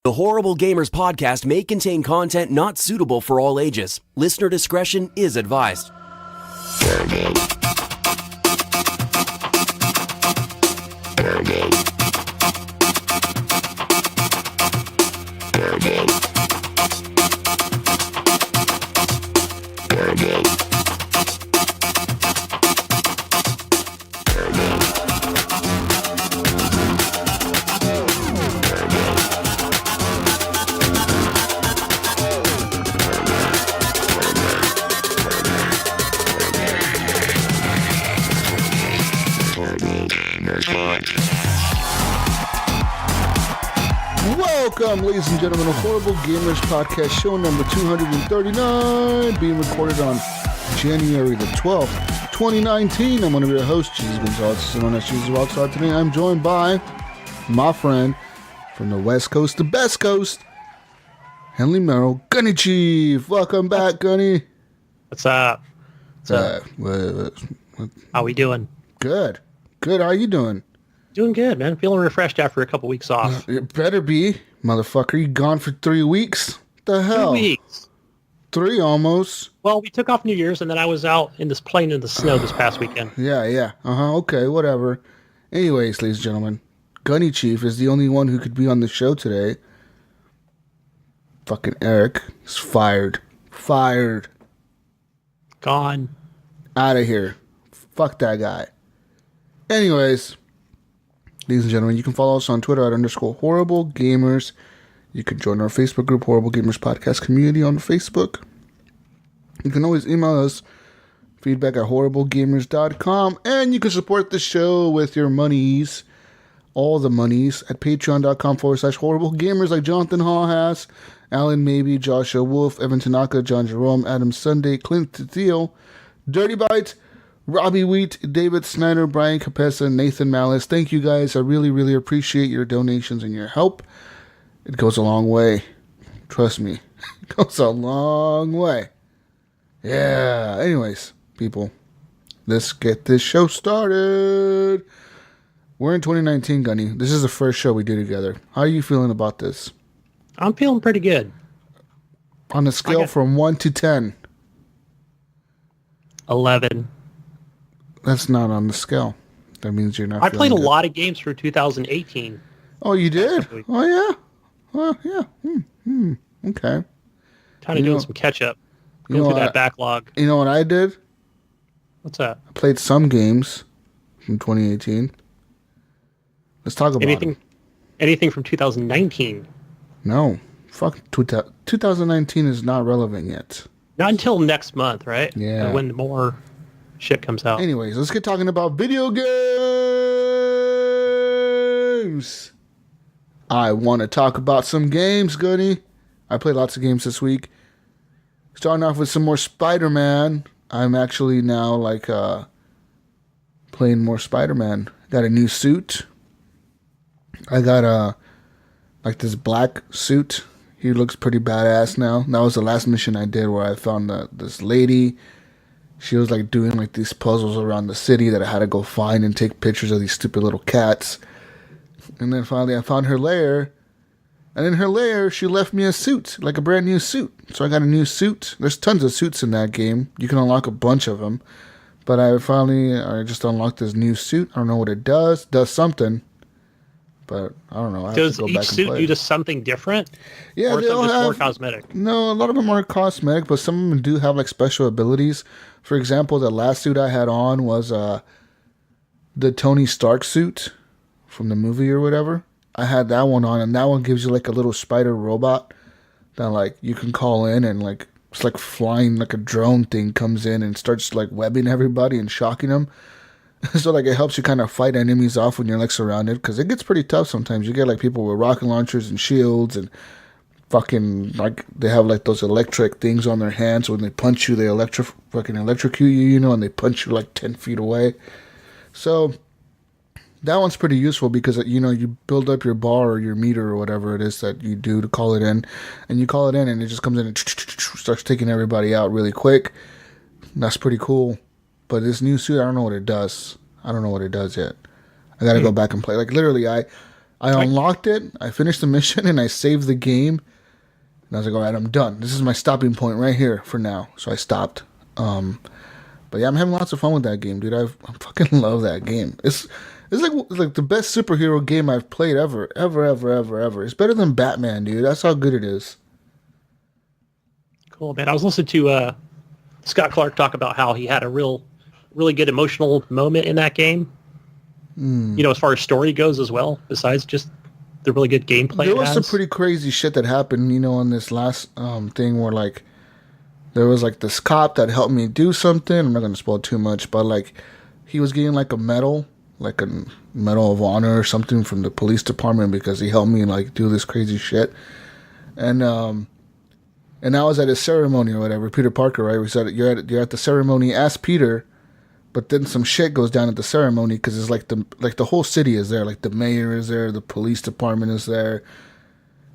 The Horrible Gamers podcast may contain content not suitable for all ages. Listener discretion is advised. Welcome, ladies and gentlemen, to Horrible Gamers Podcast, show number 239, being recorded on January the 12th, 2019. I'm one of your hosts, Jesus Gonzalez, known as Jesus Rockstar. Today I'm joined by my friend from the West Coast, the best coast, Henley Merrill, Gunny Chief. Welcome back, Gunny. What's up? How we doing? Good. Good. How you doing? Doing good, man. Feeling refreshed after a couple weeks off. It better be, motherfucker. You gone for 3 weeks? The hell? 3 weeks. 3 almost. Well, we took off New Year's, and then I was out in this plane in the snow this past weekend. Yeah. Okay, whatever. Anyways, ladies and gentlemen, Gunny Chief is the only one who could be on the show today. Fucking Eric is fired. Fired. Gone. Out of here. Fuck that guy. Anyways, ladies and gentlemen, you can follow us on Twitter at _Horrible Gamers. You can join our Facebook group, Horrible Gamers Podcast Community on Facebook. You can always email us, feedback at horriblegamers.com. And you can support the show with your monies, all the monies, at patreon.com/horriblegamers, like Johnathan AKA, Alan Maybe, Joshua Wolf, Evan Tanaka, John Jerome, Adam Sunday, Clint Thiel, Dirty Bite, Robbie Wheat, David Snyder, Brian Capessa, Nathan Malice. Thank you guys. I really, really appreciate your donations and your help. It goes a long way. Trust me. It goes a long way. Yeah. Anyways, people, let's get this show started. We're in 2019, Gunny. This is the first show we do together. How are you feeling about this? I'm feeling pretty good. On a scale from 1 to 10. 11. That's not on the scale. That means you're not. I played a good. lot of games for 2018. Oh, you did? Oh, yeah. Well, yeah. Okay. Kind of doing some catch up. Going through that backlog. You know what I did? What's that? I played some games from 2018. Let's talk about anything from 2019. No. Fuck. 2019 is not relevant yet. Not until next month, right? Yeah. When more shit comes out. Anyways, let's get talking about video games. I want to talk about some games, Goody. I played lots of games this week. Starting off with some more Spider-Man. I'm actually now playing more Spider-Man. Got a new suit. I got this black suit. He looks pretty badass now. That was the last mission I did where I found this lady. She was doing these puzzles around the city that I had to go find and take pictures of these stupid little cats. And then finally I found her lair. And in her lair, she left me a suit, like a brand new suit. So I got a new suit. There's tons of suits in that game. You can unlock a bunch of them. But I just unlocked this new suit. I don't know what it does. It does something. But I don't know. I Does each suit do just something different? Yeah, or they all have more cosmetic. No, a lot of them are cosmetic, but some of them do have special abilities. For example, the last suit I had on was the Tony Stark suit from the movie or whatever. I had that one on, and that one gives you a little spider robot that you can call in, and it's flying a drone thing comes in and starts webbing everybody and shocking them. So it helps you kind of fight enemies off when you're surrounded, because it gets pretty tough sometimes. You get people with rocket launchers and shields and fucking they have those electric things on their hands. So when they punch you, they electrocute you, and they punch you 10 feet away. So that one's pretty useful because you build up your bar or your meter or whatever it is that you do to call it in, and you call it in and it just comes in and starts taking everybody out really quick. That's pretty cool. But this new suit, I don't know what it does. I don't know what it does yet. I gotta go back and play. Literally, I I unlocked it, I finished the mission, and I saved the game. And I was like, all right, I'm done. This is my stopping point right here for now. So I stopped. But yeah, I'm having lots of fun with that game, dude. I fucking love that game. It's like the best superhero game I've played ever. It's better than Batman, dude. That's how good it is. Cool, man. I was listening to Scott Clark talk about how he had a really good emotional moment in that game. You know, as far as story goes as well, besides just the really good gameplay. There was some pretty crazy shit that happened, you know, on this last thing where like there was like this cop that helped me do something. I'm not gonna spoil too much, but like he was getting like a medal of honor or something from the police department because he helped me like do this crazy shit. And I was at a ceremony or whatever. Peter Parker, right? We said you're at the ceremony as Peter, but then some shit goes down at the ceremony because it's like the whole city is there. Like the mayor is there, the police department is there,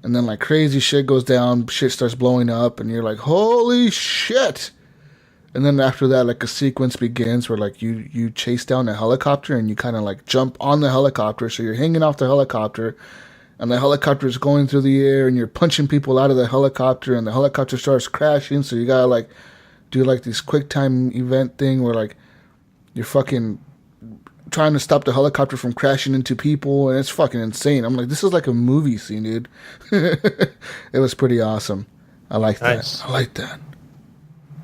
and then like crazy shit goes down. Shit starts blowing up, and you're like, holy shit! And then after that, like a sequence begins where like you chase down a helicopter and you kind of like jump on the helicopter, so you're hanging off the helicopter. And the helicopter is going through the air, and you're punching people out of the helicopter, and the helicopter starts crashing. So you gotta like do like this quick time event thing where like you're fucking trying to stop the helicopter from crashing into people, and it's fucking insane. I'm like, this is like a movie scene, dude. It was pretty awesome. I like that. I like that.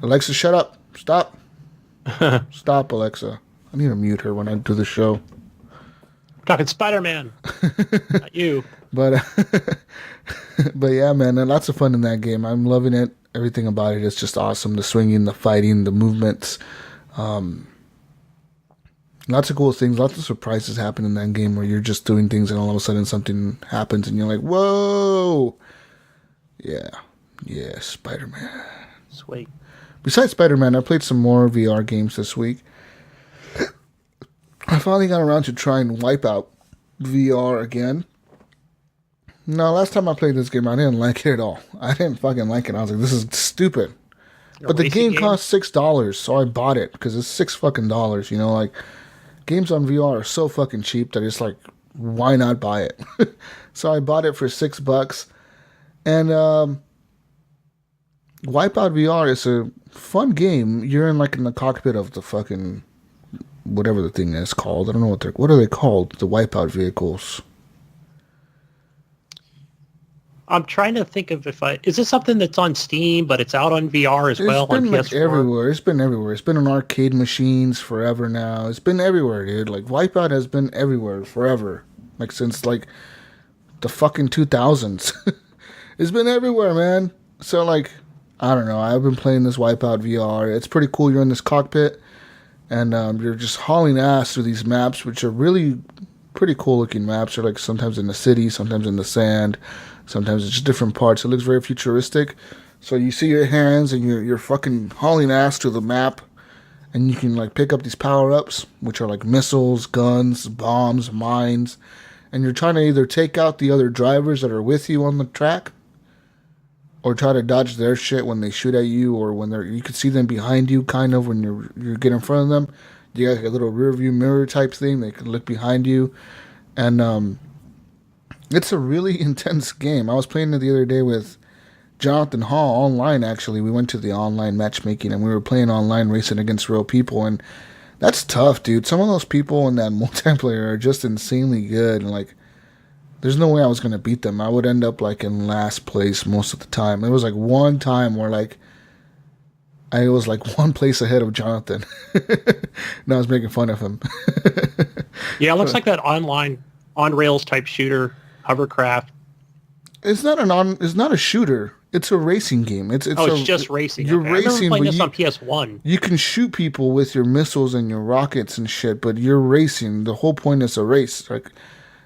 Alexa, shut up. Stop. Stop, Alexa. I need to mute her when I do the show. We're talking Spider-Man. Not you. But yeah, man, lots of fun in that game. I'm loving it. Everything about it is just awesome. The swinging, the fighting, the movements. Lots of cool things. Lots of surprises happen in that game where you're just doing things and all of a sudden something happens and you're like, whoa. Yeah, Spider-Man. Sweet. Besides Spider-Man, I played some more VR games this week. I finally got around to trying Wipeout VR again. No, last time I played this game, I didn't like it at all. I didn't fucking like it. I was like, this is stupid. But the game cost $6, so I bought it because it's $6 you know, like games on VR are so fucking cheap that it's like, why not buy it? So I bought it for $6. And Wipeout VR is a fun game. You're in the cockpit of the fucking whatever the thing is called. I don't know what are they called? The Wipeout vehicles. I'm trying to think of is this something that's on Steam, but it's out on VR as well on PS4? It's been everywhere. It's been everywhere. It's been on arcade machines forever now. It's been everywhere, dude. Like Wipeout has been everywhere forever. Like since like the fucking 2000s. It's been everywhere, man. So like, I don't know. I've been playing this Wipeout VR. It's pretty cool. You're in this cockpit and you're just hauling ass through these maps, which are really pretty cool looking maps. They're like sometimes in the city, sometimes in the sand. Sometimes it's just different parts. It looks very futuristic. So you see your hands and you're fucking hauling ass to the map. And you can like pick up these power-ups, which are like missiles, guns, bombs, mines. And you're trying to either take out the other drivers that are with you on the track. Or try to dodge their shit when they shoot at you. Or when you can see them behind you kind of when you get in front of them. You got like a little rear view mirror type thing. They can look behind you. And it's a really intense game. I was playing it the other day with Johnathan online, actually. We went to the online matchmaking, and we were playing online racing against real people, and that's tough, dude. Some of those people in that multiplayer are just insanely good, and, like, there's no way I was going to beat them. I would end up, like, in last place most of the time. There was, like, one time where, like, I was, like, one place ahead of Johnathan, and I was making fun of him. Yeah, it looks like that online on-rails type shooter hovercraft. It's not a shooter. It's a racing game. It's just racing. You're okay. racing. I remember playing this on PS1. You can shoot people with your missiles and your rockets and shit, but you're racing. The whole point is a race. Like,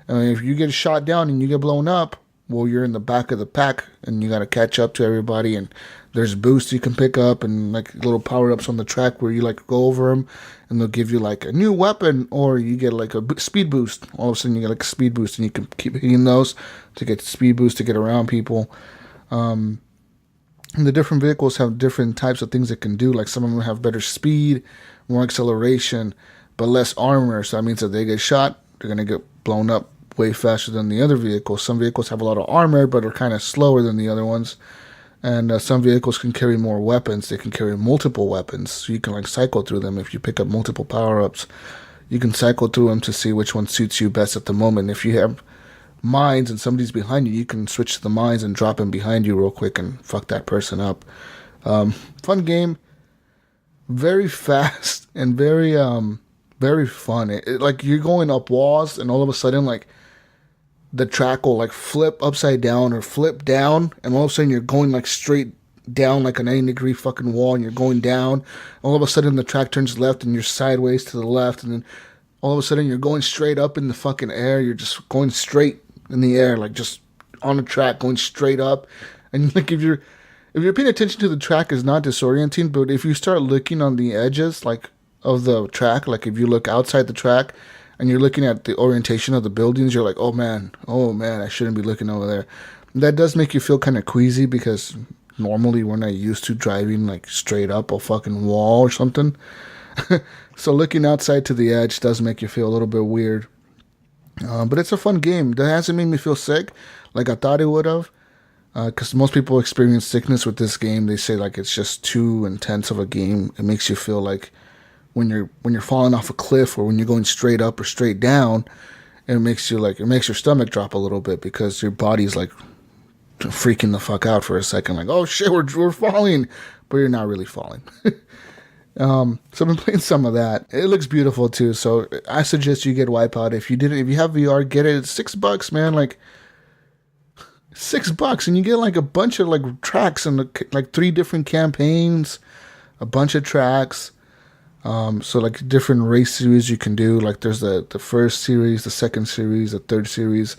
I mean, if you get shot down and you get blown up, well, you're in the back of the pack and you got to catch up to everybody. And there's boosts you can pick up and like little power ups on the track where you like go over them and they'll give you like a new weapon or you get like a speed boost. All of a sudden you get like a speed boost and you can keep hitting those to get the speed boost to get around people. And the different vehicles have different types of things it can do. Like some of them have better speed, more acceleration, but less armor. So that means that they get shot, they're going to get blown up way faster than the other vehicles. Some vehicles have a lot of armor, but are kind of slower than the other ones. And some vehicles can carry more weapons. They can carry multiple weapons. So you can like cycle through them. If you pick up multiple power-ups, you can cycle through them to see which one suits you best at the moment. If you have mines and somebody's behind you, you can switch to the mines and drop them behind you real quick and fuck that person up. Fun game. Very fast and very fun. Like you're going up walls and all of a sudden like the track will like flip upside down or flip down, and all of a sudden you're going like straight down like a 90-degree fucking wall, and you're going down. All of a sudden the track turns left and you're sideways to the left, and then all of a sudden you're going straight up in the fucking air. You're just going straight in the air, like just on the track going straight up. And like if you're paying attention to the track, it's not disorienting, but if you start looking on the edges like of the track, like if you look outside the track and you're looking at the orientation of the buildings, you're like, oh man, I shouldn't be looking over there. That does make you feel kind of queasy, because normally we're not used to driving like straight up a fucking wall or something. So looking outside to the edge does make you feel a little bit weird. But it's a fun game. That hasn't made me feel sick like I thought it would have. Because most people experience sickness with this game. They say like it's just too intense of a game. It makes you feel like when you're falling off a cliff, or when you're going straight up or straight down, it makes your stomach drop a little bit, because your body's like freaking the fuck out for a second, like, oh shit, we're falling, but you're not really falling. So I've been playing some of that. It looks beautiful too, so I suggest you get Wipeout. If you have VR, get it. It's $6, man. Like $6, and you get like a bunch of like tracks and like 3 different campaigns, a bunch of tracks. So like different race series you can do. Like there's the first series, the second series, the third series,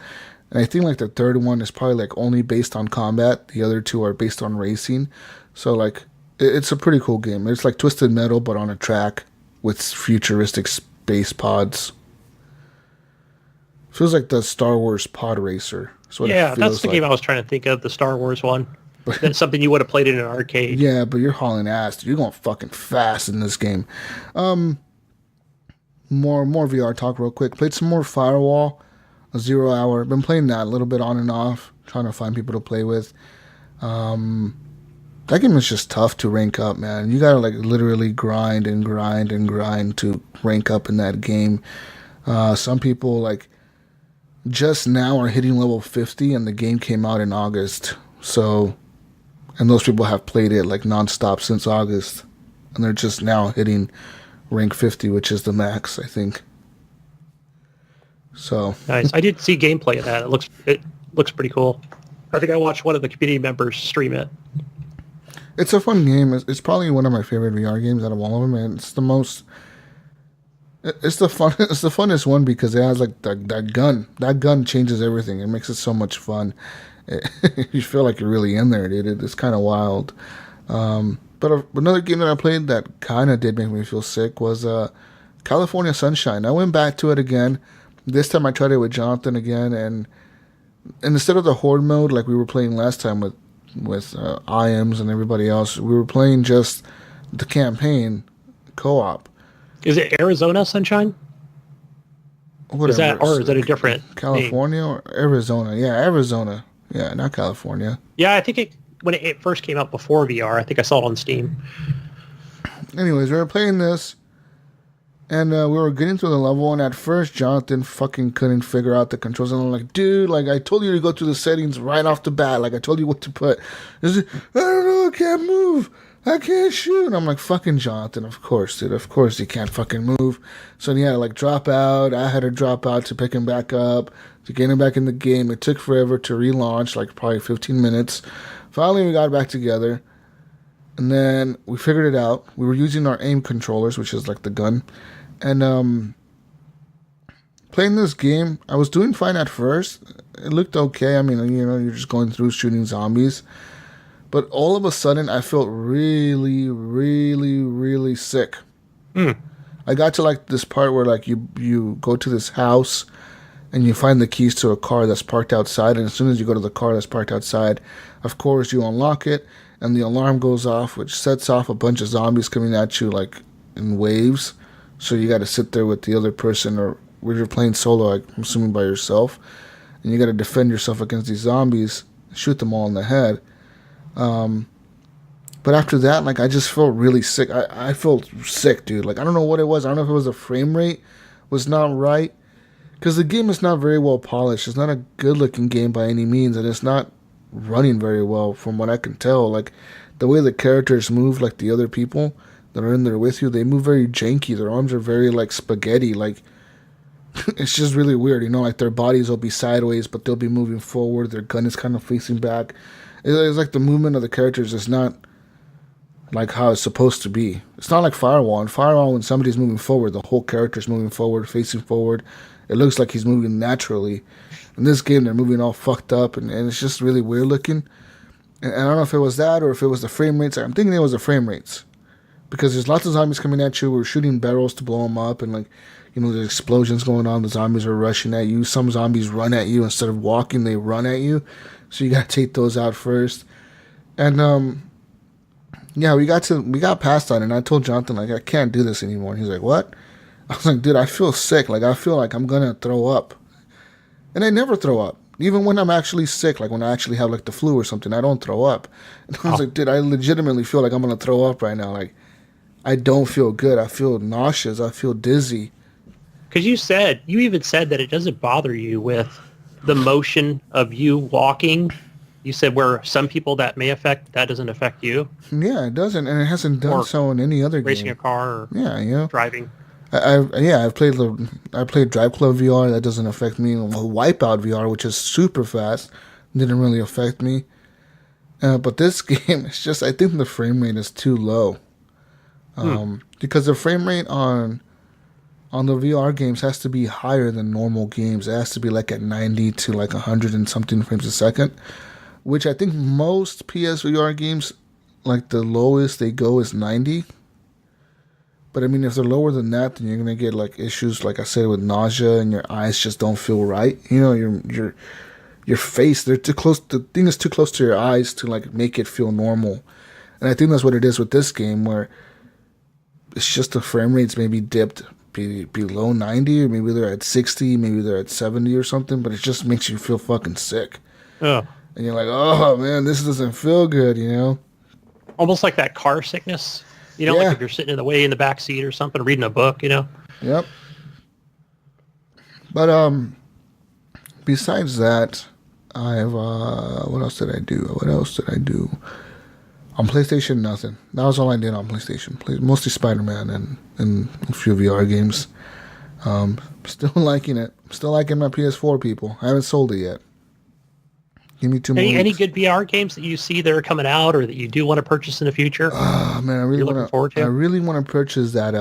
and I think like the third one is probably like only based on combat. The other 2 are based on racing. So like it's a pretty cool game. It's like Twisted Metal but on a track with futuristic space pods. Feels like the Star Wars Pod Racer. Yeah, that's the game I was trying to think of, the Star Wars one. That's something you would have played in an arcade. Yeah, but you're hauling ass, dude. You're going fucking fast in this game. More VR talk real quick. Played some more Firewall, a 0 hour. Been playing that a little bit on and off, trying to find people to play with. That game is just tough to rank up, man. You gotta like literally grind and grind and grind to rank up in that game. Some people like just now are hitting level 50, and the game came out in August. So, and those people have played it like nonstop since August, and they're just now hitting rank 50, which is the max, I think. So nice. I did see gameplay of that. It looks pretty cool. I think I watched one of the community members stream it. It's a fun game. It's probably one of my favorite VR games out of all of them, and it's the most. It's the fun. It's the funnest one because it has like that gun. That gun changes everything. It makes it so much fun. You feel like you're really in there, dude. It's kind of wild. But another game that I played that kind of did make me feel sick was California Sunshine. I went back to it again. This time I tried it with Johnathan again, and instead of the horde mode like we were playing last time with IAMs and everybody else, we were playing just the campaign co-op. Is it Arizona Sunshine? Whatever. Is that a different California name? Or Arizona? Yeah, Arizona. Yeah, not California. Yeah, I think when it first came out before VR, I think I saw it on Steam. Anyways, we were playing this, and we were getting through the level, and at first, Johnathan fucking couldn't figure out the controls, and I'm like, dude, like, I told you to go through the settings right off the bat, like, I told you what to put. He's like, I don't know, I can't move. I can't shoot. And I'm like, fucking Johnathan, of course, dude. Of course he can't fucking move. So he had to like drop out. I had to drop out to pick him back up, to get him back in the game. It took forever to relaunch, like probably 15 minutes. Finally, we got back together. And then we figured it out. We were using our aim controllers, which is like the gun. And playing this game, I was doing fine at first. It looked okay. I mean, you know, you're just going through shooting zombies. But all of a sudden, I felt really, really, really sick. I got to like this part where like you go to this house and you find the keys to a car that's parked outside. And as soon as you go to the car that's parked outside, of course, you unlock it. And the alarm goes off, which sets off a bunch of zombies coming at you like in waves. So you got to sit there with the other person or where you're playing solo, like, I'm assuming by yourself, and you got to defend yourself against these zombies, shoot them all in the head. But after that, like, I just felt really sick. I felt sick, dude. Like, I don't know what it was. I don't know if it was the frame rate was not right, because the game is not very well polished. It's not a good-looking game by any means, and it's not running very well from what I can tell. Like, the way the characters move, like the other people that are in there with you, they move very janky. Their arms are very, like, spaghetti. Like, it's just really weird, you know? Like, their bodies will be sideways, but they'll be moving forward. Their gun is kind of facing back. It's like the movement of the characters is not like how it's supposed to be. It's not like Firewall. In Firewall, when somebody's moving forward, the whole character's moving forward, facing forward. It looks like he's moving naturally. In this game, they're moving all fucked up, and it's just really weird looking. And I don't know if it was that or if it was the frame rates. I'm thinking it was the frame rates, because there's lots of zombies coming at you. We're shooting barrels to blow them up, and, like, you know, there's explosions going on. The zombies are rushing at you. Some zombies run at you. Instead of walking, they run at you. So you gotta take those out first. And yeah, we got past that, and I told Johnathan, like, I can't do this anymore. And he's like, what? I was like, dude, I feel sick. Like, I feel like I'm gonna throw up. And I never throw up. Even when I'm actually sick, like when I actually have, like, the flu or something, I don't throw up. And I was like, dude, I legitimately feel like I'm gonna throw up right now. Like, I don't feel good. I feel nauseous. I feel dizzy. Because you even said that it doesn't bother you with the motion of you walking. You said where some people that may affect, that doesn't affect you. Yeah, it doesn't, and it hasn't done so in any other game. Racing a car or driving. I played Drive Club VR. That doesn't affect me. Wipeout VR, which is super fast, didn't really affect me. But this game, it's just, I think the frame rate is too low. Because the frame rate on the VR games has to be higher than normal games. It has to be like at 90 to like 100 and something frames a second, which I think most PSVR games, like the lowest they go is 90. But I mean, if they're lower than that, then you're gonna get like issues, like I said, with nausea, and your eyes just don't feel right. You know, your face, they're too close. The thing is too close to your eyes to like make it feel normal. And I think that's what it is with this game, where it's just the frame rates maybe dipped below 90, or maybe they're at 60, maybe they're at 70 or something. But it just makes you feel fucking sick. Oh. And you're like, oh man, this doesn't feel good, you know? Almost like that car sickness. You know, like if you're sitting in the back seat or something, reading a book, you know? Yep. But besides that, I've what else did I do? On PlayStation, nothing. That was all I did on PlayStation. Mostly Spider-Man and a few VR games. Still liking it. Still liking my PS4, people. I haven't sold it yet. Give me 2 more weeks. Any good VR games that you see that are coming out or that you do want to purchase in the future? Oh man, I really want to purchase that.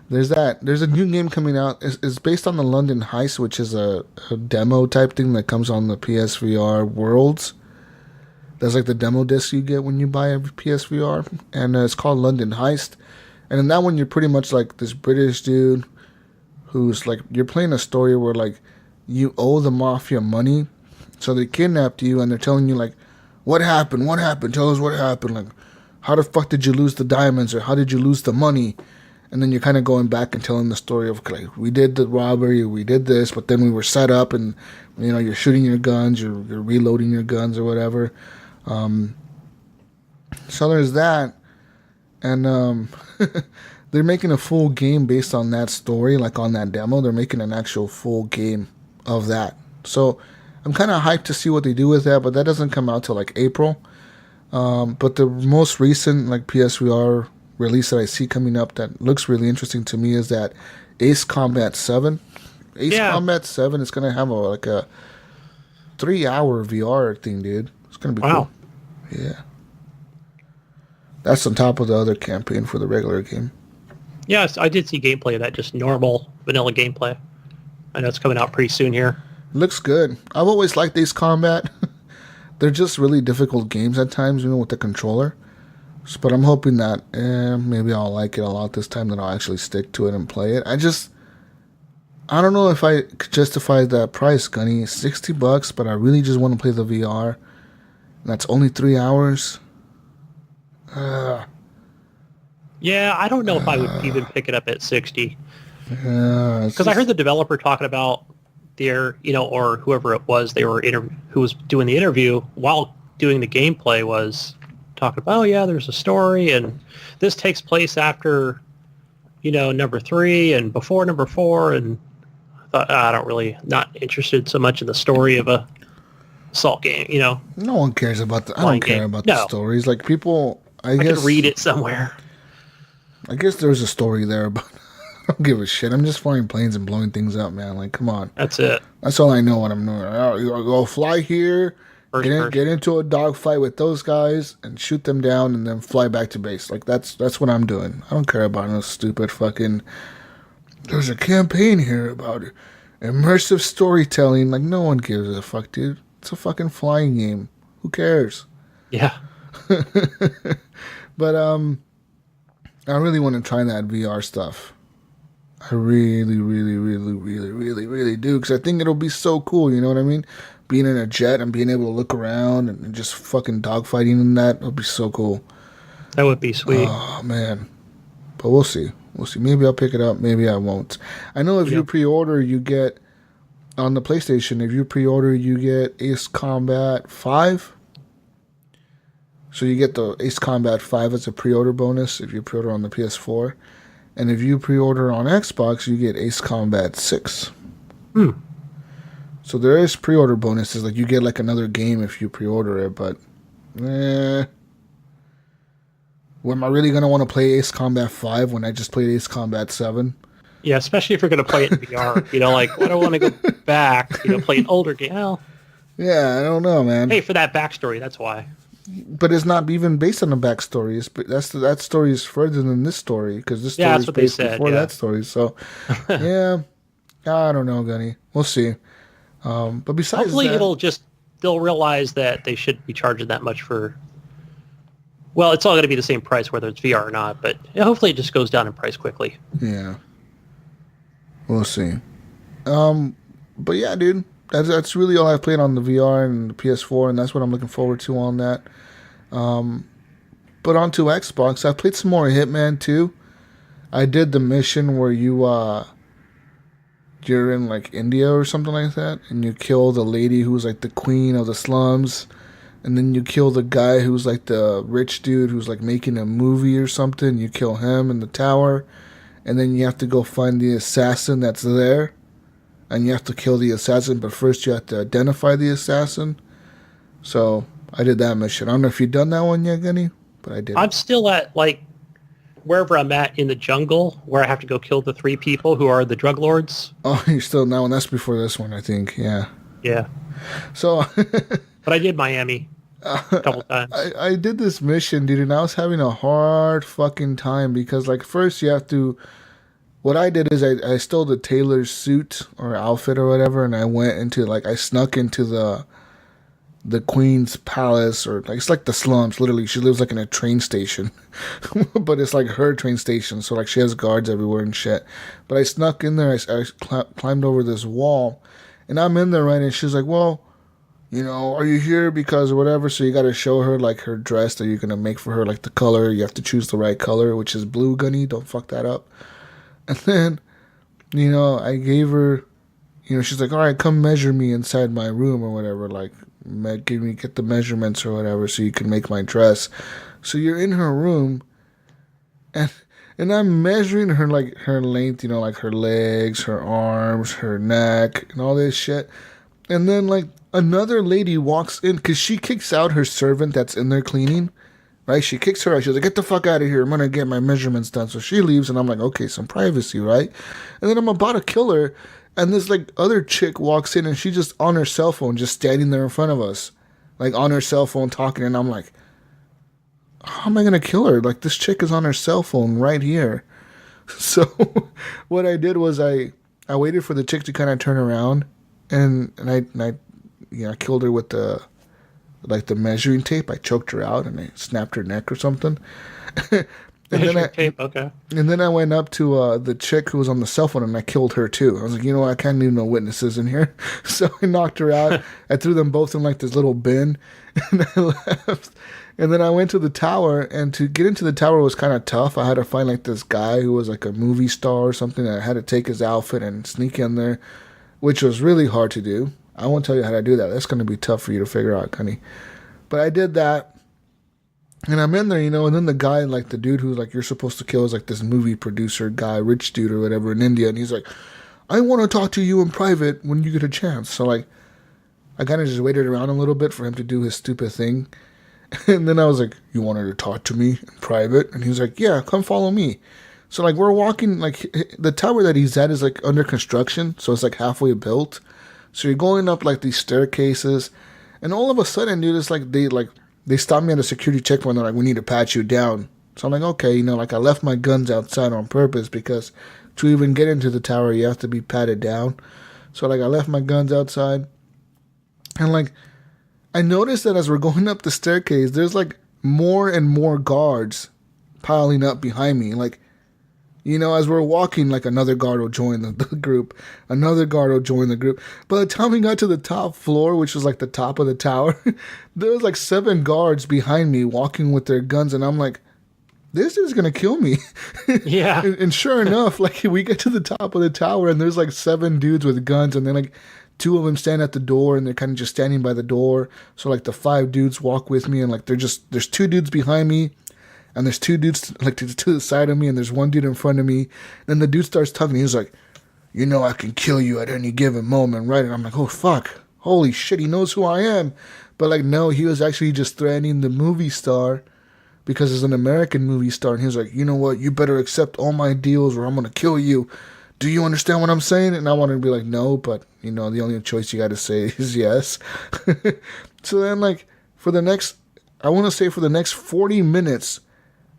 There's a new game coming out. It's based on the London Heist, which is a demo type thing that comes on the PSVR Worlds. That's like the demo disc you get when you buy a PSVR, and it's called London Heist. And in that one, you're pretty much like this British dude who's like, you're playing a story where like you owe the mafia money. So they kidnapped you, and they're telling you, like, what happened? Tell us what happened. Like, how the fuck did you lose the diamonds, or how did you lose the money? And then you're kind of going back and telling the story of, like, we did the robbery, we did this, but then we were set up, and, you know, you're shooting your guns, you're reloading your guns or whatever. So there's that. And they're making a full game based on that story, like on that demo. They're making an actual full game of that. So I'm kind of hyped to see what they do with that, but that doesn't come out till like April. But the most recent like PSVR release that I see coming up that looks really interesting to me is that Ace Combat 7. Combat 7 is going to have a 3-hour VR thing, dude. It's going to be cool. Yeah. That's on top of the other campaign for the regular game. Yes, I did see gameplay of that, just normal vanilla gameplay. I know it's coming out pretty soon here. Looks good. I've always liked Ace Combat. They're just really difficult games at times, you know, with the controller. But I'm hoping that maybe I'll like it a lot this time, that I'll actually stick to it and play it. I don't know if I could justify that price, Gunny. $60, but I really just want to play the VR. And that's only 3 hours. Yeah, I don't know if I would even pick it up at 60. Yeah, Because I heard the developer talking about their, or whoever it was who was doing the interview while doing the gameplay was talking about, oh yeah, there's a story and this takes place after, number 3 and before number 4. And I thought, I don't really, not interested so much in the story of a assault game, No one cares about the. I don't care game. about No. the stories. Like people, I could guess read it somewhere. I guess there's a story there, but I don't give a shit. I'm just flying planes and blowing things up, man. Like, come on. That's it. That's all I know what I'm doing. I'll go fly here, get into a dogfight with those guys, and shoot them down, and then fly back to base. Like, that's what I'm doing. I don't care about no stupid fucking. There's a campaign here about immersive storytelling. Like, no one gives a fuck, dude. It's a fucking flying game. Who cares? Yeah. But I really want to try that VR stuff. I really, really, really, really, really, really do, because I think it'll be so cool. You know what I mean? Being in a jet and being able to look around and just fucking dogfighting in that would be so cool. That would be sweet. Oh man, but we'll see. We'll see. Maybe I'll pick it up. Maybe I won't. I know if you pre-order, you get on the PlayStation. If you pre-order, you get Ace Combat 5. So you get the Ace Combat 5 as a pre-order bonus if you pre-order on the PS4. And if you pre-order on Xbox, you get Ace Combat 6. So there is pre-order bonuses. Like, you get like another game if you pre-order it, but am I really going to want to play Ace Combat 5 when I just played Ace Combat 7? Yeah, especially if you're going to play it in VR. Like, I don't want to go back, play an older game. Well, yeah, I don't know, man. Hey, for that backstory, that's why. But it's not even based on the backstory. That story is further than this story, because this story is based before that story. So, yeah, I don't know, Gunny. We'll see. But besides hopefully that, they'll realize that they shouldn't be charging that much for. Well, it's all going to be the same price whether it's VR or not. But hopefully it just goes down in price quickly. Yeah, we'll see. But yeah, dude. That's really all I've played on the VR and the PS4, and that's what I'm looking forward to on that. But onto Xbox, I've played some more Hitman 2. I did the mission where you're in like India or something like that, and you kill the lady who's like the queen of the slums, and then you kill the guy who's like the rich dude who's like making a movie or something. You kill him in the tower, and then you have to go find the assassin that's there. And you have to kill the assassin, but first you have to identify the assassin. So I did that mission. I don't know if you've done that one yet, Gunny, but I did. I'm still at like wherever I'm at in the jungle, where I have to go kill the 3 people who are the drug lords. Oh, you're still in that one. That's before this one, I think. Yeah. Yeah. So. But I did Miami a couple times. I did this mission, dude, and I was having a hard fucking time because, like, first you have to. What I did is I stole the tailor's suit or outfit or whatever, and I went into, like, I snuck into the queen's palace, or, like, it's like the slums, literally. She lives, like, in a train station, but it's, like, her train station, so, like, she has guards everywhere and shit. But I snuck in there, I climbed over this wall, and I'm in there, right, and she's like, well, are you here because whatever, so you gotta show her, like, her dress that you're gonna make for her, like, the color, you have to choose the right color, which is blue, Gunny, don't fuck that up. And then, I gave her, she's like, all right, come measure me inside my room or whatever, like, get the measurements or whatever so you can make my dress. So you're in her room, and I'm measuring her, like, her length, like, her legs, her arms, her neck, and all this shit. And then, like, another lady walks in, because she kicks out her servant that's in there cleaning. Right? She kicks her out. She's like, get the fuck out of here. I'm going to get my measurements done. So she leaves, and I'm like, okay, some privacy, right? And then I'm about to kill her, and this, like, other chick walks in, and she's just on her cell phone, just standing there in front of us. Like, on her cell phone talking, and I'm like, how am I going to kill her? Like, this chick is on her cell phone right here. So what I did was I waited for the chick to kind of turn around, and I killed her with the measuring tape. I choked her out and I snapped her neck or something. And Measuring tape, okay. And then I went up to the chick who was on the cell phone and I killed her too. I was like, you know what? I can't leave no witnesses in here. So I knocked her out. I threw them both in like this little bin and I left. And then I went to the tower, and to get into the tower was kind of tough. I had to find like this guy who was like a movie star or something. I had to take his outfit and sneak in there, which was really hard to do. I won't tell you how to do that. That's going to be tough for you to figure out, Gunny. But I did that. And I'm in there, you know, and then the guy, like the dude who's like, you're supposed to kill is like this movie producer guy, rich dude or whatever in India. And he's like, I want to talk to you in private when you get a chance. So like, I kind of just waited around a little bit for him to do his stupid thing. And then I was like, you wanted to talk to me in private? And he was like, yeah, come follow me. So like, we're walking, like the tower that he's at is like under construction. So it's like halfway built. So you're going up like these staircases. And all of a sudden, dude, it's like they stopped me at a security checkpoint. They're like, we need to pat you down. So I'm like, okay, you know, like I left my guns outside on purpose because to even get into the tower, you have to be patted down. So like I left my guns outside. And like, I noticed that as we're going up the staircase, there's like more and more guards piling up behind me. Like, you know, as we're walking, like another guard will join the group. Another guard will join the group. By the time we got to the top floor, which was like the top of the tower, there was like 7 guards behind me walking with their guns. And I'm like, this is going to kill me. Yeah. And sure enough, like we get to the top of the tower and there's like 7 dudes with guns. And then like 2 of them stand at the door and they're kind of just standing by the door. So like the 5 dudes walk with me and like there's 2 dudes behind me. And there's 2 dudes like to the side of me, and there's 1 dude in front of me. And the dude starts talking. He's like, you know, I can kill you at any given moment, right? And I'm like, oh, fuck. Holy shit, he knows who I am. But like, no, he was actually just threatening the movie star because it's an American movie star. And he was like, you know what? You better accept all my deals or I'm going to kill you. Do you understand what I'm saying? And I wanted to be like, no, but, you know, the only choice you got to say is yes. So then, like, for the next 40 minutes,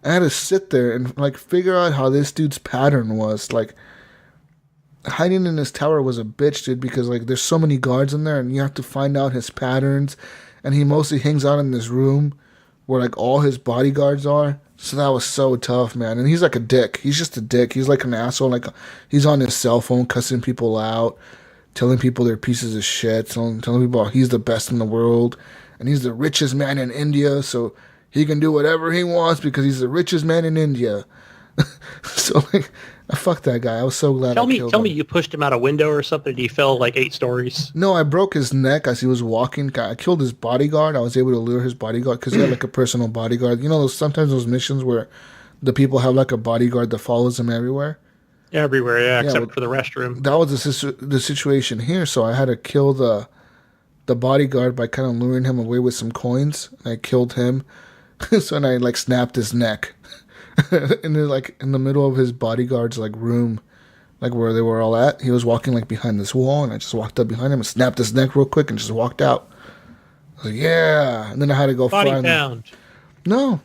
I had to sit there and like figure out how this dude's pattern was. Like, hiding in his tower was a bitch, dude, because like there's so many guards in there and you have to find out his patterns. And he mostly hangs out in this room where like all his bodyguards are. So that was so tough, man. And he's like a dick. He's just a dick. He's like an asshole. Like, he's on his cell phone cussing people out, telling people they're pieces of shit, telling people he's the best in the world and he's the richest man in India. So he can do whatever he wants because he's the richest man in India. So, like, fuck that guy. I was so glad I killed him. Tell me you pushed him out a window or something. He fell like 8 stories. No, I broke his neck as he was walking. I killed his bodyguard. I was able to lure his bodyguard because he had like a personal bodyguard. You know, sometimes those missions where the people have like a bodyguard that follows them everywhere? Everywhere, yeah, except for the restroom. That was the situation here. So I had to kill the bodyguard by kind of luring him away with some coins. And I killed him. So and I like snapped his neck. And then like in the middle of his bodyguard's like room, like where they were all at, he was walking like behind this wall, and I just walked up behind him and snapped his neck real quick and just walked out. I was like, yeah. And then I had to go Body find found. him. No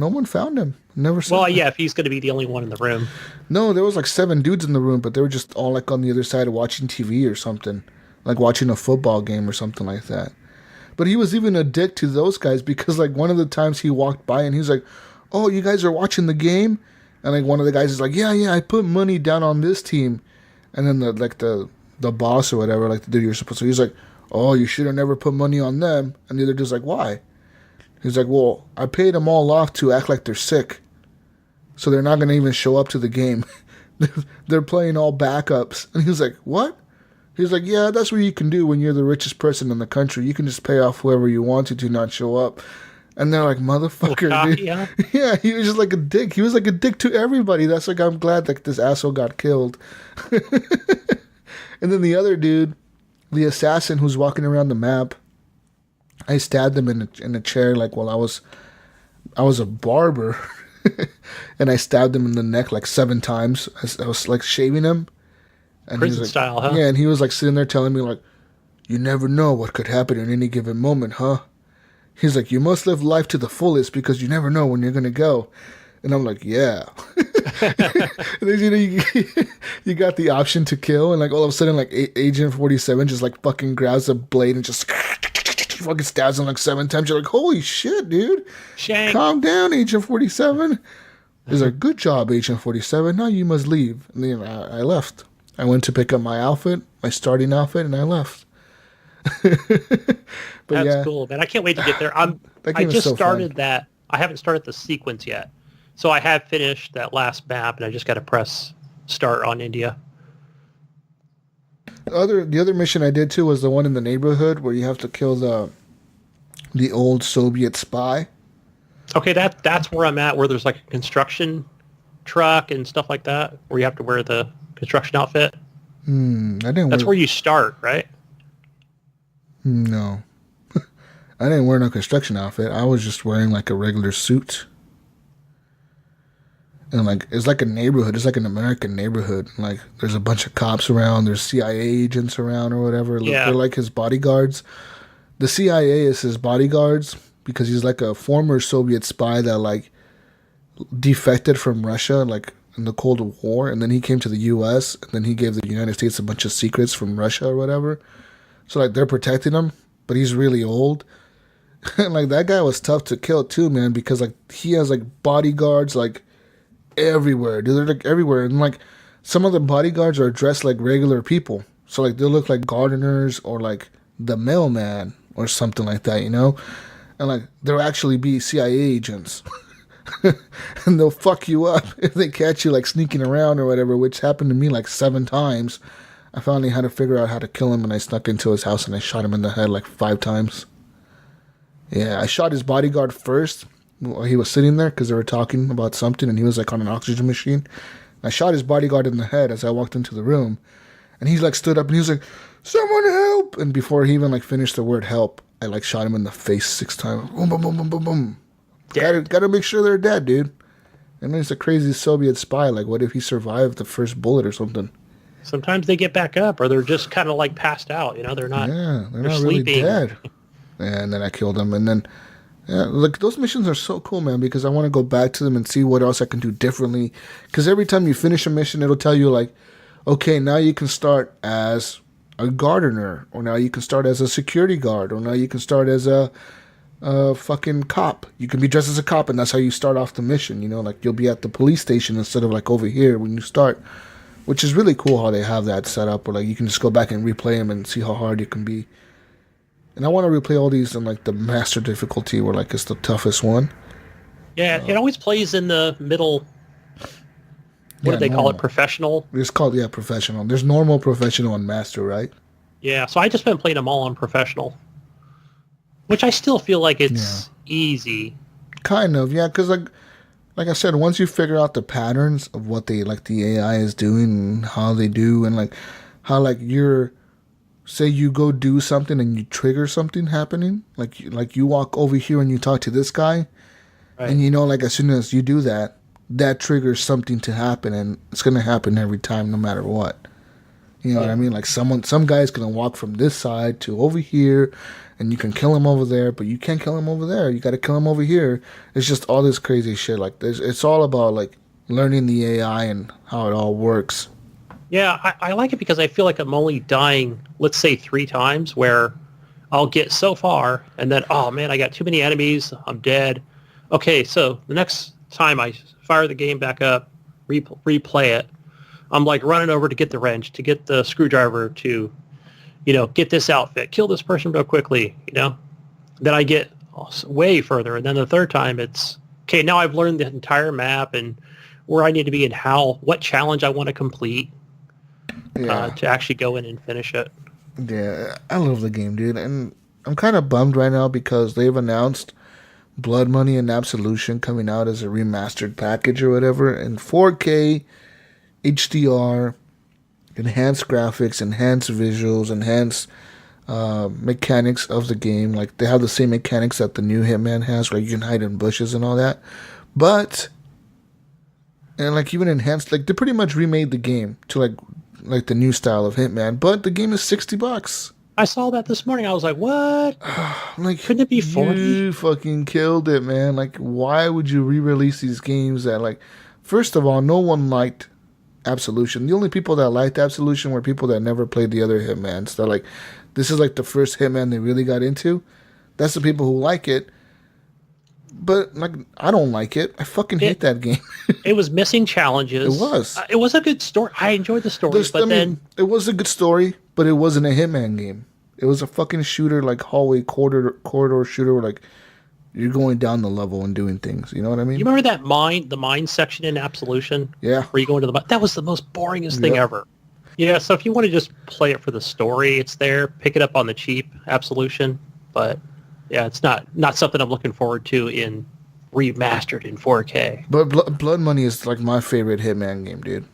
one found him. Never saw Well, him. yeah, if he's going to be the only one in the room. No, there was like 7 dudes in the room, but they were just all like on the other side watching TV or something, like watching a football game or something like that. But he was even a dick to those guys because like one of the times he walked by and he was like, oh, you guys are watching the game? And like one of the guys is like, yeah, I put money down on this team. And then the boss or whatever, like the dude you're supposed to, he's like, oh, you should have never put money on them. And the other dude's like, why? He's like, well, I paid them all off to act like they're sick. So they're not going to even show up to the game. They're playing all backups. And he was like, what? He's like, yeah, that's what you can do when you're the richest person in the country. You can just pay off whoever you want to not show up. And they're like, motherfucker, dude. Yeah. Yeah, he was just like a dick. He was like a dick to everybody. That's like, I'm glad that this asshole got killed. And then the other dude, the assassin who's walking around the map, I stabbed him in a chair like while I was a barber. And I stabbed him in the neck like 7 times. I was like shaving him. And Prison like, style, huh? Yeah, and he was like sitting there telling me like, you never know what could happen in any given moment, huh? He's like, you must live life to the fullest because you never know when you're going to go. And I'm like, yeah. And then, you know, you got the option to kill. And like all of a sudden, like Agent 47 just like fucking grabs a blade and just fucking stabs him like 7 times. You're like, holy shit, dude. Shank. Calm down, Agent 47. He's like, "Good job, Agent 47. Now you must leave." And then I left. I went to pick up my outfit, my starting outfit, and I left. But That's yeah, cool, man. I can't wait to get there. that I game is just so started fun. that. I haven't started the sequence yet. So I have finished that last map, and I just got to press start on India. The other mission I did too was the one in the neighborhood where you have to kill the old Soviet spy. Okay, that's where I'm at, where there's like a construction truck and stuff like that, where you have to wear the construction outfit. I didn't That's wear where you start, right? no. I didn't wear no construction outfit. I was just wearing like a regular suit. And like it's like a neighborhood. It's like an American neighborhood. Like there's a bunch of cops around. There's CIA agents around or whatever. Yeah. They're like his bodyguards. The CIA is his bodyguards because he's like a former Soviet spy that like defected from Russia like in the Cold War, and then he came to the U.S. and then he gave the United States a bunch of secrets from Russia or whatever. So like they're protecting him, but he's really old. And like that guy was tough to kill too, man, because like he has like bodyguards like everywhere. Dude, they're like everywhere, and like some of the bodyguards are dressed like regular people. So like they look like gardeners or like the mailman or something like that, you know? And like they'll actually be CIA agents. And they'll fuck you up if they catch you like sneaking around or whatever, which happened to me like 7 times. I finally had to figure out how to kill him, and I snuck into his house and I shot him in the head like 5 times. Yeah, I shot his bodyguard first while he was sitting there because they were talking about something, and he was like on an oxygen machine. I shot his bodyguard in the head as I walked into the room, and he like stood up and he was like, "Someone help!" And before he even like finished the word help, I like shot him in the face 6 times. Boom, boom, boom, boom, boom, boom. Gotta make sure they're dead, dude. And then he's a crazy Soviet spy. Like, what if he survived the first bullet or something? Sometimes they get back up, or they're just kind of like passed out. You know, they're not. Yeah, they're They're not really sleeping. dead. And then I killed him, and then yeah, like those missions are so cool, man, because I want to go back to them and see what else I can do differently. Because every time you finish a mission, it'll tell you like, okay, now you can start as a gardener, or now you can start as a security guard, or now you can start as a fucking cop. You can be dressed as a cop, and that's how you start off the mission. You know, like you'll be at the police station instead of like over here when you start, which is really cool how they have that set up. Where like you can just go back and replay them and see how hard you can be. And I want to replay all these in like the master difficulty, where like it's the toughest one. Yeah, it always plays in the middle. What do they call it? Professional? It's called, yeah, professional. There's normal, professional, and master, right? Yeah, so I just been playing them all on professional, which I still feel like it's easy. Kind of, yeah, because like I said, once you figure out the patterns of what they like the AI is doing and how they do, and like how like you're, say you go do something and you trigger something happening, like you walk over here and you talk to this guy, Right. and you know, like as soon as you do that, that triggers something to happen, and it's gonna happen every time, no matter what. You know what I mean? Like some guy's gonna walk from this side to over here, and you can kill him over there, but you can't kill him over there. You got to kill him over here. It's just all this crazy shit. Like it's all about like learning the AI and how it all works. Yeah, I like it because I feel like I'm only dying, let's say 3 times, where I'll get so far, and then, oh man, I got too many enemies, I'm dead. Okay, so the next time I fire the game back up, replay it, I'm like running over to get the wrench, to get the screwdriver, to, you know, get this outfit, kill this person real quickly, you know. Then I get way further, and then the third time it's, okay, now I've learned the entire map and where I need to be and what challenge I want to complete. To actually go in and finish it. Yeah, I love the game, dude. And I'm kind of bummed right now because they've announced Blood Money and Absolution coming out as a remastered package or whatever in 4K, HDR, enhanced graphics, enhanced visuals, enhanced mechanics of the game. Like they have the same mechanics that the new Hitman has, where you can hide in bushes and all that. But and like even enhanced, like they pretty much remade the game to like the new style of Hitman, but the game is $60. I saw that this morning. I was like, what? Like, couldn't it be 40? You fucking killed it, man. Like, why would you re-release these games that, like, first of all, no one liked Absolution. The only people that liked Absolution were people that never played the other Hitmans. They're like, this is like the first Hitman they really got into. That's the people who like it. but like I don't like it. I fucking hate that game. It was missing challenges. It was. It was a good story. I enjoyed the story, then it was a good story, but it wasn't a Hitman game. It was a fucking shooter, like hallway corridor shooter, where like you're going down the level and doing things. You know what I mean? You remember that the mine section in Absolution? Yeah. Where you go into the mine? That was the most boringest thing ever. Yeah, so if you want to just play it for the story, it's there. Pick it up on the cheap, Absolution. But yeah, it's not something I'm looking forward to in remastered in 4K. But Blood Money is like my favorite Hitman game, dude.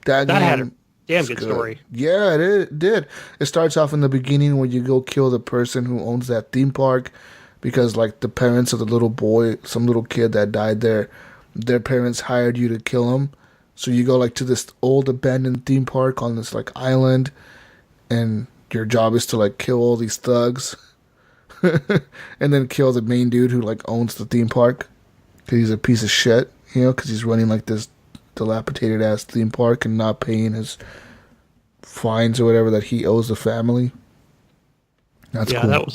That game had a damn good story. Yeah, it did. It starts off in the beginning when you go kill the person who owns that theme park, because like the parents of the little boy, some little kid that died there, their parents hired you to kill him. So you go like to this old abandoned theme park on this like island, and your job is to like kill all these thugs. And then kill the main dude who like owns the theme park, because he's a piece of shit, you know, because he's running like this dilapidated ass theme park and not paying his fines or whatever that he owes the family. That's cool.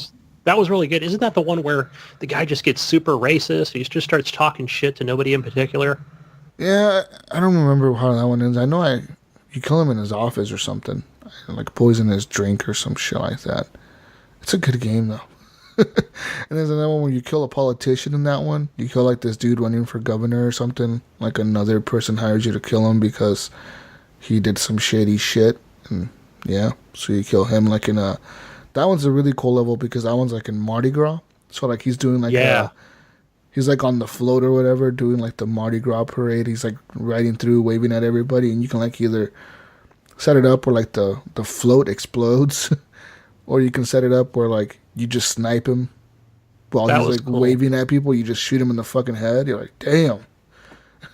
That was really good. Isn't that the one where the guy just gets super racist? He just starts talking shit to nobody in particular. Yeah, I don't remember how that one ends. I know you kill him in his office or something, like poison his drink or some shit like that. It's a good game though. And there's another one where you kill a politician in that one. You kill like this dude running for governor or something. Like another person hires you to kill him because he did some shady shit. And yeah, so you kill him like in a... That one's a really cool level because that one's like in Mardi Gras. So like he's doing like he's like on the float or whatever, doing like the Mardi Gras parade. He's like riding through, waving at everybody, and you can like either set it up where like the float explodes, or you can set it up where like you just snipe him while he's like waving at people. You just shoot him in the fucking head. You're like, damn.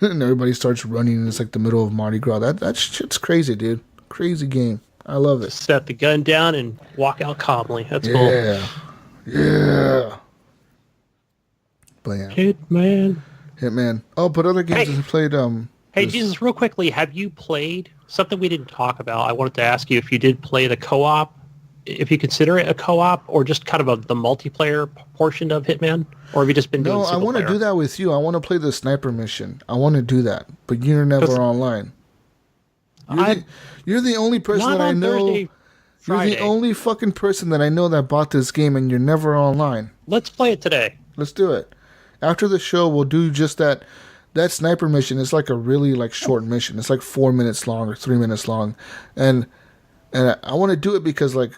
And everybody starts running, and it's like the middle of Mardi Gras. That shit's crazy, dude. Crazy game. I love it. Set the gun down and walk out calmly. That's cool. Yeah. But yeah. Hitman. Oh, but other games have played. Hey, Jesus, real quickly, have you played something we didn't talk about? I wanted to ask you if you did play the co-op, if you consider it a co-op, or just kind of the multiplayer portion of Hitman, or have you just been doing single player? No, I want to do that with you. I want to play the sniper mission. I want to do that, but you're never online. You're the only person that I know. You're the only fucking person that I know that bought this game, and you're never online. Let's play it today. Let's do it. After the show, we'll do just that. That sniper mission is like a really like short mission. It's like 4 minutes long or 3 minutes long, and I want to do it because like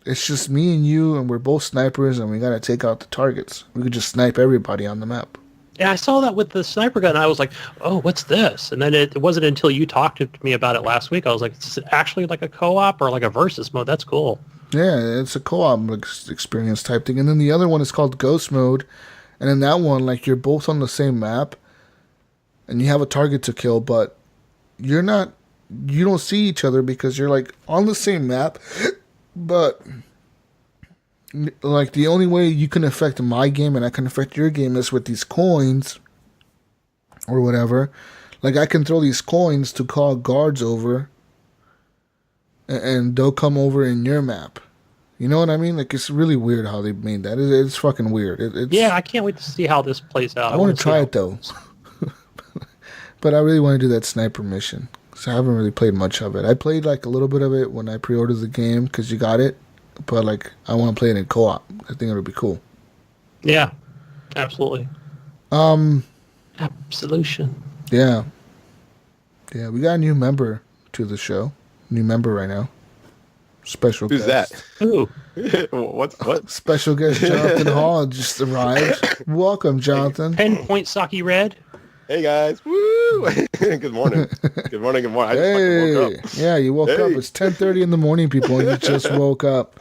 it's just me and you, and we're both snipers, and we gotta take out the targets. We could just snipe everybody on the map. Yeah, I saw that with the sniper gun. I was like, oh, what's this? And then it wasn't until you talked to me about it last week. I was like, is it actually like a co-op or like a versus mode? That's cool. Yeah, it's a co-op experience type thing. And then the other one is called Ghost Mode. And in that one, like, you're both on the same map, and you have a target to kill, but you don't see each other because you're, like, on the same map, but... Like, the only way you can affect my game and I can affect your game is with these coins or whatever. Like, I can throw these coins to call guards over, and they'll come over in your map. You know what I mean? Like, it's really weird how they made that. It's fucking weird. Yeah, I can't wait to see how this plays out. I want to try it, though. But I really want to do that sniper mission. So I haven't really played much of it. I played, like, a little bit of it when I pre-ordered the game because you got it. But, like, I want to play it in co-op. I think it would be cool. Yeah, absolutely. Absolution. Yeah. Yeah, we got a new member to the show. New member right now. Special Who's guest. that? Ooh. What? Special guest Johnathan Hall just arrived. Welcome, Johnathan. Penpoint Saki Red. Hey, guys. Woo! Good morning. Good morning. I just fucking woke up. Yeah, you woke up. It's 10:30 in the morning, people, and you just woke up.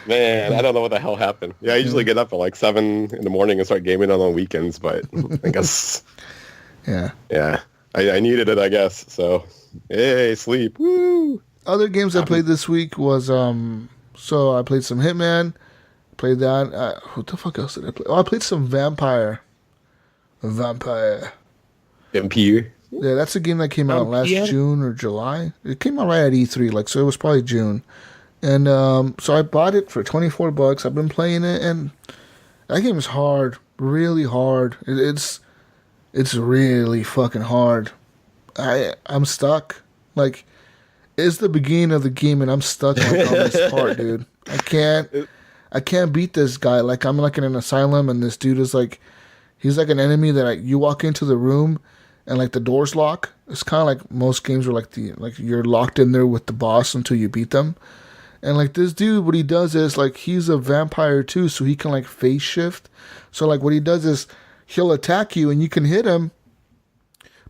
Man, I don't know what the hell happened. Yeah, I usually get up at like 7 in the morning and start gaming on the weekends, but I guess... Yeah. I needed it, I guess. So, hey, sleep. Woo! Other games I played this week was, so I played some Hitman. Played that. What the fuck else did I play? Oh, I played some Vampyr. Vampyr. Yeah, that's a game that came out last June or July. It came out right at E3, like, so it was probably June. And so I bought it for $24. I've been playing it, and That game is hard, really hard. It's really fucking hard. I'm stuck. Like, it's the beginning of the game and I'm stuck like on this part, dude. I can't beat this guy. Like, I'm like in an asylum and this dude is like, he's like an enemy that you walk into the room and like the doors lock. It's kind of like most games where like you're locked in there with the boss until you beat them. And like this dude, what he does is like he's a vampire too, so he can like phase shift. So like what he does is he'll attack you and you can hit him,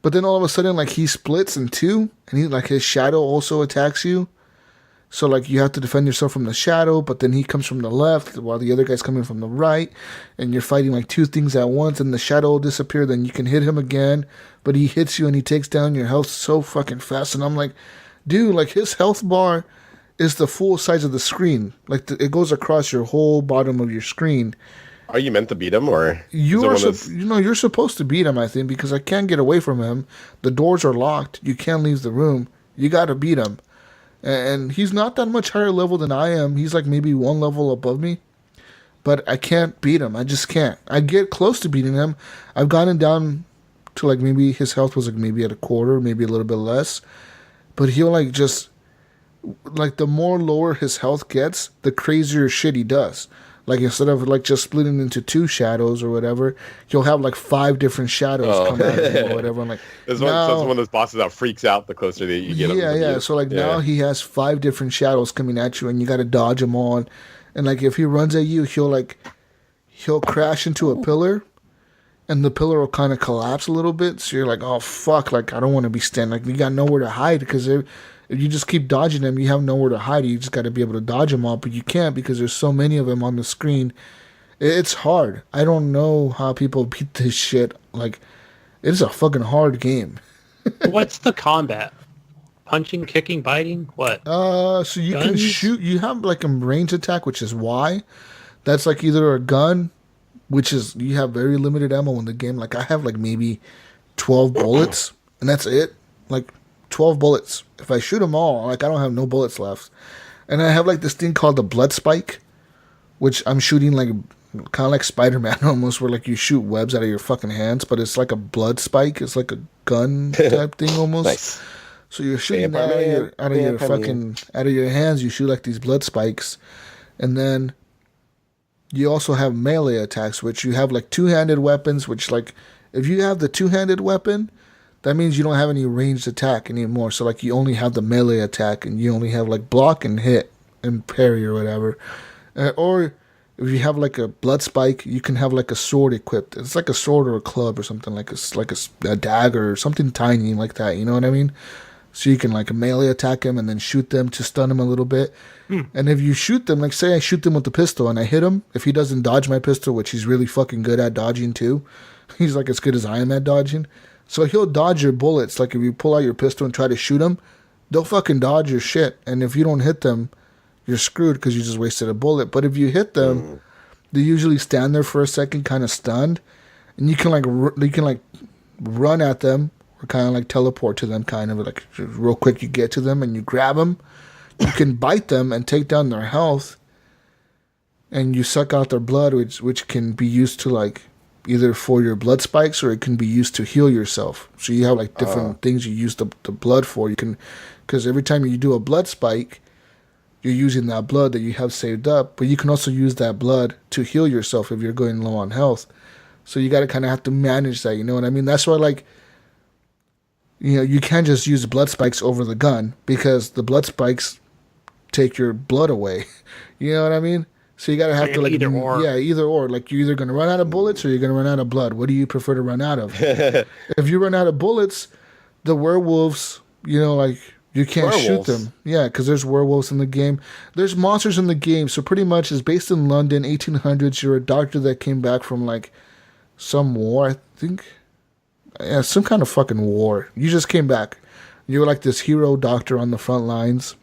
but then all of a sudden like he splits in two and he like his shadow also attacks you. So like you have to defend yourself from the shadow, but then he comes from the left while the other guy's coming from the right, and you're fighting like two things at once, and the shadow will disappear, then you can hit him again, but he hits you and he takes down your health so fucking fast. And I'm like, dude, like his health bar is the full size of the screen. Like it goes across your whole bottom of your screen. Are you meant to beat him, or You're supposed to beat him, I think, because I can't get away from him. The doors are locked. You can't leave the room. You got to beat him. And he's not that much higher level than I am. He's like maybe one level above me. But I can't beat him. I just can't. I get close to beating him. I've gotten down to like maybe his health was like maybe at a quarter, maybe a little bit less. But he'll like just... like the more lower his health gets, the crazier shit he does. Like instead of like just splitting into two shadows or whatever, he'll have like 5 different shadows come out of him or whatever. I'm like, that's one of those bosses that freaks out the closer that you get him. Yeah. So like now he has 5 different shadows coming at you, and you got to dodge them all. And like if he runs at you, he'll crash into a pillar, and the pillar will kind of collapse a little bit. So you're like, oh fuck, like I don't want to be standing. Like you got nowhere to hide because if you just keep dodging them, you have nowhere to hide. You just got to be able to dodge them all, but you can't because there's so many of them on the screen. It's hard. I don't know how people beat this shit. Like, it's a fucking hard game. What's the combat? Punching, kicking, biting? What? So you Guns? can shoot. You have like a range attack, which is Y. That's like either a gun, which is you have very limited ammo in the game. Like I have like maybe 12 bullets, and that's it. Like 12 bullets. If I shoot them all, like I don't have no bullets left. And I have like this thing called the blood spike, which I'm shooting like kind of like Spider-Man almost, where like you shoot webs out of your fucking hands, but it's like a blood spike. It's like a gun type thing almost. Nice. So you're shooting that out of your hands. You shoot like these blood spikes, and then you also have melee attacks, which you have like two-handed weapons. Which like if you have the two-handed weapon, that means you don't have any ranged attack anymore. So like you only have the melee attack, and you only have like block and hit and parry or whatever. Or if you have like a blood spike, you can have like a sword equipped. It's like a sword or a club or something, like a dagger or something tiny like that. You know what I mean? So you can like melee attack him and then shoot them to stun him a little bit. And if you shoot them, like say I shoot them with the pistol and I hit him, if he doesn't dodge my pistol, which he's really fucking good at dodging too, he's like as good as I am at dodging. So he'll dodge your bullets. Like if you pull out your pistol and try to shoot him, they'll fucking dodge your shit. And if you don't hit them, you're screwed because you just wasted a bullet. But if you hit them, they usually stand there for a second, kind of stunned, and you can run at them or kind of like teleport to them, kind of like real quick. You get to them and you grab them. You can bite them and take down their health, and you suck out their blood, which can be used to like either for your blood spikes or it can be used to heal yourself. So you have like different things you use the blood for. You can, because every time you do a blood spike, you're using that blood that you have saved up, but you can also use that blood to heal yourself if you're going low on health. So you got to kind of have to manage that, you know what I mean? That's why, like, you know, you can't just use blood spikes over the gun because the blood spikes take your blood away. You know what I mean? So you got to have to, like, either or. Yeah, either or. Like, you're either going to run out of bullets or you're going to run out of blood. What do you prefer to run out of? If you run out of bullets, the werewolves, you know, like, you can't shoot them. Yeah, because there's werewolves in the game. There's monsters in the game. So pretty much it's based in London, 1800s. You're a doctor that came back from, like, some war, I think. Yeah, some kind of fucking war. You just came back. You're like this hero doctor on the front lines.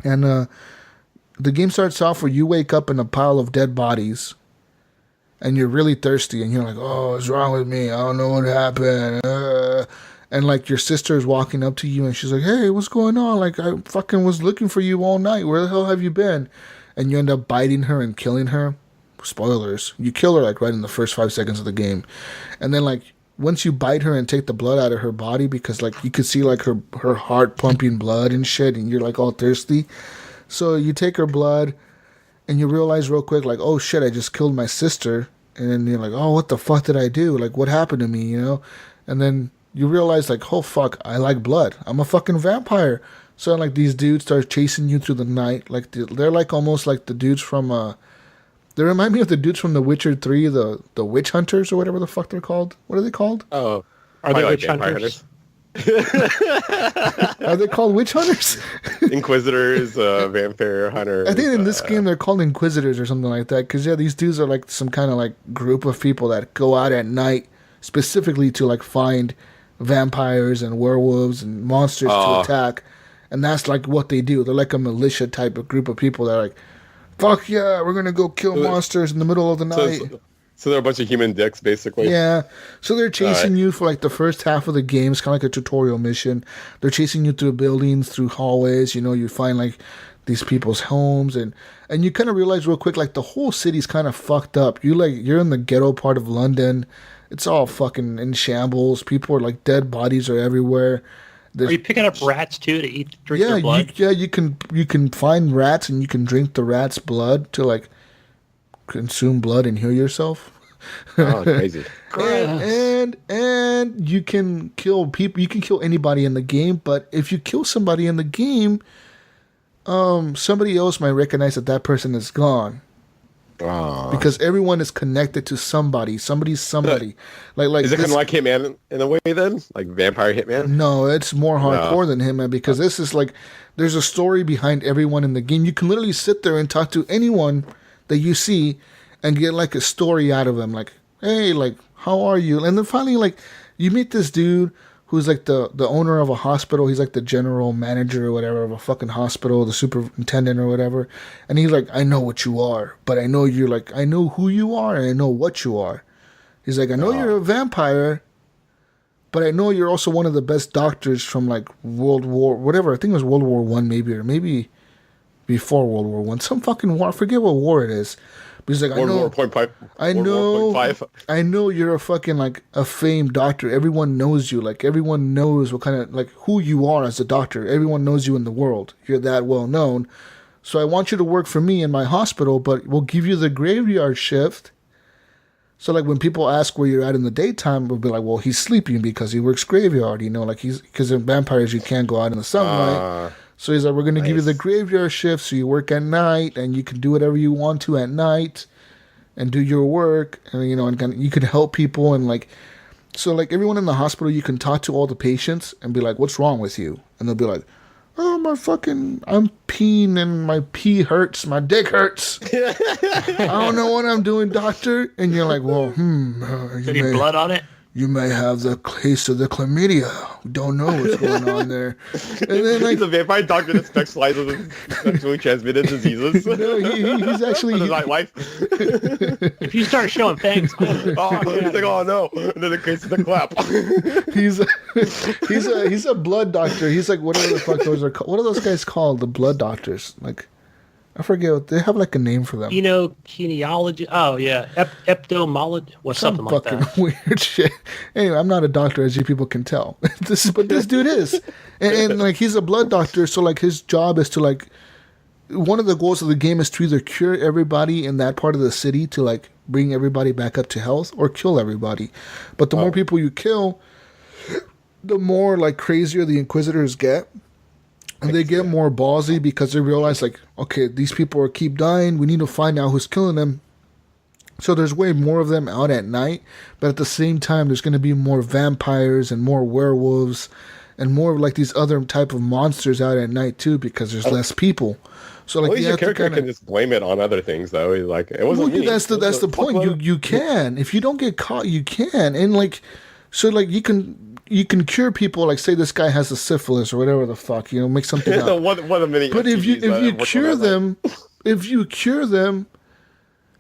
And the game starts off where you wake up in a pile of dead bodies. And you're really thirsty. And you're like, oh, what's wrong with me? I don't know what happened. And, like, your sister is walking up to you, and she's like, hey, what's going on? Like, I fucking was looking for you all night. Where the hell have you been? And you end up biting her and killing her. spoilers, you kill her like right in the first 5 seconds of the game, and then like once you bite her and take the blood out of her body, because like you could see like her heart pumping blood and shit, and you're like all thirsty, so you take her blood, and you realize real quick like, oh shit, I just killed my sister, and then you're like, oh, what the fuck did I do? Like, what happened to me? You know, and then you realize like, oh fuck, I like blood. I'm a fucking vampire. So like these dudes start chasing you through the night. Like they're like almost like the dudes from they remind me of the dudes from The Witcher 3, the witch hunters or whatever the fuck they're called. What are they called? Oh, Are they like witch hunters? Are they called witch hunters? Inquisitors, vampire hunters. I think in this game they're called inquisitors or something like that. Because yeah, these dudes are like some kind of like group of people that go out at night specifically to like find vampires and werewolves and monsters to attack. And that's like what they do. They're like a militia type of group of people that are like, fuck yeah, we're going to go kill monsters in the middle of the night. So they're a bunch of human dicks, basically. Yeah. So they're chasing you for like the first half of the game. It's kind of like a tutorial mission. They're chasing you through buildings, through hallways. You know, you find like these people's homes. And you kind of realize real quick, like the whole city's kind of fucked up. You're in the ghetto part of London. It's all fucking in shambles. People are like, dead bodies are everywhere. Are you picking up rats too to drink their blood? You can find rats and you can drink the rat's blood to like consume blood and heal yourself. Oh, crazy! and you can kill people. You can kill anybody in the game, but if you kill somebody in the game, somebody else might recognize that person is gone. Because everyone is connected to somebody. Somebody's somebody. Like is it kind of like Hitman in a way then? Like Vampire Hitman? No, it's more hardcore than Hitman, because this is like there's a story behind everyone in the game. You can literally sit there and talk to anyone that you see and get like a story out of them. Like, hey, like, how are you? And then finally, like, you meet this dude who's like the owner of a hospital. He's like the general manager or whatever of a fucking hospital, the superintendent or whatever. And he's like, I know what you are, but I know you're like, I know who you are and I know what you are. He's like, I know you're a vampire, but I know you're also one of the best doctors from like World War, whatever. I think it was World War One maybe, or maybe before World War One. Some fucking war. I forget what war it is. He's like, I know you're a fucking like a famed doctor. Everyone knows you. Like everyone knows what kind of like who you are as a doctor. Everyone knows you in the world. You're that well known. So I want you to work for me in my hospital, but we'll give you the graveyard shift. So like when people ask where you're at in the daytime, we'll be like, well, he's sleeping because he works graveyard. You know, like because in vampires you can't go out in the sunlight. So he's like, we're going to give you the graveyard shift so you work at night and you can do whatever you want to at night and do your work. And, you know, and you can help people. And like, so like everyone in the hospital, you can talk to all the patients and be like, what's wrong with you? And they'll be like, oh, I'm peeing and my pee hurts. My dick hurts. I don't know what I'm doing, doctor. And you're like, well, Any blood on it? You may have the case of the chlamydia. We don't know what's going on there. And then, like, he's a vampire doctor that specializes in sexually transmitted diseases. No, he's actually his wife. If you start showing fangs, he's like, oh no! And then the case of the clap. he's a blood doctor. He's like whatever the fuck those are called. What are those guys called? The blood doctors. Like, I forget. They have like a name for them. Kineology. Oh yeah, epidemiology. What's something like that? Fucking weird shit. Anyway, I'm not a doctor, as you people can tell. But this dude is, and like he's a blood doctor. So like his job is to like, one of the goals of the game is to either cure everybody in that part of the city to like bring everybody back up to health, or kill everybody. But the more people you kill, the more like crazier the Inquisitors get. And they get more ballsy because they realize, like, okay, these people keep dying. We need to find out who's killing them. So there's way more of them out at night. But at the same time, there's going to be more vampires and more werewolves and more of, like, these other type of monsters out at night, too, because there's less people. So, like, your character can just blame it on other things, though. Like, it wasn't me. That's the point. You can. If you don't get caught, you can. And, like, so, like, you can cure people, like say this guy has a syphilis or whatever the fuck, you know, make something up. One of many. But if you cure them,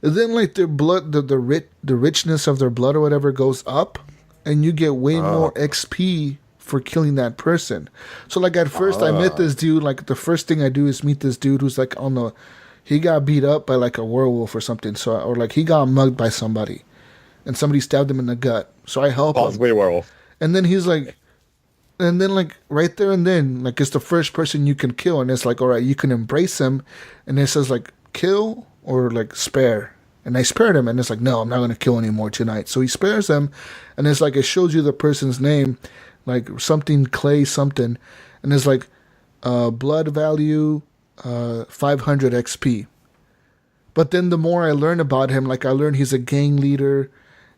then like their blood, the richness of their blood or whatever goes up, and you get way more XP for killing that person. So like at first I met this dude. Like the first thing I do is meet this dude who's like he got beat up by like a werewolf or something. So or like he got mugged by somebody, and somebody stabbed him in the gut. So I help him. Possibly a werewolf. And then he's like, and then like right there and then, like it's the first person you can kill, and it's like, all right, you can embrace him, and it says like kill or like spare. And I spared him, and it's like, no, I'm not going to kill anymore tonight. So he spares him, and it's like it shows you the person's name, like something Clay something, and it's like blood value 500 XP. But then the more I learn about him, like I learned he's a gang leader,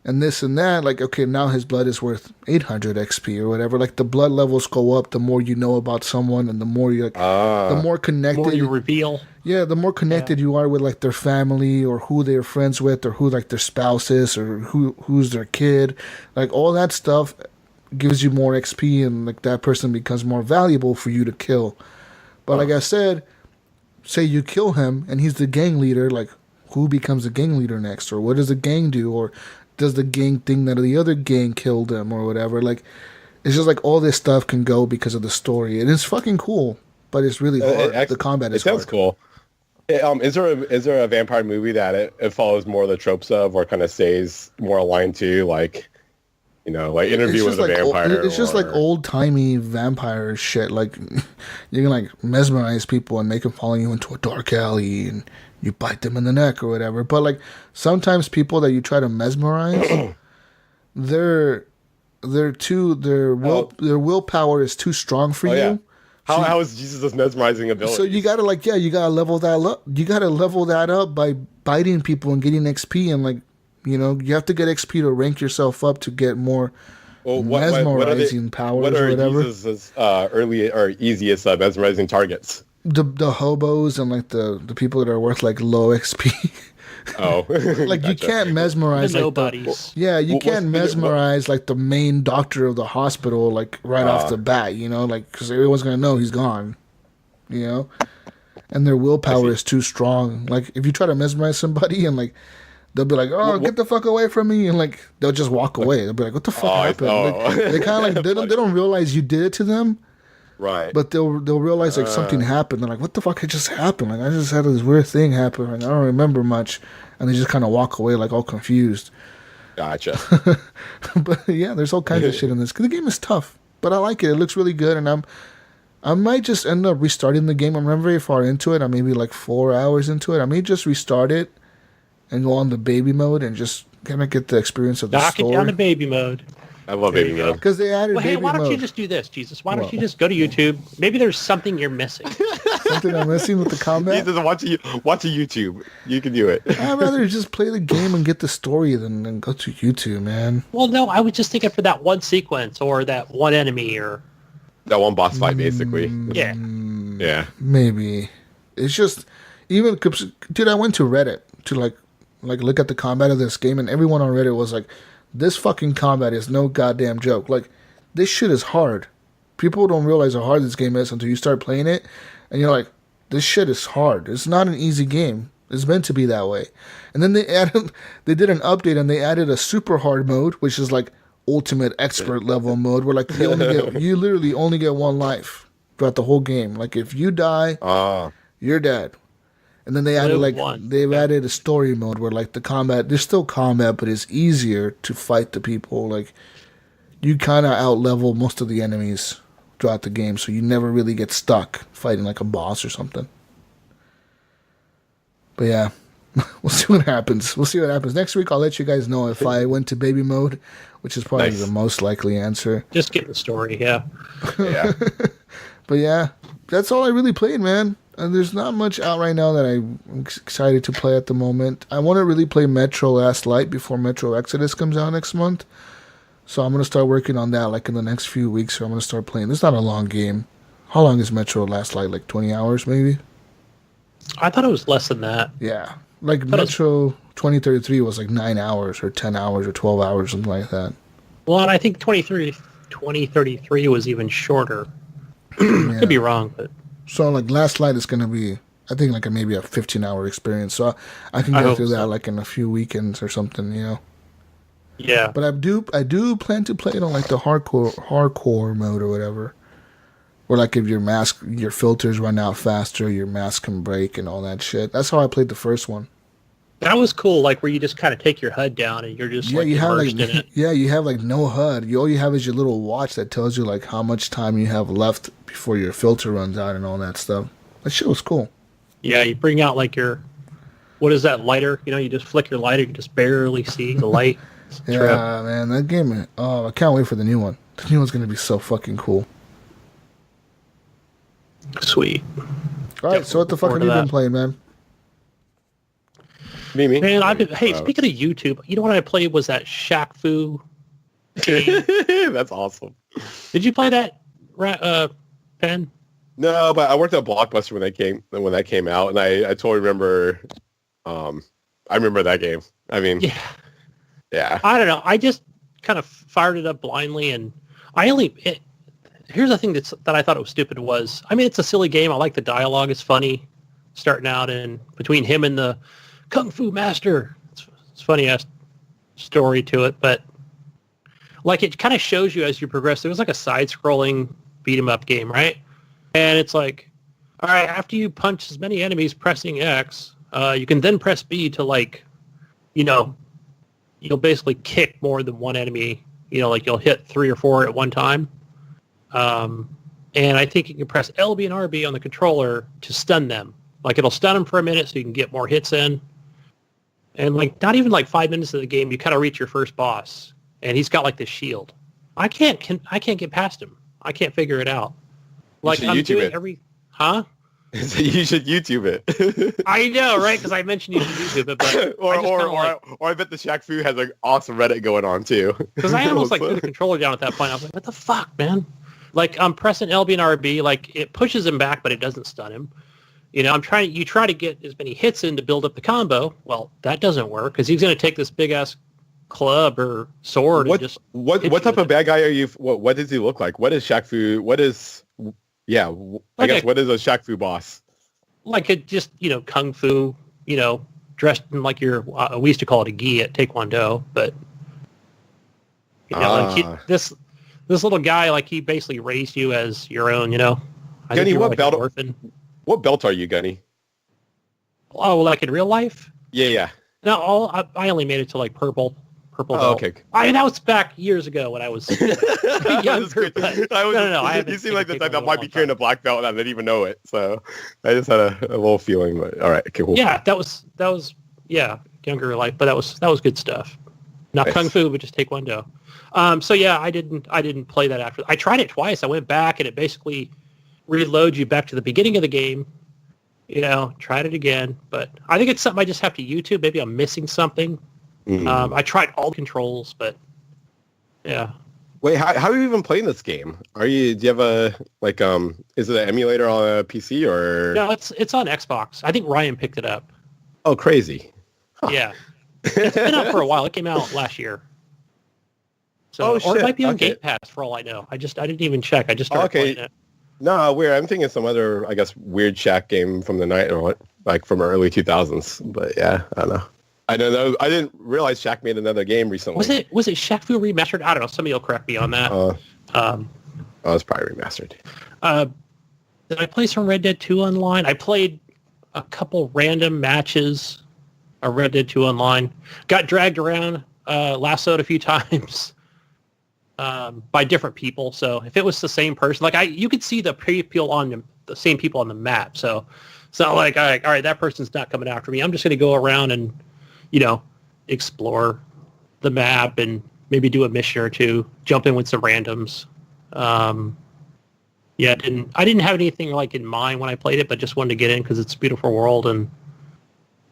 and this and that. Like okay, now his blood is worth 800 XP or whatever. Like the blood levels go up the more you know about someone, and the more you like, the more connected. The more you reveal. Yeah, the more connected you are with like their family or who they're friends with or who like their spouse is or who's their kid, like all that stuff gives you more XP, and like that person becomes more valuable for you to kill. But like I said, say you kill him and he's the gang leader, like who becomes the gang leader next, or what does the gang do, or does the gang think that the other gang killed him or whatever? Like it's just like all this stuff can go because of the story, and it's fucking cool, but it's really hard. The combat is hard. It sounds cool. Is there a vampire movie that it follows more of the tropes of, or kind of stays more aligned to, like, you know, like Interview with a Vampire? It's just like old timey vampire shit. Like you can like mesmerize people and make them follow you into a dark alley, and you bite them in the neck or whatever. But like sometimes people that you try to mesmerize, their willpower is too strong for you. Yeah. How is Jesus' mesmerizing ability? So you gotta level that up. You gotta level that up by biting people and getting XP, and like, you know, you have to get XP to rank yourself up to get more mesmerizing powers or whatever. What are Jesus' early or easiest mesmerizing targets? The hobos and like the people that are worth like low XP. Oh, like you can't mesmerize the like nobodies. you can't mesmerize like the main doctor of the hospital like right off the bat, you know, like because everyone's gonna know he's gone, you know, and their willpower is too strong. Like if you try to mesmerize somebody and like they'll be like, oh, get the fuck away from me, and like they'll just walk away. They'll be like, what the fuck happened? Like, they kind of like they don't realize you did it to them. Right. But they'll realize like something happened. They're like, what the fuck had just happened? Like I just had this weird thing happen. Like I don't remember much. And they just kind of walk away like all confused. Gotcha. But yeah, there's all kinds of shit in this. The game is tough, but I like it. It looks really good, and I might just end up restarting the game. I'm not very far into it. I'm maybe like 4 hours into it. I may just restart it and go on the baby mode and just kind of get the experience of the story. Knock it down to baby mode. I love baby mode. Because they added baby mode. Why don't you just do this, Jesus? Why don't you just go to YouTube? Maybe there's something you're missing. Something I'm missing with the combat? Jesus, watch a YouTube. You can do it. I'd rather just play the game and get the story than go to YouTube, man. Well, no, I was just thinking for that one sequence or that one enemy or... That one boss fight, basically. Yeah. Yeah. Maybe. It's just... Even... Dude, I went to Reddit to like look at the combat of this game, and everyone on Reddit was like, this fucking combat is no goddamn joke. Like, this shit is hard. People don't realize how hard this game is until you start playing it, and you're like, this shit is hard. It's not an easy game. It's meant to be that way. And then they did an update, and they added a super hard mode, which is like ultimate expert level mode, where like you literally only get one life throughout the whole game. Like if you die, you're dead. And then they added added a story mode where like the combat, there's still combat, but it's easier to fight the people. Like you kind of out level most of the enemies throughout the game, so you never really get stuck fighting like a boss or something. But yeah, we'll see what happens. Next week I'll let you guys know if I went to baby mode, which is probably the most likely answer. Just get the story, yeah. Yeah. But yeah, that's all I really played, man. And there's not much out right now that I'm excited to play at the moment. I want to really play Metro Last Light before Metro Exodus comes out next month. So I'm going to start working on that like in the next few weeks. So I'm going to start playing. It's not a long game. How long is Metro Last Light? Like 20 hours maybe? I thought it was less than that. Yeah. Like Metro 2033 was like 9 hours or 10 hours or 12 hours, something like that. Well, and I think 2033 was even shorter. Could be wrong, but... So like Last Light is going to be, I think like maybe a 15-hour experience. So I can go through that like in a few weekends or something, you know. Yeah. But I do plan to play it on like the hardcore mode or whatever, Or like if your filters run out faster, your mask can break and all that shit. That's how I played the first one. That was cool, like where you just kind of take your HUD down and you're just like immersed in it. Yeah, you have like no HUD. All you have is your little watch that tells you like how much time you have left before your filter runs out and all that stuff. That shit was cool. Yeah, you bring out like what is that, lighter? You know, you just flick your lighter, you just barely see the light. Yeah, man, that game, I can't wait for the new one. The new one's going to be so fucking cool. Sweet. All right, so what the fuck have you been playing, man? Me? Man, speaking of YouTube, you know what I played was that Shaq Fu game. That's awesome. Did you play that, Pen? No, but I worked at Blockbuster when that came out, and I totally remember. I remember that game. I mean, yeah. I don't know. I just kind of fired it up blindly, and here's the thing that I thought it was stupid was, I mean, it's a silly game. I like the dialogue. It's funny, starting out and between him and the Kung Fu Master. It's funny ass story to it, but like it kind of shows you as you progress. It was like a side-scrolling beat 'em up game, right? And it's like, all right, after you punch as many enemies pressing X, you can then press B to like, you know, you'll basically kick more than one enemy. You know, like you'll hit 3 or 4 at one time. And I think you can press LB and RB on the controller to stun them. Like it'll stun them for a minute so you can get more hits in. And like not even like 5 minutes of the game, you kind of reach your first boss, and he's got like this shield. I can't get past him. I can't figure it out. Like I'm doing huh? So you should YouTube it. I know, right? Because I mentioned you should YouTube it, but or I bet the Shaq Fu has like awesome Reddit going on too. Because I almost like threw the controller down at that point. I was like, what the fuck, man? Like I'm pressing LB and RB, like it pushes him back, but it doesn't stun him. You know, you try to get as many hits in to build up the combo. Well, that doesn't work because he's going to take this big ass club or sword. What type of bad guy are you? What does he look like? What is Shaq Fu? What is what is a Shaq Fu boss? Like it just, you know, Kung Fu, you know, dressed in like we used to call it a gi at Taekwondo, but you know, like this little guy, like he basically raised you as your own, you know. Gunny, what belt are you, Gunny? Oh, like in real life? Yeah. No, I only made it to like purple belt. Okay. I mean, that was back years ago when I was younger. No. I haven't. You seem like the type that might be carrying a black belt and I didn't even know it. So I just had a little feeling. But all right, okay, cool. Yeah, that was younger life, but that was good stuff. Not nice. Kung Fu, but just Taekwondo. So yeah, I didn't play that after. I tried it twice. I went back and it basically reloads you back to the beginning of the game. You know, tried it again, but I think it's something I just have to YouTube. Maybe I'm missing something. I tried all the controls, but yeah. Wait, how are you even playing this game? Do you have a is it an emulator on a PC or? No, it's on Xbox. I think Ryan picked it up. Oh, crazy. Huh. Yeah. It's been out for a while. It came out last year. So, shit. Or it might be on Game Pass for all I know. I didn't even check. I just started playing it. No, weird. I'm thinking some other, I guess, weird Shaq game from the night or like from early 2000s. But yeah, I don't know. I don't know. I didn't realize Shaq made another game recently. Was it Shaq Fu Remastered? I don't know. Somebody will correct me on that. It's probably remastered. Did I play some Red Dead 2 online? I played a couple random matches of Red Dead 2 online. Got dragged around, lassoed a few times by different people. So if it was the same person, like you could see the people on the same people on the map. So it's not like, all right, that person's not coming after me. I'm just going to go around and, you know, explore the map and maybe do a mission or two, jump in with some randoms. Yeah, I didn't have anything like in mind when I played it, but just wanted to get in because it's a beautiful world and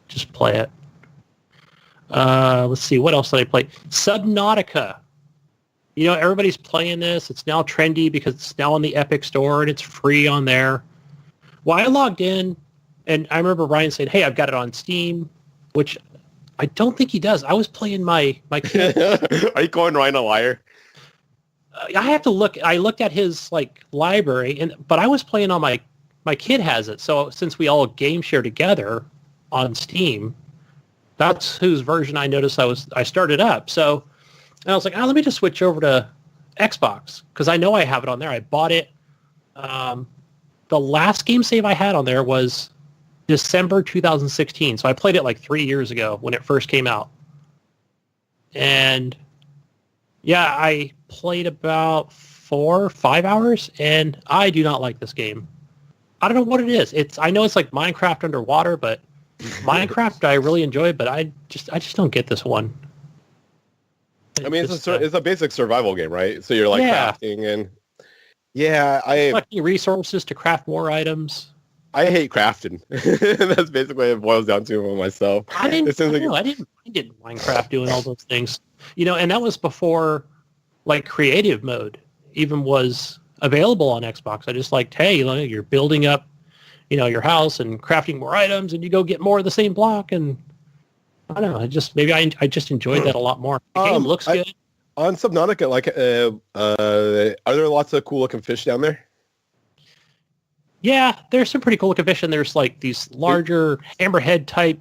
just play it. Let's see, what else did I play? Subnautica. You know, everybody's playing this. It's now trendy because it's now on the Epic Store and it's free on there. Well, I logged in and I remember Ryan saying, hey, I've got it on Steam, which I don't think he does. I was playing my kid. Are you calling Ryan a liar? I have to look. I looked at his like library, but I was playing on my kid has it. So since we all game share together on Steam, that's whose version I noticed I started up. So I was like, let me just switch over to Xbox because I know I have it on there. I bought it The last game save I had on there was December 2016. So I played it like 3 years ago when it first came out. And yeah, I played about 4 or 5 hours, and I do not like this game. I don't know what it is. I know it's like Minecraft underwater, but Minecraft I really enjoy, but I just don't get this one. I mean, it's a basic survival game, right? So you're like crafting and collecting resources to craft more items. I hate crafting. That's basically what it boils down to for myself. I didn't mind Minecraft doing all those things, and that was before like creative mode even was available on Xbox. I just liked, hey, you're building up, your house and crafting more items, and you go get more of the same block, and I don't know. I just enjoyed that a lot more. The game looks good. On Subnautica, are there lots of cool looking fish down there? Yeah, there's some pretty cool looking fish, and there's like these larger hammerhead type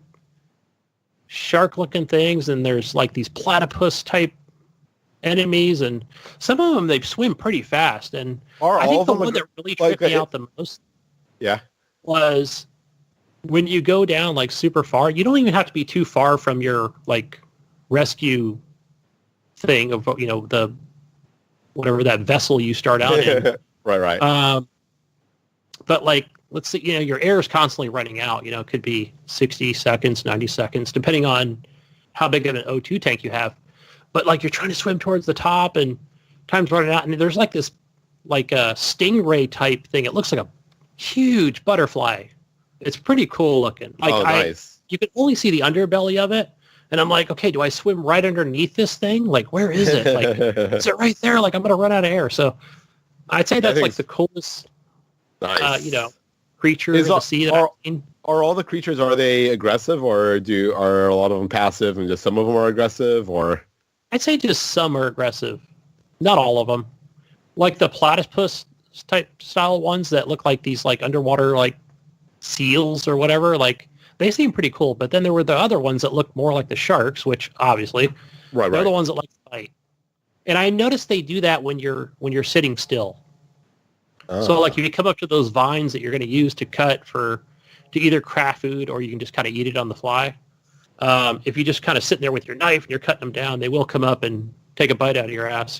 shark looking things, and there's like these platypus type enemies, and some of them they swim pretty fast. And I think the one that really tripped me out the most was when you go down like super far. You don't even have to be too far from your like rescue thing of the whatever that vessel you start out in. Right. But like, let's see, your air is constantly running out. It could be 60 seconds, 90 seconds, depending on how big of an O2 tank you have. But like, you're trying to swim towards the top, and time's running out, and there's like this, like a stingray type thing. It looks like a huge butterfly. It's pretty cool looking. Like, nice. You can only see the underbelly of it, and I'm like, okay, do I swim right underneath this thing? Like, where is it? Like, is it right there? Like, I'm gonna run out of air. So, I'd say that's like the coolest. Nice. Creature in the sea that I've seen. Are all the creatures, are they aggressive, or are a lot of them passive and just some of them are aggressive, or? I'd say just some are aggressive. Not all of them. Like the platypus type style ones that look like these like underwater like seals or whatever, like they seem pretty cool. But then there were the other ones that look more like the sharks, which obviously they're the ones that like to fight. And I noticed they do that when you're sitting still. So like if you come up to those vines that you're going to use to cut to either craft food, or you can just kind of eat it on the fly. If you just kind of sit there with your knife and you're cutting them down, they will come up and take a bite out of your ass,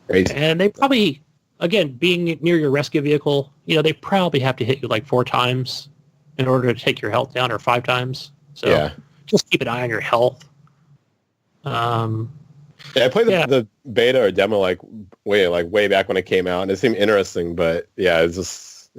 Great. And they probably, again, being near your rescue vehicle, they probably have to hit you like 4 times in order to take your health down, or 5 times. So just keep an eye on your health. I played the beta or demo like way back when it came out, and it seemed interesting, but it's just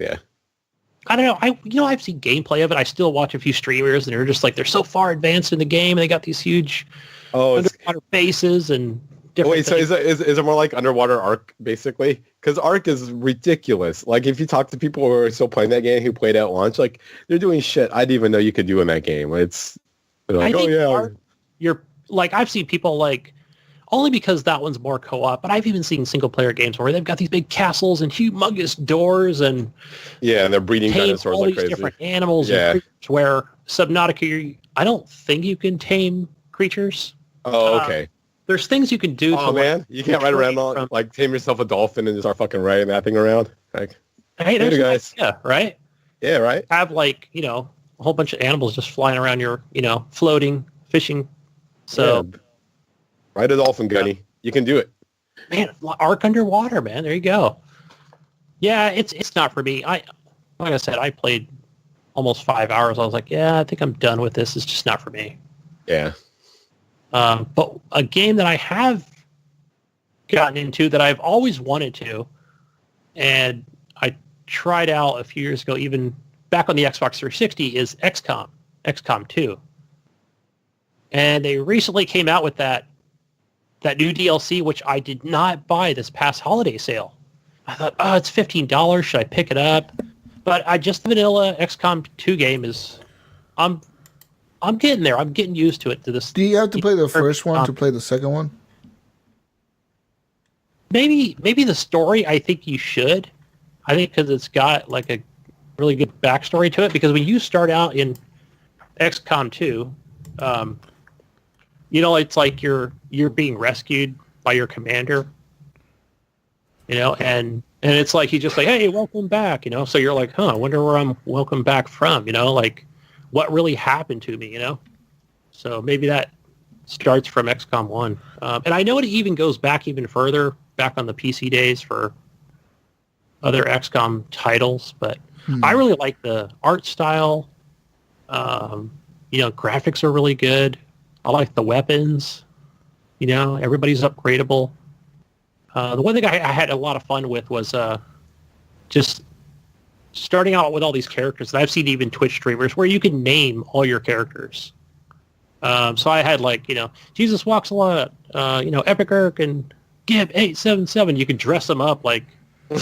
I don't know. I've seen gameplay of it. I still watch a few streamers, and they're just like, they're so far advanced in the game, and they got these huge underwater bases and different. Wait, things. So is it more like underwater Ark basically? Because Ark is ridiculous. Like if you talk to people who are still playing that game, who played at launch, like they're doing shit I didn't even know you could do in that game. They're like, Ark, you're like, I've seen people like. Only because that one's more co-op, but I've even seen single-player games where they've got these big castles and humongous doors, and and they're breeding dinosaurs all like these crazy. Different animals and creatures. Where Subnautica, I don't think you can tame creatures. Oh, okay. There's things you can do. Oh man, you can't ride around like tame yourself a dolphin and just start fucking riding that thing around. Like, hey, there's guys. Yeah, right. Yeah, right. Have like a whole bunch of animals just flying around your floating, fishing. So. Yeah. Ride a dolphin, Gunny. You can do it. Man, Ark underwater, man. There you go. Yeah, it's not for me. Like I said, I played almost 5 hours. I was like, I think I'm done with this. It's just not for me. Yeah. But a game that I have gotten into that I've always wanted to, and I tried out a few years ago, even back on the Xbox 360, is XCOM 2. And they recently came out with that new DLC, which I did not buy this past holiday sale. I thought, it's $15. Should I pick it up? But the vanilla XCOM 2 game is, I'm getting there. I'm getting used to it. Do you have to play the first one to play the second one? Maybe the story, I think you should. I think because it's got like a really good backstory to it. Because when you start out in XCOM 2, it's like you're being rescued by your commander, and And it's like, he's just like, hey, welcome back, So you're like, I wonder where I'm welcome back from, Like, what really happened to me, So maybe that starts from XCOM 1. And I know it even goes back even further, back on the PC days for other XCOM titles. But I really like the art style. Graphics are really good. I like the weapons. Everybody's upgradable. The one thing I had a lot of fun with was just starting out with all these characters. And I've seen even Twitch streamers where you can name all your characters. So I had Jesus Walks a Lot, Epic Irk and Gib 877. You can dress them up like. I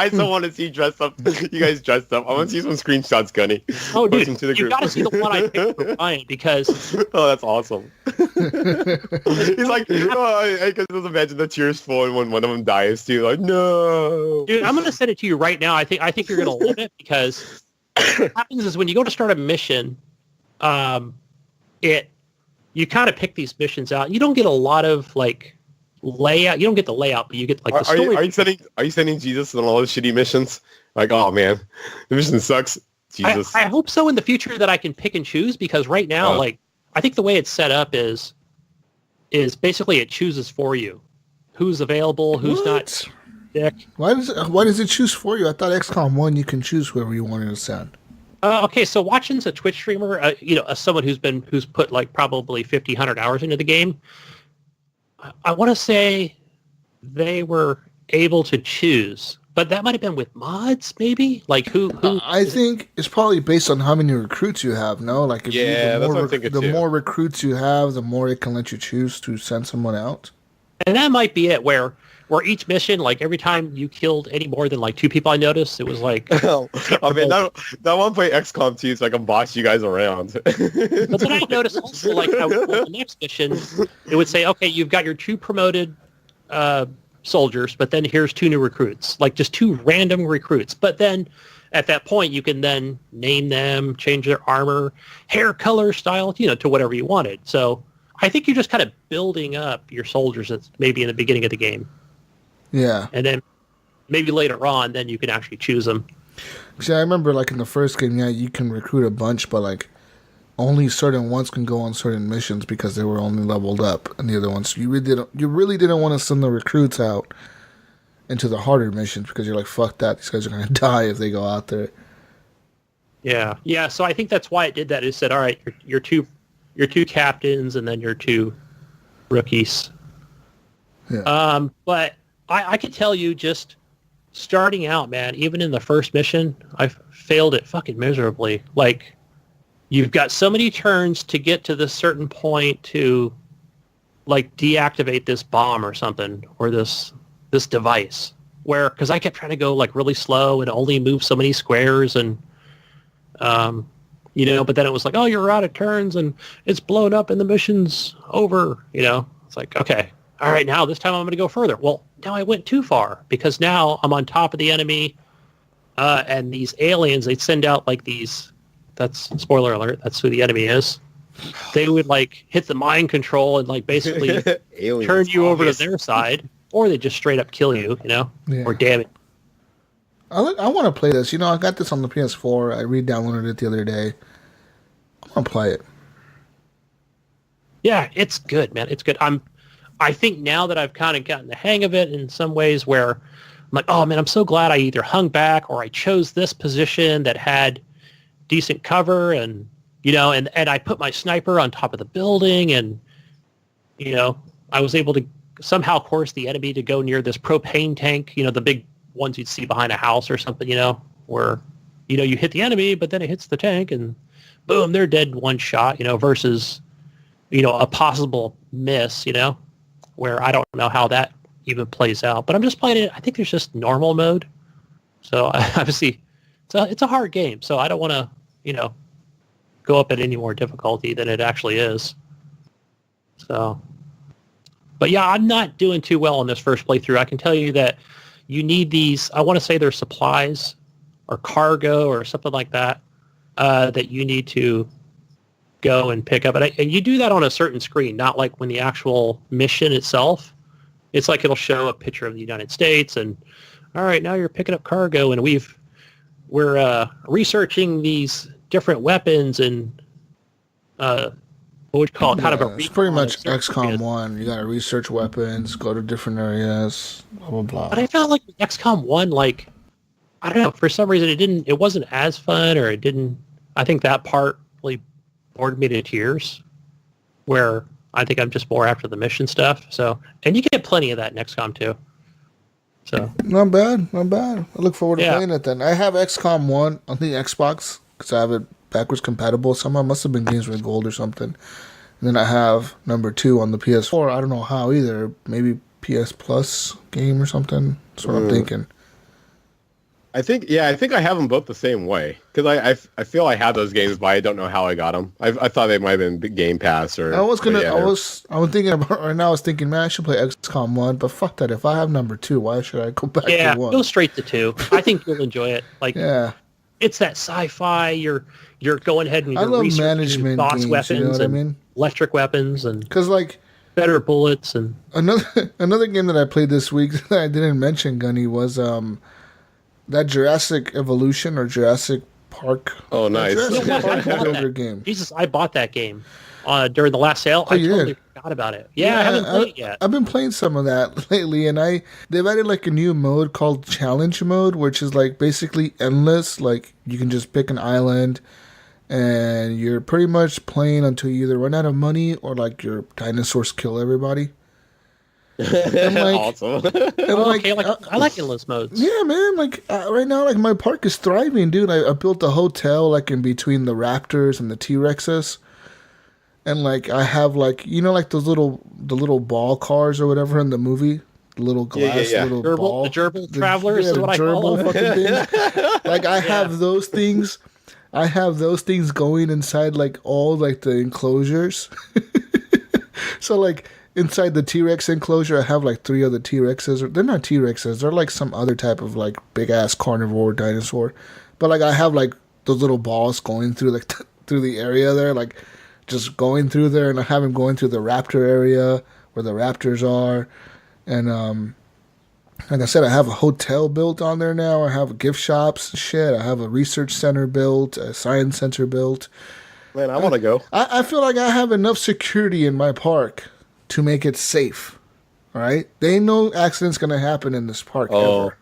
still want to see dressed up. You guys dressed up. I want to see some screenshots, Gunny. Oh, dude, you got to see the one I picked for Ryan because. Oh, that's awesome. He's like, I can just imagine the tears flowing when one of them dies too. Like, no. Dude, I'm gonna send it to you right now. I think you're gonna love it because what happens is when you go to start a mission, you kind of pick these missions out. You don't get a lot of layout. You don't get the layout, but you get the story. Are you sending Jesus on all those shitty missions? Like, oh man, the mission sucks. Jesus. I hope so in the future that I can pick and choose because right now, I think the way it's set up is basically it chooses for you who's available, who's not. Dick. Why does it choose for you? I thought XCOM 1 you can choose whoever you wanted to send. Okay, so watching's a Twitch streamer, as someone who's put probably 50, 100 hours into the game. I want to say they were able to choose, but that might have been with mods, maybe. Like who? I think it's probably based on how many recruits you have. No, like if that's what I'm thinking too. The more recruits you have, the more it can let you choose to send someone out. And that might be it, where each mission, every time you killed any more than 2 people, I noticed it was like. I mean, that one play XCOM 2 so I can boss you guys around. But then I noticed also how the next mission, it would say, okay, you've got your 2 promoted soldiers, but then here's 2 new recruits, just 2 random recruits. But then at that point, you can then name them, change their armor, hair color, style, to whatever you wanted. So I think you're just kind of building up your soldiers maybe in the beginning of the game. Yeah. And then maybe later on, then you can actually choose them. See, I remember in the first game, you can recruit a bunch, but only certain ones can go on certain missions because they were only leveled up, and the other ones you really didn't want to send the recruits out into the harder missions because you're like, fuck that, these guys are gonna die if they go out there. Yeah. So I think that's why it did that. It said, all right, your two captains and then your 2 rookies. Yeah. But I can tell you just starting out, man, even in the first mission, I failed it fucking miserably. You've got so many turns to get to this certain point to, deactivate this bomb or something, or this device. Because I kept trying to go, really slow and only move so many squares and, but then it was oh, you're out of turns and it's blown up and the mission's over, It's okay. All right, now this time I'm going to go further. Well, now I went too far because now I'm on top of the enemy, and these aliens, they'd send out these. That's spoiler alert. That's who the enemy is. They would hit the mind control and basically turn you over to their side, or they just straight up kill you, or damage. I want to play this. I got this on the PS4. I re-downloaded it the other day. I want to play it. Yeah, it's good, man. It's good. I think now that I've kind of gotten the hang of it in some ways where I'm like, oh man, I'm so glad I either hung back or I chose this position that had decent cover and, and I put my sniper on top of the building and, I was able to somehow coerce the enemy to go near this propane tank, the big ones you'd see behind a house or something, where, you hit the enemy, but then it hits the tank and boom, they're dead in one shot, versus, a possible miss, where I don't know how that even plays out. But I'm just playing it. I think there's just normal mode. So obviously, it's a hard game. So I don't want to, go up at any more difficulty than it actually is. So, but yeah, I'm not doing too well on this first playthrough. I can tell you that you need these, I want to say they're supplies or cargo or something like that, that you need to go and pick up. And you do that on a certain screen, not when the actual mission itself It's like it'll show a picture of the United States, and all right, now you're picking up cargo, and we're researching these different weapons and what would you call it? Kind of a it's pretty much XCOM 1. You gotta research weapons, go to different areas, blah blah blah. But I felt like XCOM 1, like, I don't know, for some reason it wasn't as fun, or I think that part really bored me to tears, where I think I'm just more after the mission stuff. So, and you get plenty of that in XCOM 2. So Not bad. I look forward to playing it then. I have XCOM 1 on the Xbox because I have it backwards compatible. Somehow must have been Games with Gold or something. And then I have number 2 on the PS4. I don't know how either. Maybe PS Plus game or something. That's what I'm thinking. I think I have them both the same way because I feel I had those games, but I don't know how I got them. I thought they might have been Game Pass or. I was thinking about right now. I was thinking, man, I should play XCOM 1, but fuck that. If I have number 2, why should I go back to 1? Go straight to 2. I think you'll enjoy it. Like, yeah, it's that sci-fi. You're going ahead and you're I love researching management boss games, weapons, you know what I and mean? electric weapons, and because like better bullets, and another game that I played this week that I didn't mention, Gunny, was that Jurassic Evolution or Jurassic Park. Oh, nice. Jurassic Park I builder game. Jesus, I bought that game during the last sale. Oh, I you totally did? forgot about it. Yeah, I haven't played it yet. I've been playing some of that lately, and they've added like a new mode called Challenge Mode, which is like basically endless. Like you can just pick an island, and you're pretty much playing until you either run out of money or like your dinosaurs kill everybody. And like, awesome. Okay, I like endless modes. Yeah, man. Like right now, like my park is thriving, dude. I built a hotel like in between the raptors and the T-Rexes, and like I have like like the little ball cars or whatever in the movie, the little glass little ball, the gerbil travelers is what I call them. Fucking thing. Like I have those things. I have those things going inside like all like the enclosures. So like. Inside the T-Rex enclosure, I have like 3 other T-Rexes. They're not T-Rexes. They're like some other type of like big-ass carnivore dinosaur. But like I have like those little balls going through like through the area there, like just going through there, and I have them going through the raptor area where the raptors are. And like I said, I have a hotel built on there now. I have gift shops and shit. I have a research center built, a science center built. Man, I want to go. I feel like I have enough security in my park to make it safe. All right, there ain't no accidents gonna happen in this park ever.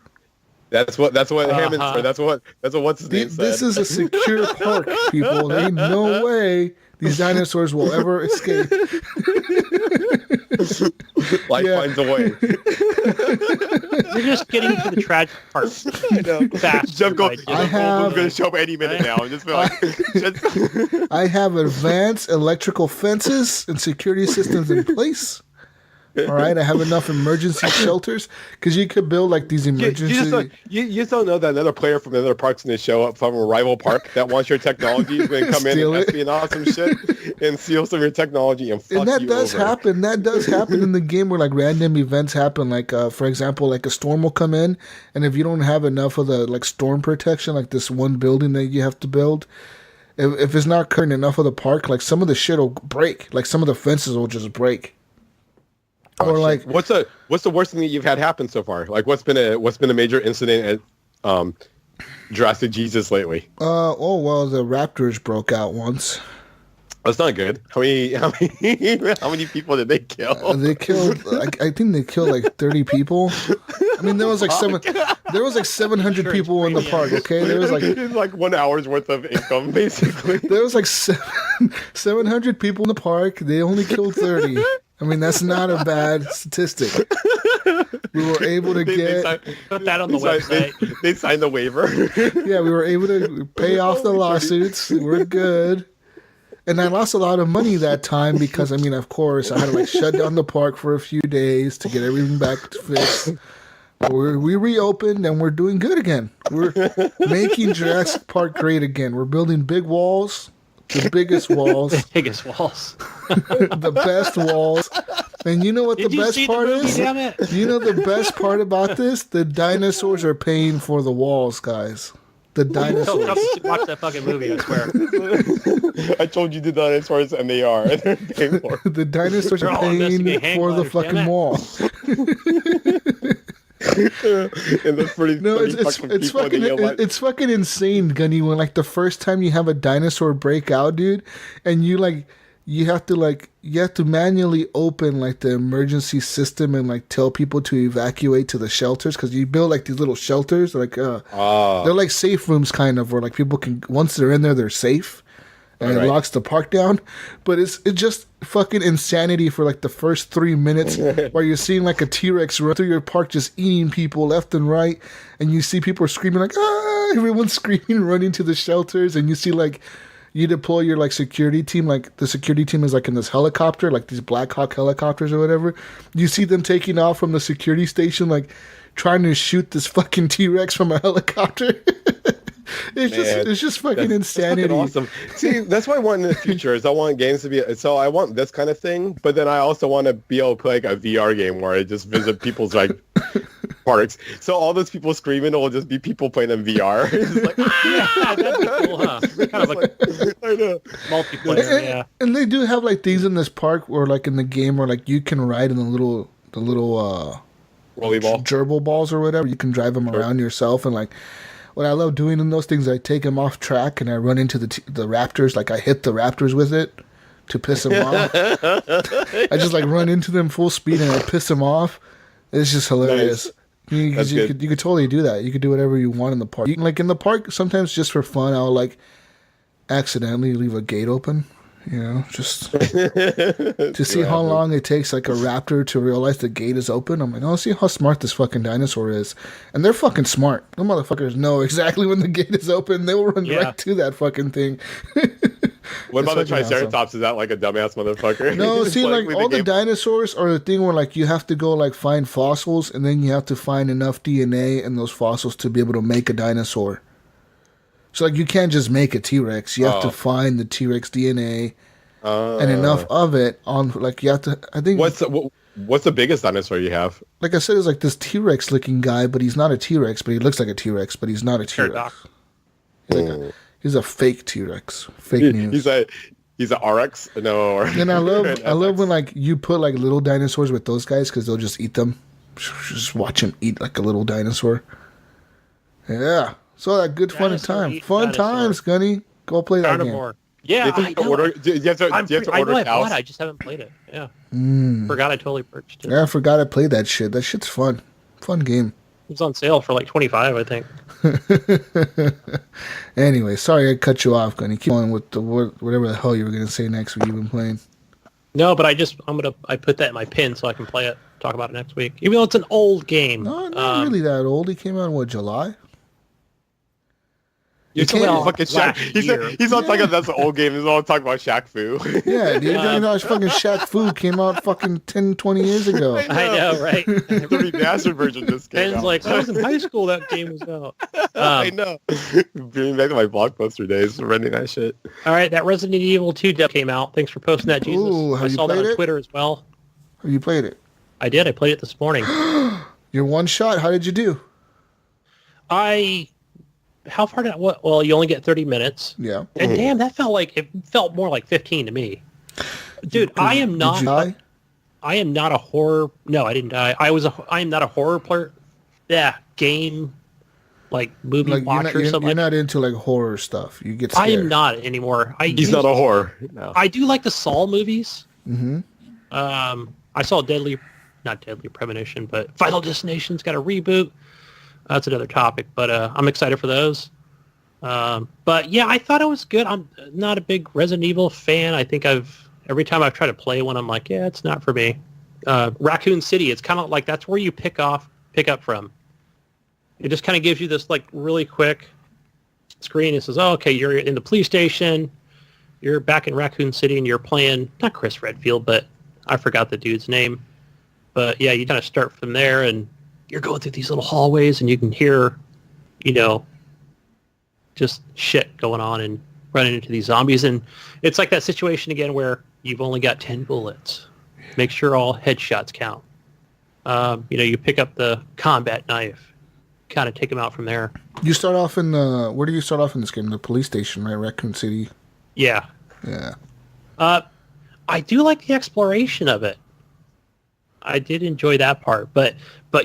That's what Hammond said. That's what what's his name said. This is a secure park, people. There ain't no way these dinosaurs will ever escape. Life finds a way. You're just getting to the tragic part. I know. Fast. Jeff goes, I'm going to show up any minute now. Just feel like, I have advanced electrical fences and security systems in place. All right, I have enough emergency shelters because you could build like these emergency. You just don't know that another player from another park's going to show up from a rival park that wants your technology is going to come in and espionage some shit and steal some of your technology and fuck and that you does over. happen. That does happen in the game where like random events happen. Like for example, like a storm will come in, and if you don't have enough of the like storm protection, like this one building that you have to build. If it's not covering enough of the park, like some of the shit will break. Like some of the fences will just break. Or like, what's the worst thing that you've had happen so far? Like, what's been a major incident at Jurassic Jesus lately? The raptors broke out once. That's not good. How many people did they kill? They killed. I think they killed like 30 people. I mean, there was like 700 people in the park. Okay, there was like 1 hour's worth of income basically. There was like 700 people in the park. They only killed 30. I mean, that's not a bad statistic. We were able to put that on the website. They signed the waiver. Yeah, we were able to pay off the lawsuits. We're good. And I lost a lot of money that time because, I mean, of course, I had to like shut down the park for a few days to get everything back fixed. But we reopened and we're doing good again. We're making Jurassic Park great again. We're building big walls. The biggest walls. The biggest walls. The best walls. And you know what the best part is? Damn it? You know the best part about this? The dinosaurs are paying for the walls, guys. The dinosaurs. Watch that fucking movie, I swear. I told you the dinosaurs, and they are. They're paying for it. The dinosaurs are paying for the fucking wall. And the pretty, No, fucking it's fucking insane, Gunny. When like the first time you have a dinosaur break out, dude, and you have to manually open like the emergency system and like tell people to evacuate to the shelters because you build like these little shelters like they're like safe rooms kind of where like people can once they're in there they're safe. And it locks the park down, but it's just fucking insanity for like the first 3 minutes while you're seeing like a T-Rex run through your park just eating people left and right, and you see people screaming like ah, everyone's screaming, running to the shelters, and you see like you deploy your like security team, like the security team is like in this helicopter, like these Black Hawk helicopters or whatever. You see them taking off from the security station, like trying to shoot this fucking T-Rex from a helicopter. It's just fucking insanity. That's fucking awesome. See, that's what I want in the future is I want games to be, so I want this kind of thing, but then I also want to be able to play like a VR game where I just visit people's like parks. So all those people screaming will just be people playing in VR. It's like, yeah, that'd be cool, huh? Kind of like I know. multiplayer, yeah. And they do have like things in this park or like in the game where like you can ride in the little volleyball gerbil balls or whatever. You can drive them around yourself and like. What I love doing in those things, I take them off track and I run into the raptors. Like I hit the raptors with it to piss them off. I just like run into them full speed and I piss them off. It's just hilarious. Nice. You could totally do that. You could do whatever you want in the park. You can, like in the park, sometimes just for fun, I'll like accidentally leave a gate open. You know, just to see how long it takes like a raptor to realize the gate is open. I'm like, oh, see how smart this fucking dinosaur is. And they're fucking smart. The motherfuckers know exactly when the gate is open. They'll run right to that fucking thing. What about the Triceratops? Awesome. Is that like a dumbass motherfucker? No, see, like all the dinosaurs are the thing where like you have to go like find fossils and then you have to find enough DNA in those fossils to be able to make a dinosaur. So, like, you can't just make a T-Rex. You have to find the T-Rex DNA and enough of it on, like, you have to, I think... What's the biggest dinosaur you have? Like I said, it's like this T-Rex looking guy, but he's not a T-Rex, but he looks like a T-Rex, but he's not a T-Rex. He's a fake T-Rex. Fake news. He's a RX? No. And I love when, like, you put, like, little dinosaurs with those guys because they'll just eat them. Just watch them eat, like, a little dinosaur. Yeah. So that good fun time. Fun times, Gunny. Go play that game. Yeah, do you have to order cows? I just haven't played it. Yeah. Forgot I totally purchased it. Yeah, I forgot I played that shit. That shit's fun. Fun game. It was on sale for like $25, I think. Anyway, sorry I cut you off, Gunny. Keep on with whatever the hell you were going to say next week you've been playing. No, but I put that in my pin so I can play it, talk about it next week. Even though it's an old game. No, not really that old. He came out in, July? You can't fucking Shaq. He's all talking about that's an old game. He's all talking about Shaq Fu. Yeah, dude. Fucking Shaq Fu came out fucking 10, 20 years ago. I know, right? The remastered version just came out. And like, I was in high school that game was out. I know. Being back to my Blockbuster days, renting that shit. All right, that Resident Evil 2 demo came out. Thanks for posting that, Jesus. Ooh, I saw that on Twitter as well. Have you played it? I did. I played it this morning. You're one shot. How did you do? How far did well, you only get 30 minutes. Yeah. And damn, it felt more like 15 to me. Dude, I am not... Did you die? I am not a horror... No, I didn't die. I am not a horror player. Yeah, game, like, movie watcher or something. You're not into, like, horror stuff. You get scared. I am not anymore. He's not a horror. No. I do like the Saw movies. Mm-hmm. I saw not Deadly Premonition, but Final Destination's got a reboot. That's another topic, but I'm excited for those. But yeah, I thought it was good. I'm not a big Resident Evil fan. I think every time I've tried to play one, I'm like, yeah, it's not for me. Raccoon City, it's kind of like that's where you pick up from. It just kind of gives you this like really quick screen. It says, oh, okay, you're in the police station. You're back in Raccoon City, and you're playing not Chris Redfield, but I forgot the dude's name. But yeah, you kind of start from there, and you're going through these little hallways and you can hear, just shit going on and running into these zombies. And it's like that situation again where you've only got 10 bullets. Make sure all headshots count. You pick up the combat knife, kind of take them out from there. You start off where do you start off in this game? The police station, right? Raccoon City. Yeah. Yeah. I do like the exploration of it. I did enjoy that part, but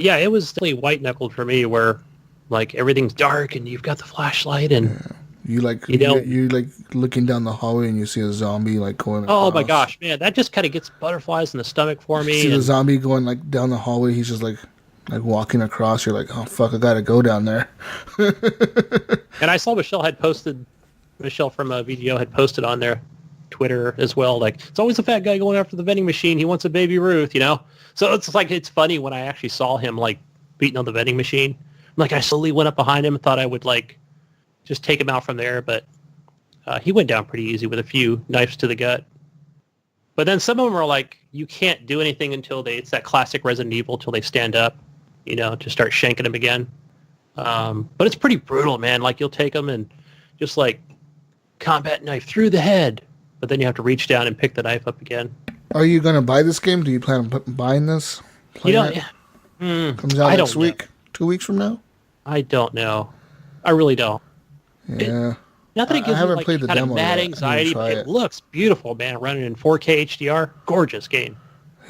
yeah, it was definitely white knuckled for me, where like everything's dark and you've got the flashlight and You like you know. you like looking down the hallway and you see a zombie like going Oh my across. gosh, man, that just kind of gets butterflies in the stomach for You me. see the And, zombie going like down the hallway. He's just like walking across. You're like, oh fuck, I gotta go down there. and I saw Michelle from VGO had posted on their Twitter as well, like, it's always a fat guy going after the vending machine. He wants a baby Ruth, you know? So it's like, it's funny when I actually saw him like beating on the vending machine. Like, I slowly went up behind him and thought I would like just take him out from there, but he went down pretty easy with a few knives to the gut. But then some of them are like, you can't do anything until it's that classic Resident Evil, till they stand up, you know, to start shanking them again. But it's pretty brutal, man. Like, you'll take them and just like combat knife through the head, but then you have to reach down and pick the knife up again. Are you gonna buy this game? Do you plan on buying this? You don't. Comes out I next don't week. know. 2 weeks from now. I don't know. I really don't. Yeah. Not that it I gives me haven't like played the kind of demo mad yet. I need to anxiety, try but it. it looks beautiful, man. Running in 4K HDR, gorgeous game.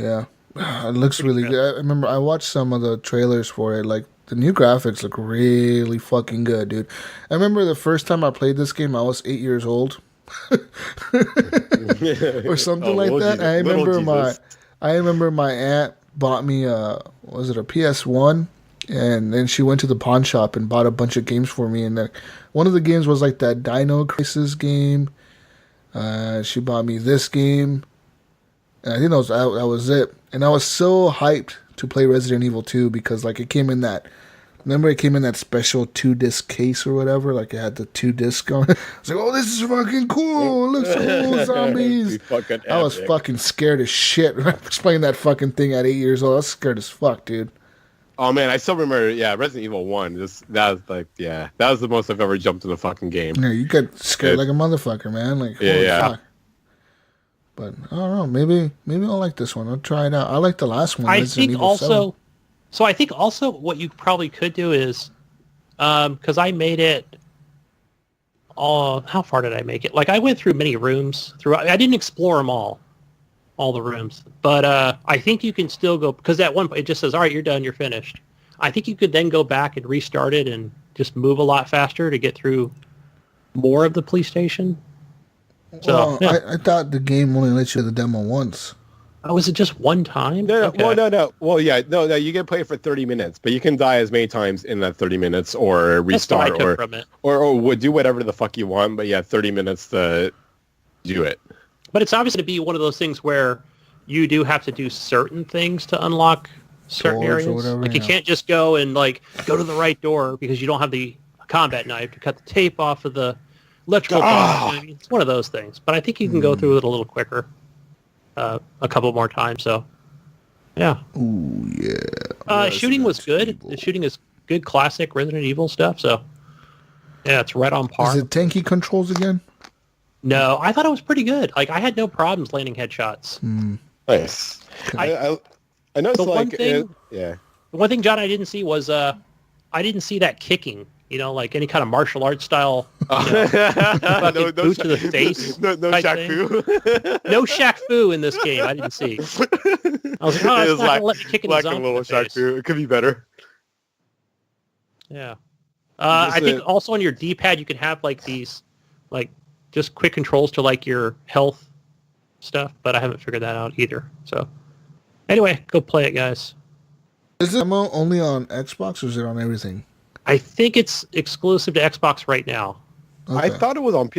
Yeah. It looks really good. I remember I watched some of the trailers for it. Like, the new graphics look really fucking good, dude. I remember the first time I played this game, I was 8 years old. Or something like that. I remember my aunt bought me a PS1, and then she went to the pawn shop and bought a bunch of games for me, and then one of the games was like that Dino Crisis game. She bought me this game, and I think that was it. And I was so hyped to play Resident Evil 2 because like it came in that special 2-disc case or whatever. Like it had the 2 disc on it. I was like, oh, this is fucking cool. Look, cool zombies. I was fucking scared as shit when I was playing that fucking thing at 8 years old. I was scared as fuck, dude. Oh man, I still remember. Yeah, Resident Evil 1. That was the most I've ever jumped in a fucking game. Yeah, you got scared like a motherfucker, man. Like, holy fuck. But I don't know. Maybe I'll like this one. I'll try it out. I like the last one. I Resident think Evil 7. I think also what you probably could do is, because I made it. How far did I make it? Like, I went through many rooms. I didn't explore them all the rooms. But I think you can still go, because at one point it just says, all right, you're done, you're finished. I think you could then go back and restart it and just move a lot faster to get through more of the police station. So, well, I thought the game only lets you the demo once. Was it just one time? No. Okay. Well, no. Well, yeah, no. You can play for 30 minutes, but you can die as many times in that 30 minutes, or restart, That's what I took from it. or do whatever the fuck you want. But yeah, 30 minutes to do it. But it's obviously to be one of those things where you do have to do certain things to unlock certain Doors or areas. whatever, Like, you can't just go and like go to the right door because you don't have the combat knife to cut the tape off of the electrical box. I mean, it's one of those things. But I think you can go through it a little quicker, a couple more times. So, yeah. Ooh, yeah. Shooting was good. The shooting is good, classic Resident Evil stuff. So, yeah, it's right on par. Is it tanky controls again? No, I thought it was pretty good. Like, I had no problems landing headshots. Nice. I noticed, The one like, thing- yeah. The one thing, John, I didn't see was I didn't see that kicking. You know, like any kind of martial arts style. Fucking boot to the face. No type Shaq thing. Fu. No Shaq Fu in this game. I didn't see. I was like, oh, It it's was not gonna let me kick in like the a zombie little in the Shaq face. Fu. It could be better. Yeah. I think also on your D-pad you can have like these, like just quick controls to like your health stuff, but I haven't figured that out either. So anyway, go play it, guys. Is it demo only on Xbox or is it on everything? I think it's exclusive to Xbox right now. Okay. I thought it was on.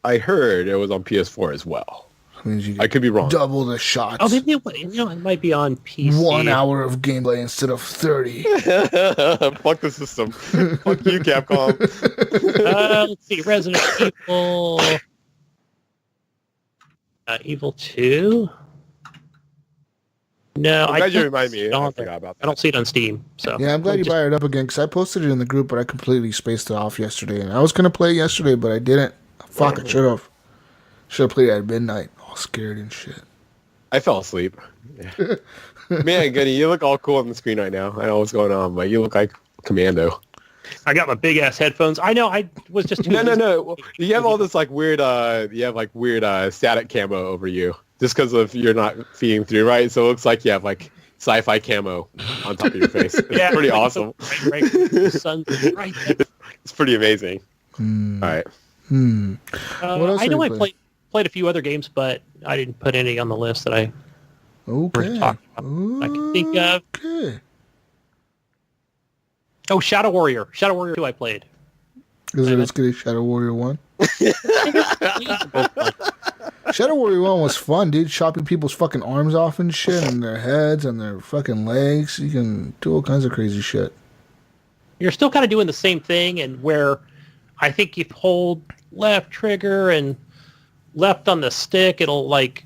I heard it was on PS4 as well. That means you I could be wrong. double the shots. Oh, maybe it might be on PC. 1 hour of gameplay instead of 30. Fuck the system. Fuck you, Capcom. Let's see, Resident Evil, Evil 2. No, I'm glad you don't remind me. see it I on forgot there. about that. I don't see it on Steam. So Yeah, I'm glad you fired it up again because I posted it in the group, but I completely spaced it off yesterday. And I was going to play it yesterday, but I didn't. Fuck, I should have. Should have played it at midnight. All scared and shit. I fell asleep. Yeah. Man, Gunny, you look all cool on the screen right now. I know what's going on, but you look like Commando. I got my big ass headphones. I know. I was just too No. You have all this like weird. You have like weird static camo over you, just because of you're not feeding through, right? So it looks like you have like sci-fi camo on top of your face. It's pretty awesome. Right, the sun's right there. It's pretty amazing. All right. What else I know I have you played? played a few other games, but I didn't put any on the list that I Okay. talked about. I can think of. Okay. Oh, Shadow Warrior. Shadow Warrior 2 I played. Is it as good as Shadow Warrior 1? Shadow Warrior 1 was fun, dude. Chopping people's fucking arms off and shit, and their heads and their fucking legs. You can do all kinds of crazy shit. You're still kind of doing the same thing, and where I think you hold left trigger and left on the stick, it'll like,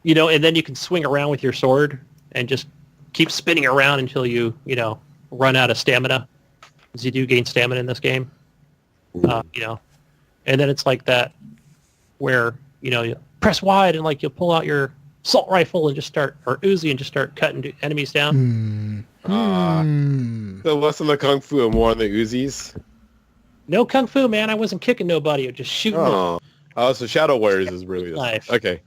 and then you can swing around with your sword and just keep spinning around until you run out of stamina, because you do gain stamina in this game. And then it's like that where, you press wide and like you'll pull out your assault rifle and just start, or Uzi, and just start cutting enemies down. So less on the Kung Fu and more on the Uzis. No Kung Fu, man. I wasn't kicking nobody. I was just shooting them. Oh, so Shadow Warriors is really Life. okay.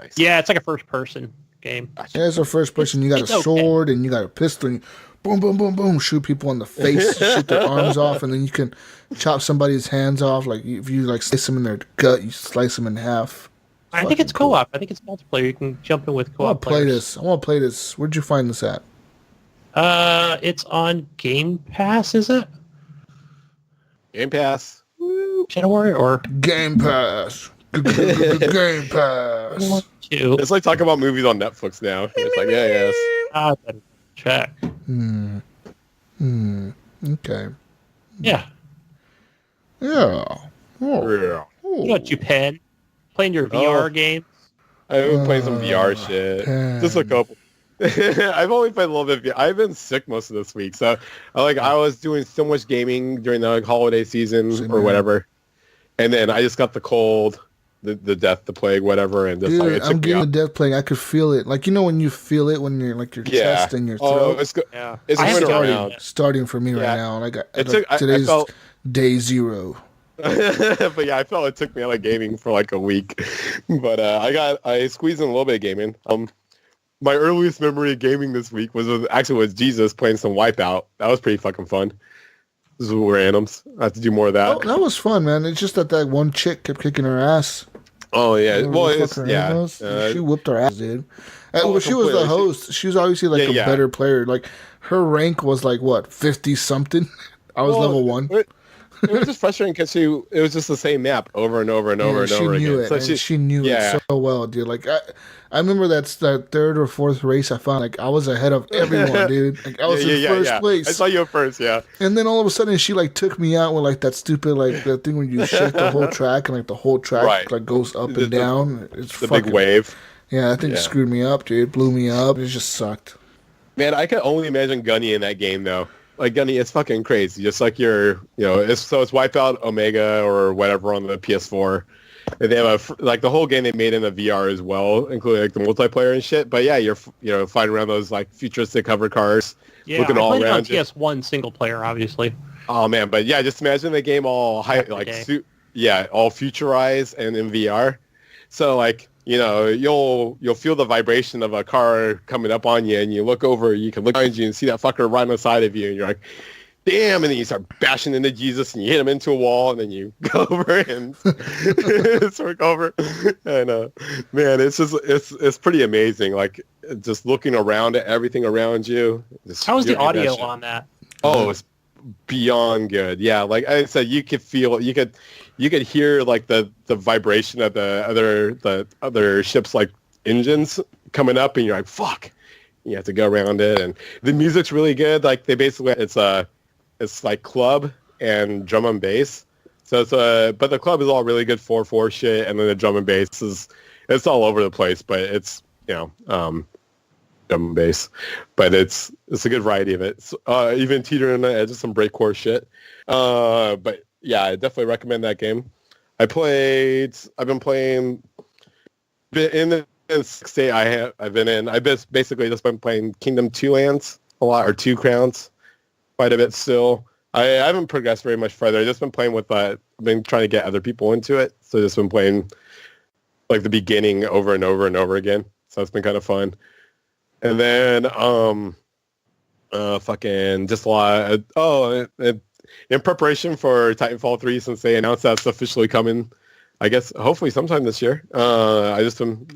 Nice. Yeah, it's like a first-person game. Yeah, it's a first person. You got a sword and you got a pistol. And boom, boom, boom, boom. Shoot people in the face. Shoot their arms off, and then you can chop somebody's hands off. Like if you like slice them in their gut, you slice them in half. I think it's co-op. I think it's multiplayer. You can jump in with co-op. I want to play this. Where'd you find this at? It's on Game Pass, is it? Game Pass. Shadow Warrior or Game Pass. Game Pass. It's like talking about movies on Netflix now. It's like, yes. I better check. Okay. Yeah. Yeah. Oh. Yeah. Oh. You pen? Playing your VR games? I've been playing some VR shit. Just a couple. I've only played a little bit. I've been sick most of this week, so I was doing so much gaming during the holiday season or whatever, and then I just got the cold, the death, the plague, whatever, and just Dude, I'm getting the death plague. I could feel it, like when you feel it when you're like your chest and your throat. It's starting for me right now. Like today's day 0. But yeah, I felt it took me out of gaming for like a week, but I squeezed in a little bit of gaming. My earliest memory of gaming this week was Jesus playing some Wipeout. That was pretty fucking fun. This is randoms. I have to do more of that. Oh, that was fun, man. It's just that one chick kept kicking her ass. Oh yeah, she whooped her ass, dude. She was the host. She was obviously like a better player. Like her rank was like what 50 something. I was level 1. It was just frustrating because it was just the same map over and over and over and over again. So she knew it so well, dude. Like I remember that third or fourth race I found, like I was ahead of everyone, dude. Like I was in first place. I saw you at first, yeah. And then all of a sudden she like took me out with like that stupid like that thing when you shake the whole track and like the whole track like goes up and down. It's the big wave. Yeah, that thing screwed me up, dude. Blew me up. It just sucked. Man, I can only imagine Gunny in that game though. Like Gunny, it's fucking crazy. Just like it's Wipeout Omega or whatever on the PS4. And they have the whole game they made in the VR as well, including like the multiplayer and shit. But yeah, you're flying around those like futuristic hover cars, looking all around. On PS1 single player, obviously. Oh man, but yeah, just imagine the game all all futurized and in VR. So like you'll feel the vibration of a car coming up on you, and you look over, you can look behind you and see that fucker right on the side of you, and you're like, damn, and then you start bashing into Jesus, and you hit him into a wall, and then you go over and circle over. And man, it's pretty amazing. Like just looking around at everything around you. How's the audio on that? Oh, it's beyond good. Yeah, like I said, you could feel, you could hear like the vibration of the other ships like engines coming up, and you're like, fuck. You have to go around it, and the music's really good. Like they basically, it's like club and drum and bass. So but the club is all really good 4/4 shit, and then the drum and bass it's all over the place, but it's drum and bass, but it's a good variety of it. Even teetering on the edge of some breakcore shit. But yeah, I definitely recommend that game. I've been playing in the state I've been in. I've basically just been playing Kingdom 2 Lands a lot, or 2 Crowns. Quite a bit still. I haven't progressed very much further. I've just been playing with I've been trying to get other people into it. So I've just been playing like the beginning over and over and over again. So it's been kind of fun. And then fucking just a lot. In preparation for Titanfall 3, since they announced that's officially coming, I guess hopefully sometime this year. I just am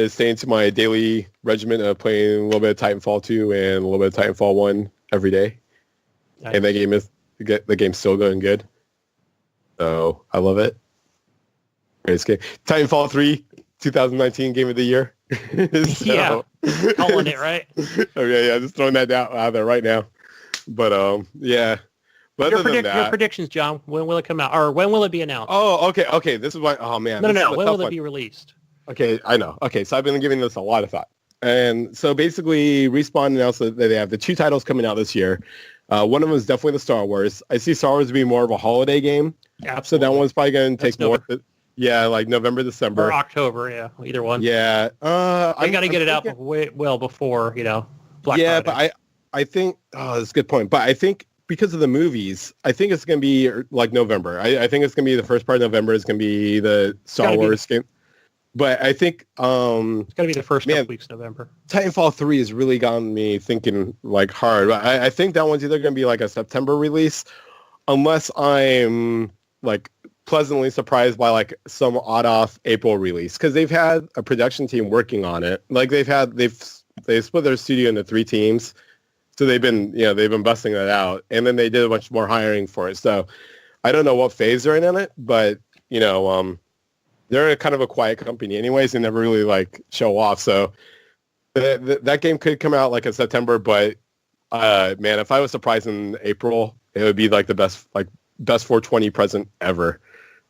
staying to my daily regimen of playing a little bit of Titanfall 2 and a little bit of Titanfall 1 every day. Nice. And the game's still going good. So I love it. Great game. Titanfall 3, 2019 Game of the Year. Yeah, calling it, right? Okay, yeah, just throwing that out there right now. But yeah. But your predictions, John. When will it come out, or when will it be announced? Oh, okay. This is why. Oh man. No. When will it be released? Okay, I know. Okay, so I've been giving this a lot of thought, and so basically, Respawn announced that they have the 2 titles coming out this year. One of them is definitely the Star Wars. I see Star Wars being more of a holiday game. Absolutely. So that one's probably going to take more. Yeah, like November, December, or October. Yeah, either one. Yeah. I got to get it out well before Black Friday. But I think that's a good point. But I think because of the movies, I think it's going to be like November. I think it's going to be the first part of November. It's going to be the Star Wars game. But I think it's going to be the first couple weeks of November. Titanfall 3 has really gotten me thinking like hard. I think that one's either going to be like a September release, unless I'm like pleasantly surprised by like some odd-off April release, because they've had a production team working on it. Like they've split their studio into 3 teams, so they've been busting that out, and then they did a bunch more hiring for it. So I don't know what phase they're in it, but they're kind of a quiet company anyways. They never really like show off. So that game could come out like in September, but man, if I was surprised in April, it would be like the best 420 present ever.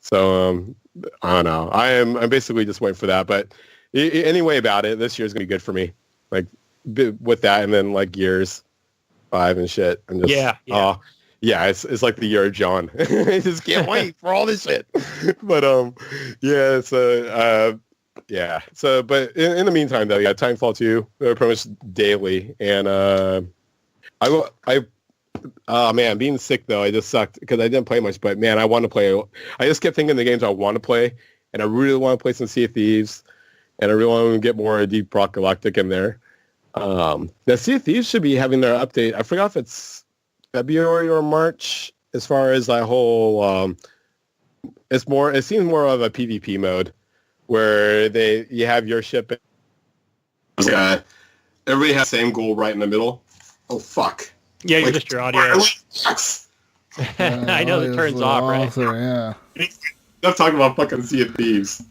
So I don't know. I'm basically just waiting for that. But anyway, about it, this year's gonna be good for me. Like with that, and then like Gears 5 and shit. I'm just it's like the year of John. I just can't wait for all this shit. But So but in the meantime though, Titanfall 2 pretty much daily, and man, being sick though, I just sucked because I didn't play much. But man, I want to play. I just kept thinking of the games I want to play, and I really want to play some Sea of Thieves, and I really want to get more Deep Rock Galactic in there. Now, Sea of Thieves should be having their update. I forgot if it's February or March. As far as that whole, it seems more of a PvP mode where you have your ship. Everybody has the same goal right in the middle. Oh fuck. Yeah, you're just your audio. I know it turns off, right? Yeah. I'm talking about fucking Sea of Thieves.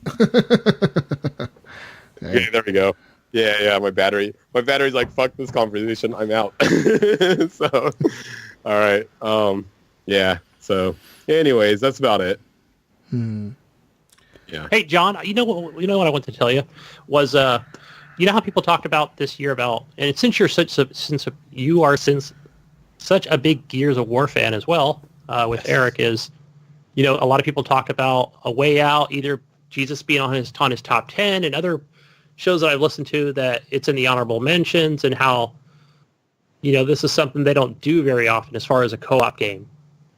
Yeah, there we go. Yeah, my battery's like, fuck this conversation, I'm out. So, all right. Yeah. So, anyways, that's about it. Yeah. Hey, John, you know what I want to tell you was, you know how people talked about this year about, and since you're such a big Gears of War fan as well, with Eric, is, a lot of people talked about A Way Out, either Jesus being on his top 10, and other shows that I've listened to that it's in the honorable mentions, and how, this is something they don't do very often as far as a co-op game.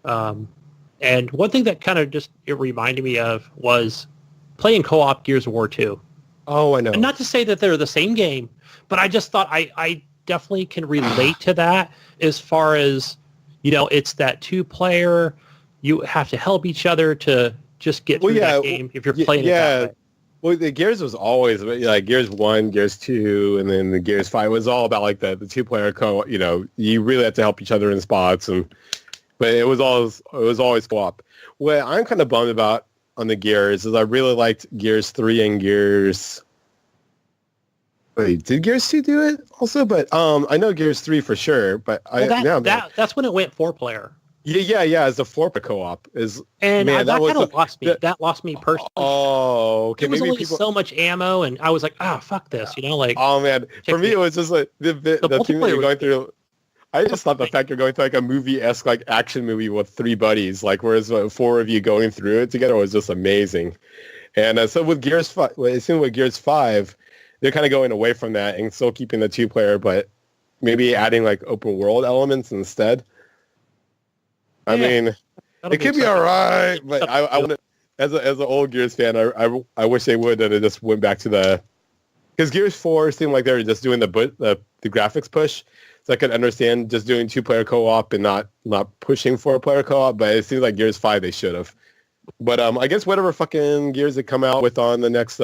And one thing that kind of it reminded me of was playing co-op Gears of War 2. Oh, I know. And not to say that they're the same game, but I just thought I definitely can relate to that as far as, it's that 2-player, you have to help each other to just get through that game if you're playing it that way. Well, the Gears was always like Gears 1, Gears 2, and then the Gears 5 was all about like the 2-player you really had to help each other in spots, but it was always co-op. What I'm kind of bummed about on the Gears is I really liked Gears 3 and Gears. Wait, did Gears 2 do it also? But I know Gears 3 for sure. But that's when it went 4-player. Yeah. As the 4-player co-op is, and that kind of lost me. That lost me personally. Oh, okay. There was only so much ammo, and I was like, fuck this, like. Oh man, for me it was just like the thing that you're going through. I just thought the fact you're going through like a movie-esque like action movie with 3 buddies, like whereas 4 of you going through it together was just amazing. And so with Gears 5, it seems with Gears 5, they're kind of going away from that and still keeping the 2-player, but maybe adding like open world elements instead. I mean, it could be all right, but I wouldn't. As an old Gears fan, I wish they would, and it just went back to the Because Gears 4 seemed like they were just doing the graphics push. So I could understand just doing 2-player co-op and not pushing for a player co-op. But it seems like Gears 5 they should have. But I guess whatever fucking Gears they come out with on the next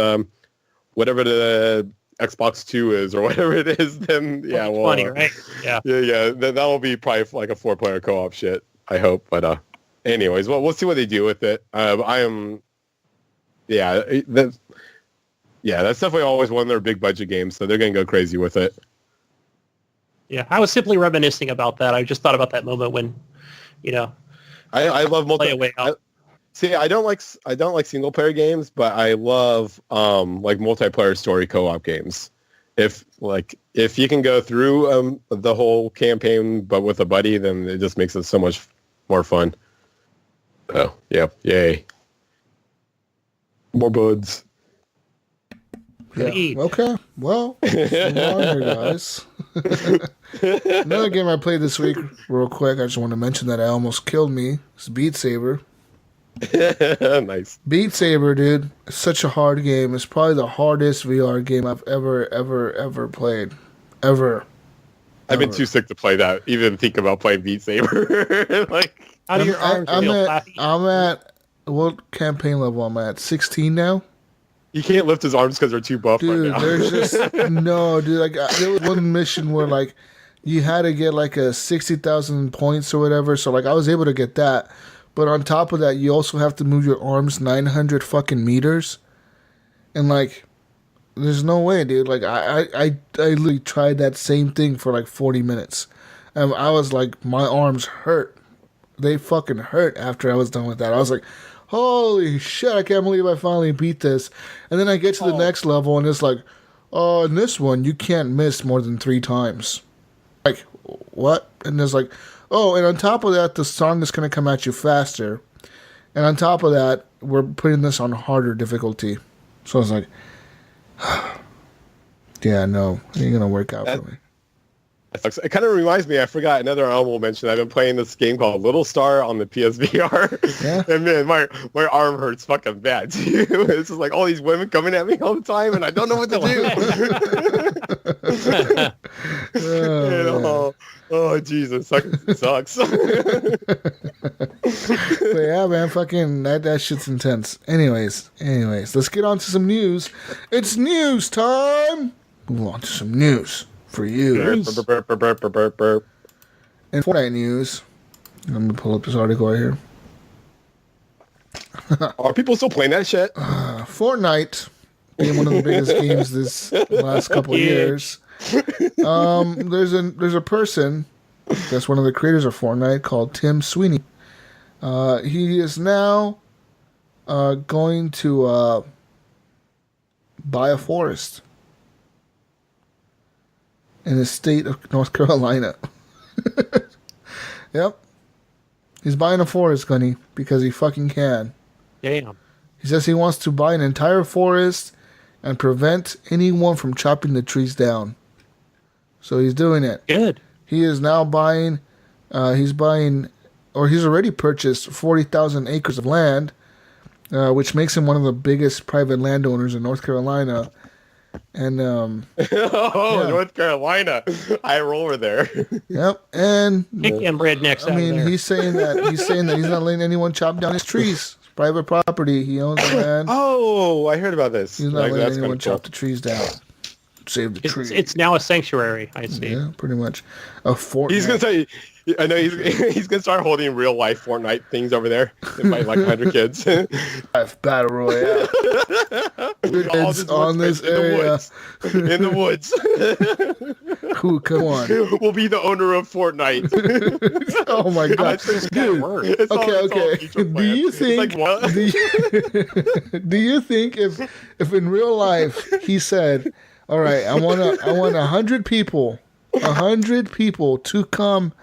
whatever the Xbox 2 is or whatever it is, then yeah, well, funny, right? Yeah. Yeah. That will be probably like a 4-player co-op shit. I hope. But anyways, well, we'll see what they do with it. That's definitely always one of their big budget games, so they're going to go crazy with it. Yeah, I was simply reminiscing about that. I just thought about that moment when, I love multiplayer. I don't like single player games, but I love like multiplayer story co-op games. If you can go through the whole campaign but with a buddy, then it just makes it so much more fun. Oh, yeah, yay. More buds. Yeah. Okay. Well, move on here, guys. Another game I played this week, real quick. I just want to mention that it almost killed me. It's Beat Saber. Nice. Beat Saber, dude. It's such a hard game. It's probably the hardest VR game I've ever played. Ever. I've been too sick to play that. Even think about playing Beat Saber. How do your arms feel, Flappy? I'm at what campaign level? I'm at 16 now. He can't lift his arms because they're too buff dude, right now. There's just no, dude. Like there was one mission where like you had to get like a 60,000 points or whatever. So like I was able to get that, but on top of that, you also have to move your arms 900 fucking meters, and like there's no way, dude. Like I literally tried that same thing for like 40 minutes, and I was like, my arms hurt. They fucking hurt after I was done with that. I was like, holy shit, I can't believe I finally beat this. And then I get to the next level, and it's like, oh, in this one, you can't miss more than 3 times. Like, what? And it's like, oh, and on top of that, the song is going to come at you faster. And on top of that, we're putting this on harder difficulty. So I was like, yeah, no, it ain't going to work out for me. It kind of reminds me, I forgot another honorable mention. I've been playing this game called Little Star on the PSVR. Yeah. And man, my arm hurts fucking bad too. It's just like all these women coming at me all the time and I don't know what to do. Oh Jesus, it sucks. But yeah, man, fucking that shit's intense. Anyways, let's get on to some news. It's news time. Move on to some news. For you. And Fortnite news. Let me pull up this article right here. Are people still playing that shit? Fortnite being one of the biggest games this last couple of years. There's a person that's one of the creators of Fortnite called Tim Sweeney. He is now going to buy a forest in the state of North Carolina. Yep. He's buying a forest, Gunny, because he fucking can. Damn. He says he wants to buy an entire forest and prevent anyone from chopping the trees down. So he's doing it. Good. He is now buying, he's already purchased 40,000 acres of land, which makes him one of the biggest private landowners in North Carolina. And North Carolina, I roll over there. Yep, and Kick them rednecks out I mean, of there. he's saying that he's not letting anyone chop down his trees. It's private property. He owns the land. Oh, I heard about this. He's not letting anyone chop the trees down. Save the trees. It's now a sanctuary, I see. Yeah, pretty much. A fort. He's gonna say, I know he's gonna start holding real life Fortnite things over there. Invite like 100 kids. Battle Royale. It's on this area. In the woods. Who? Come on. We'll be the owner of Fortnite. Oh my god, dude. Okay. Do you think? What? Do you think if in real life he said, "All right, I want 100 people to come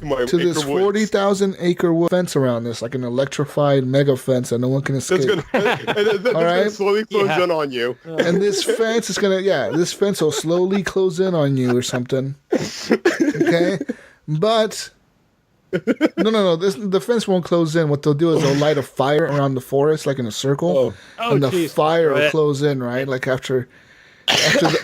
to this 40,000 acre fence around this, like an electrified mega fence that no one can escape." That's gonna slowly close in on you. And this fence is this fence will slowly close in on you or something. Okay, but no. The fence won't close in. What they'll do is they'll light a fire around the forest, like in a circle, and the fire will close in, right? Like after.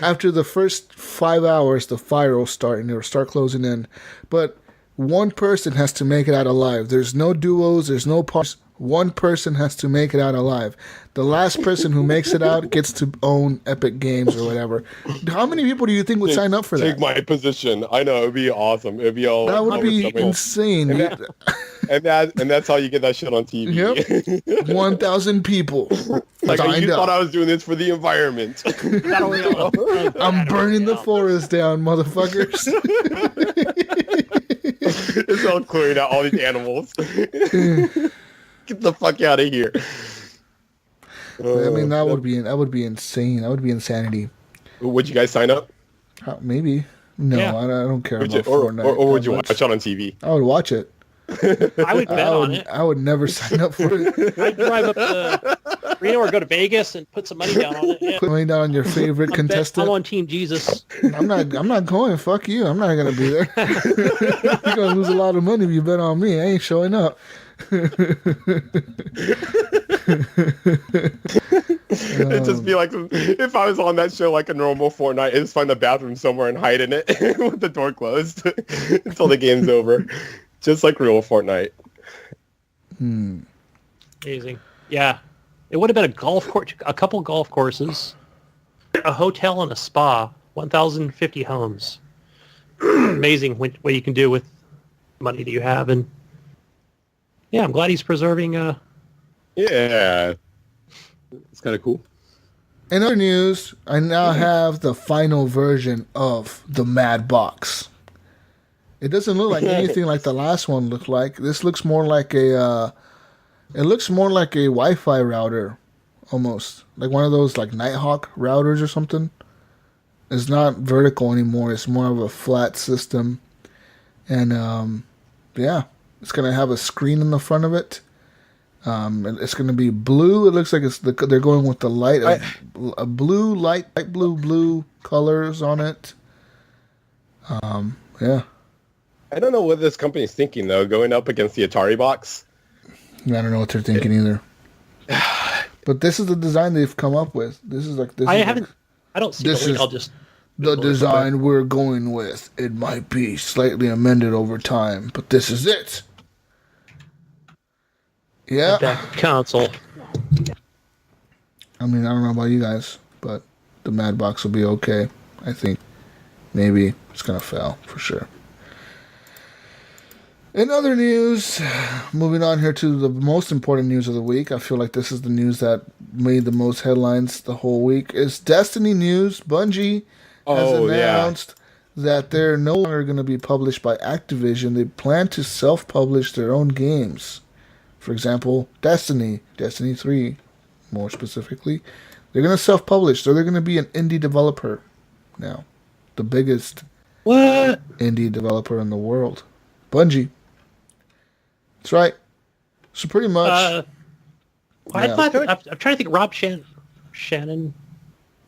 After the first 5 hours, the fire will start and it'll start closing in. But one person has to make it out alive. There's no duos. There's no parts. One person has to make it out alive. The last person who makes it out gets to own Epic Games or whatever. How many people do you think would sign up for that? Take my position. I know, it'd be awesome. It'd be all. That would be insane. And that's how you get that shit on TV. Yep. 1,000 people. Like, signed you up. thought I was doing this for the environment. I'm burning the forest down, motherfuckers. It's all clearing out all these animals. Get the fuck out of here. I mean, that would be insane. That would be insanity. Would you guys sign up? Maybe. No, Yeah. I don't care Would about you, Fortnite. or would you watch it on TV? I would watch it. I would bet on it. I would never sign up for it. I'd drive up to Reno or go to Vegas and put some money down on it. Yeah. Put money down on your favorite contestant. I'm on Team Jesus. I'm not going. Fuck you. I'm not gonna be there. You're gonna lose a lot of money if you bet on me. I ain't showing up. It'd just be like if I was on that show like a normal Fortnite, I'd just find a bathroom somewhere and hide in it with the door closed until the game's over. Just like real Fortnite. Amazing. Yeah. It would have been a golf course, a couple golf courses, a hotel and a spa, 1,050 homes. Amazing what you can do with money that you have. And yeah, I'm glad he's preserving. Yeah. It's kind of cool. In other news, I now have the final version of the Mad Box. It doesn't look like anything like the last one looked like. This looks more like a Wi-Fi router, almost like one of those like Nighthawk routers or something. It's not vertical anymore. It's more of a flat system, and yeah, it's gonna have a screen in the front of it. And it's gonna be blue. It looks like they're going with the light a blue light blue colors on it. Yeah. I don't know what this company's thinking though, going up against the Atari box. I don't know what they're thinking either. But this is the design they've come up with. This is like this. I don't see the link. I'll just the design we're going with. It might be slightly amended over time, but this is it. Yeah. that console. I mean, I don't know about you guys, but the Mad Box will be okay. I think maybe it's gonna fail for sure. In other news, moving on here to the most important news of the week. I feel like this is the news that made the most headlines the whole week. Is Destiny news. Bungie has announced that they're no longer going to be published by Activision. They plan to self-publish their own games. For example, Destiny 3, more specifically. They're going to self-publish, so they're going to be an indie developer now. The biggest indie developer in the world. Bungie. That's right. So pretty much. I thought I'm trying to think. Rob Shannon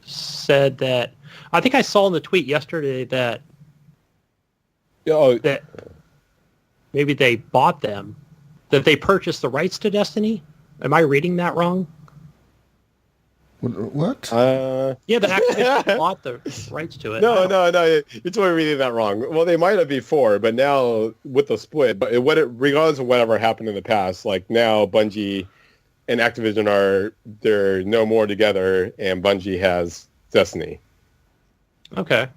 said that. I think I saw in the tweet yesterday that that maybe they bought them, that they purchased the rights to Destiny. Am I reading that wrong? What? Yeah, the Activision bought the rights to it. No, you're totally reading that wrong. Well, they might have before, but now with the split, but regardless of whatever happened in the past, like now Bungie and Activision they're no more together, and Bungie has Destiny. Okay.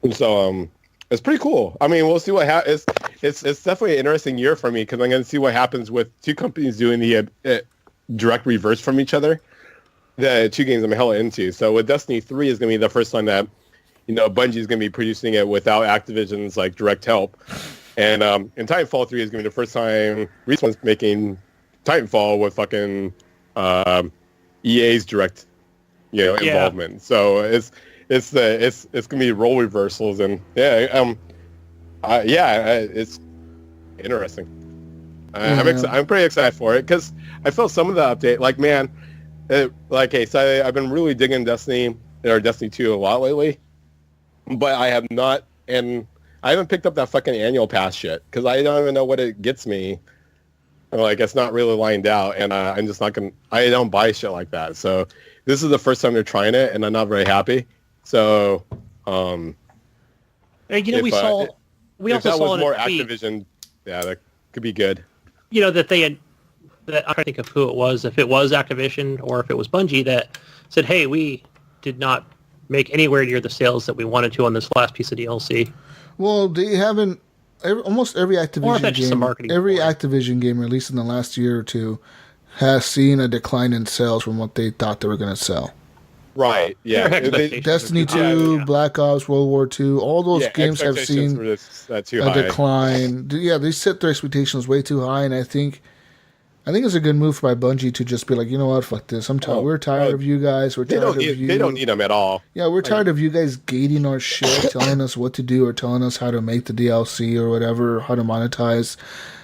And so it's pretty cool. I mean, we'll see what happens. It's definitely an interesting year for me because I'm going to see what happens with two companies doing the direct reverse from each other. The two games I'm hella into. So with Destiny 3 is going to be the first time that, Bungie is going to be producing it without Activision's like direct help. And Titanfall 3 is going to be the first time Respawn's making Titanfall with fucking EA's direct, involvement. So it's going to be role reversals and it's interesting. I'm pretty excited for it because I felt some of the update like, man, so I've been really digging Destiny 2 a lot lately, but I have not, and I haven't picked up that fucking annual pass yet because I don't even know what it gets me. Like, it's not really lined out, and I'm just not gonna. I don't buy shit like that. So this is the first time they're trying it, and I'm not very happy. So, And, you know, if, we saw we if also that saw was in more a tweet, Activision, yeah, that could be good. you know, that they had that I can't think of who it was, if it was Activision or if it was Bungie that said, "Hey, we did not make anywhere near the sales that we wanted to on this last piece of DLC." Well, they haven't. Almost every Or if Activision that's just a game, marketing every ploy. Activision game released in the last year or two, has seen a decline in sales from what they thought they were going to sell. Right. Yeah. Their expectations Destiny are too high. 2, Yeah. Black Ops, World War 2, all those Yeah, games have expectations seen were just too a high. decline. Yeah, they set their expectations way too high, and I think it's a good move by Bungie to just be like, you know what, fuck this. I'm tired. We're tired of you guys. We're They tired don't of need. you. They don't need them at all. Yeah, we're tired of you guys gating our shit, telling us what to do or telling us how to make the DLC or whatever, how to monetize.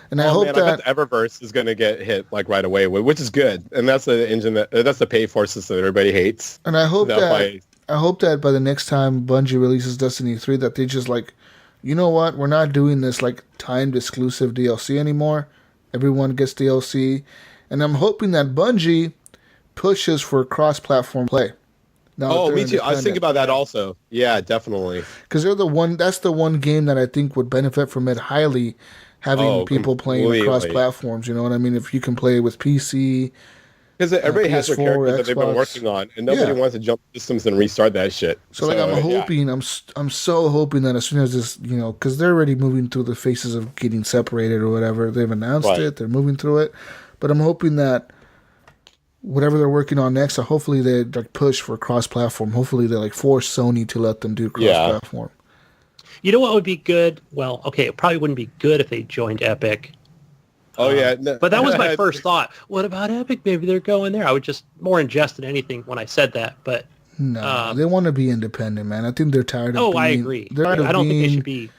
And I hope I that bet the Eververse is going to get hit like right away, which is good. And that's the engine that's the pay for system that everybody hates. And I hope That's that why- I hope that by the next time Bungie releases Destiny 3 that they just like, you know what, we're not doing this like timed exclusive DLC anymore. Everyone gets DLC. And I'm hoping that Bungie pushes for cross-platform play. Oh, me too. I was thinking about that also. Yeah, definitely. Because that's the one game that I think would benefit from it highly, having people playing completely. across platforms. You know what I mean? If you can play with PC, Because everybody has their PS4, characters that they've been Xbox. working on, and nobody wants to jump systems and restart that shit. so like I'm hoping, I'm so hoping that as soon as this, you know, because they're already moving through the phases of getting separated or whatever. They've announced it. They're moving through it, but I'm hoping that whatever they're working on next, hopefully they like push for cross-platform. Hopefully they like force Sony to let them do cross-platform. You know what would be good? Well, okay, it probably wouldn't be good if they joined Epic. Oh yeah, no, But that was my first thought. What about Epic? Maybe they're going there. I would just more ingest than anything when I said that. But No, they want to be independent, man. I think they're tired of. I agree. I don't think they should be.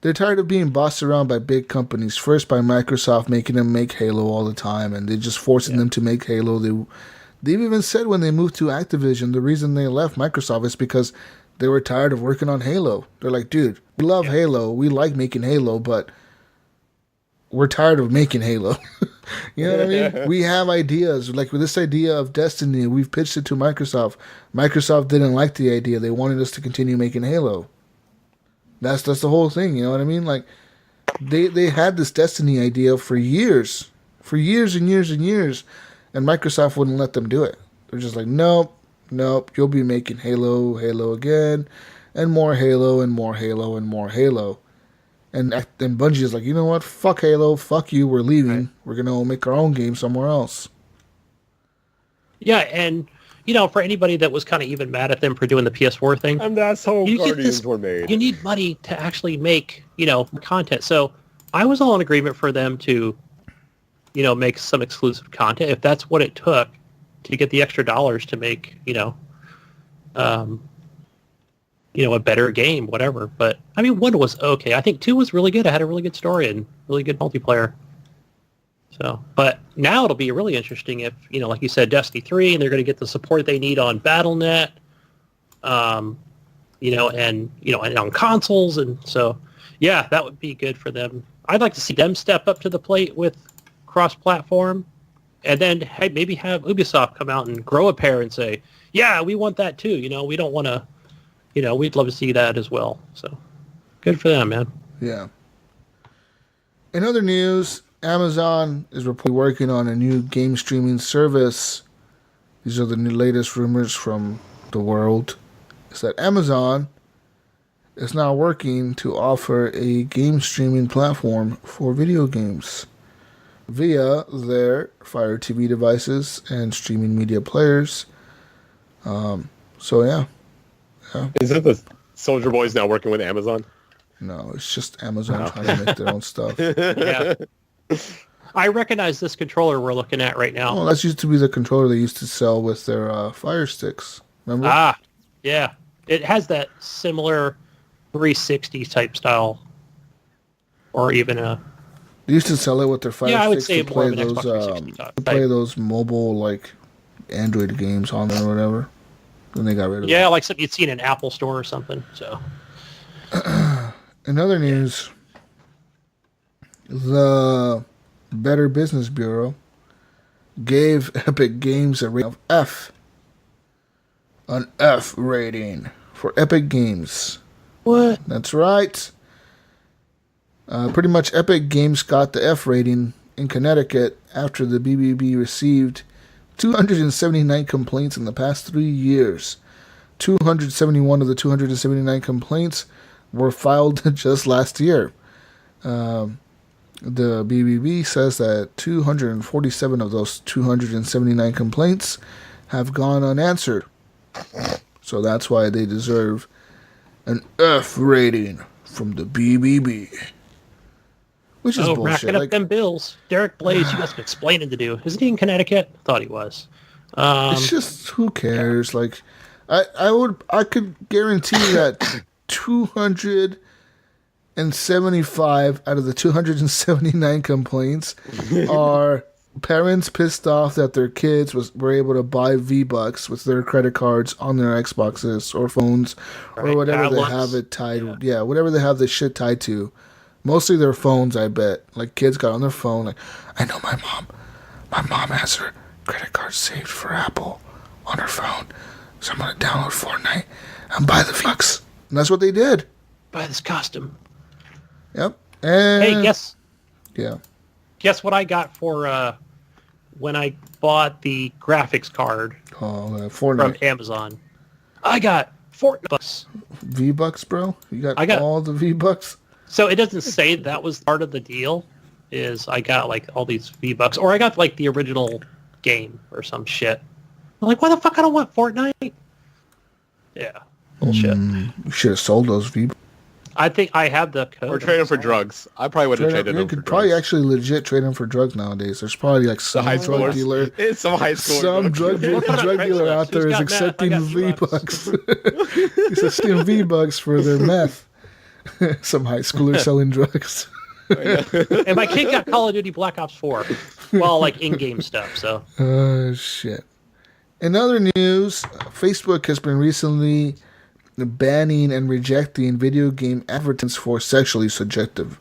They're tired of being bossed around by big companies. First by Microsoft making them make Halo all the time, and they're just forcing them to make Halo. They've even said when they moved to Activision, the reason they left Microsoft is because they were tired of working on Halo. They're like, dude, we love Halo. We like making Halo, but we're tired of making Halo. You know what I mean? We have ideas. Like with this idea of Destiny, we've pitched it to Microsoft. Microsoft didn't like the idea. They wanted us to continue making Halo. That's the whole thing, you know what I mean? Like they had this Destiny idea for years and years and years, and Microsoft wouldn't let them do it. They're just like, nope, you'll be making Halo again, and more Halo and more Halo and more Halo. And Bungie is like, you know what? Fuck Halo, fuck you, we're leaving. Right. We're gonna make our own game somewhere else. Yeah, and you know, for anybody that was kind of even mad at them for doing the PS4 thing, and that's how Guardians were made. You need money to actually make, you know, content. So I was all in agreement for them to, you know, make some exclusive content if that's what it took to get the extra dollars to make, you know, a better game, whatever. But I mean, 1 was okay. I think 2 was really good. It had a really good story and really good multiplayer. So, but now it'll be really interesting if, you know, like you said, Destiny 3, and they're going to get the support they need on BattleNet, and on consoles. And so, yeah, that would be good for them. I'd like to see them step up to the plate with cross-platform, and then maybe have Ubisoft come out and grow a pair and say, yeah, we want that too. You know, we don't want to, you know, we'd love to see that as well. So, good for them, man. Yeah. In other news, Amazon is reportedly working on a new game streaming service. These are the new latest rumors from the world. Is that Amazon is now working to offer a game streaming platform for video games via their Fire TV devices and streaming media players. So yeah. Is it the Soldier Boys now working with Amazon? No, it's just Amazon trying to make their own stuff. Yeah. I recognize this controller we're looking at right now. Well, that used to be the controller they used to sell with their Fire Sticks. Remember? Ah, yeah. It has that similar 360 type style, or even a. They used to sell it with their Fire Sticks. I would say to more play of an those, Xbox 360 type. to play those mobile like Android games on there or whatever. Then they got rid of it. Yeah, like something you'd see in an Apple store or something. So. In other news, the Better Business Bureau gave Epic Games a rating of F. An F rating for Epic Games. What? That's right. Pretty much Epic Games got the F rating in Connecticut after the BBB received 279 complaints in the past 3 years. 271 of the 279 complaints were filed just last year. The BBB says that 247 of those 279 complaints have gone unanswered. So that's why they deserve an F rating from the BBB. Which is bullshit. Racking up them bills. Derek Blaze, you got some explaining to do. Isn't he in Connecticut? I thought he was. It's just, who cares? Like, I could guarantee that 275 out of the 279 complaints are parents pissed off that their kids were able to buy V-Bucks with their credit cards on their Xboxes or phones or whatever tablets. they have it tied. Yeah, whatever they have this shit tied to. Mostly their phones, I bet. Like, kids got on their phone, like, I know my mom has her credit card saved for Apple on her phone. So I'm going to download Fortnite and buy the V-Bucks. And that's what they did. Buy this costume. Yep. And Hey, guess what I got for when I bought the graphics card Fortnite. from Amazon? I got Fortnite. V-Bucks, bro? You got all the V-Bucks? So it doesn't say that was part of the deal. Is I got like all these V-Bucks, or I got like the original game or some shit. I'm like, why the fuck I don't want Fortnite? Yeah, bullshit. You should have sold those V-Bucks. I think I have the code. Or trade them for drugs. I probably would have traded them for drugs. You could probably actually legit trade them for drugs nowadays. There's probably like some drug dealer. It's some high school. Some drug dealer out there is accepting V-Bucks. He's accepting V-Bucks for their meth. Some high schooler selling drugs. And my kid got Call of Duty Black Ops 4. Well, like in-game stuff, so. Shit. In other news, Facebook has been recently banning and rejecting video game advertisements for sexually suggestive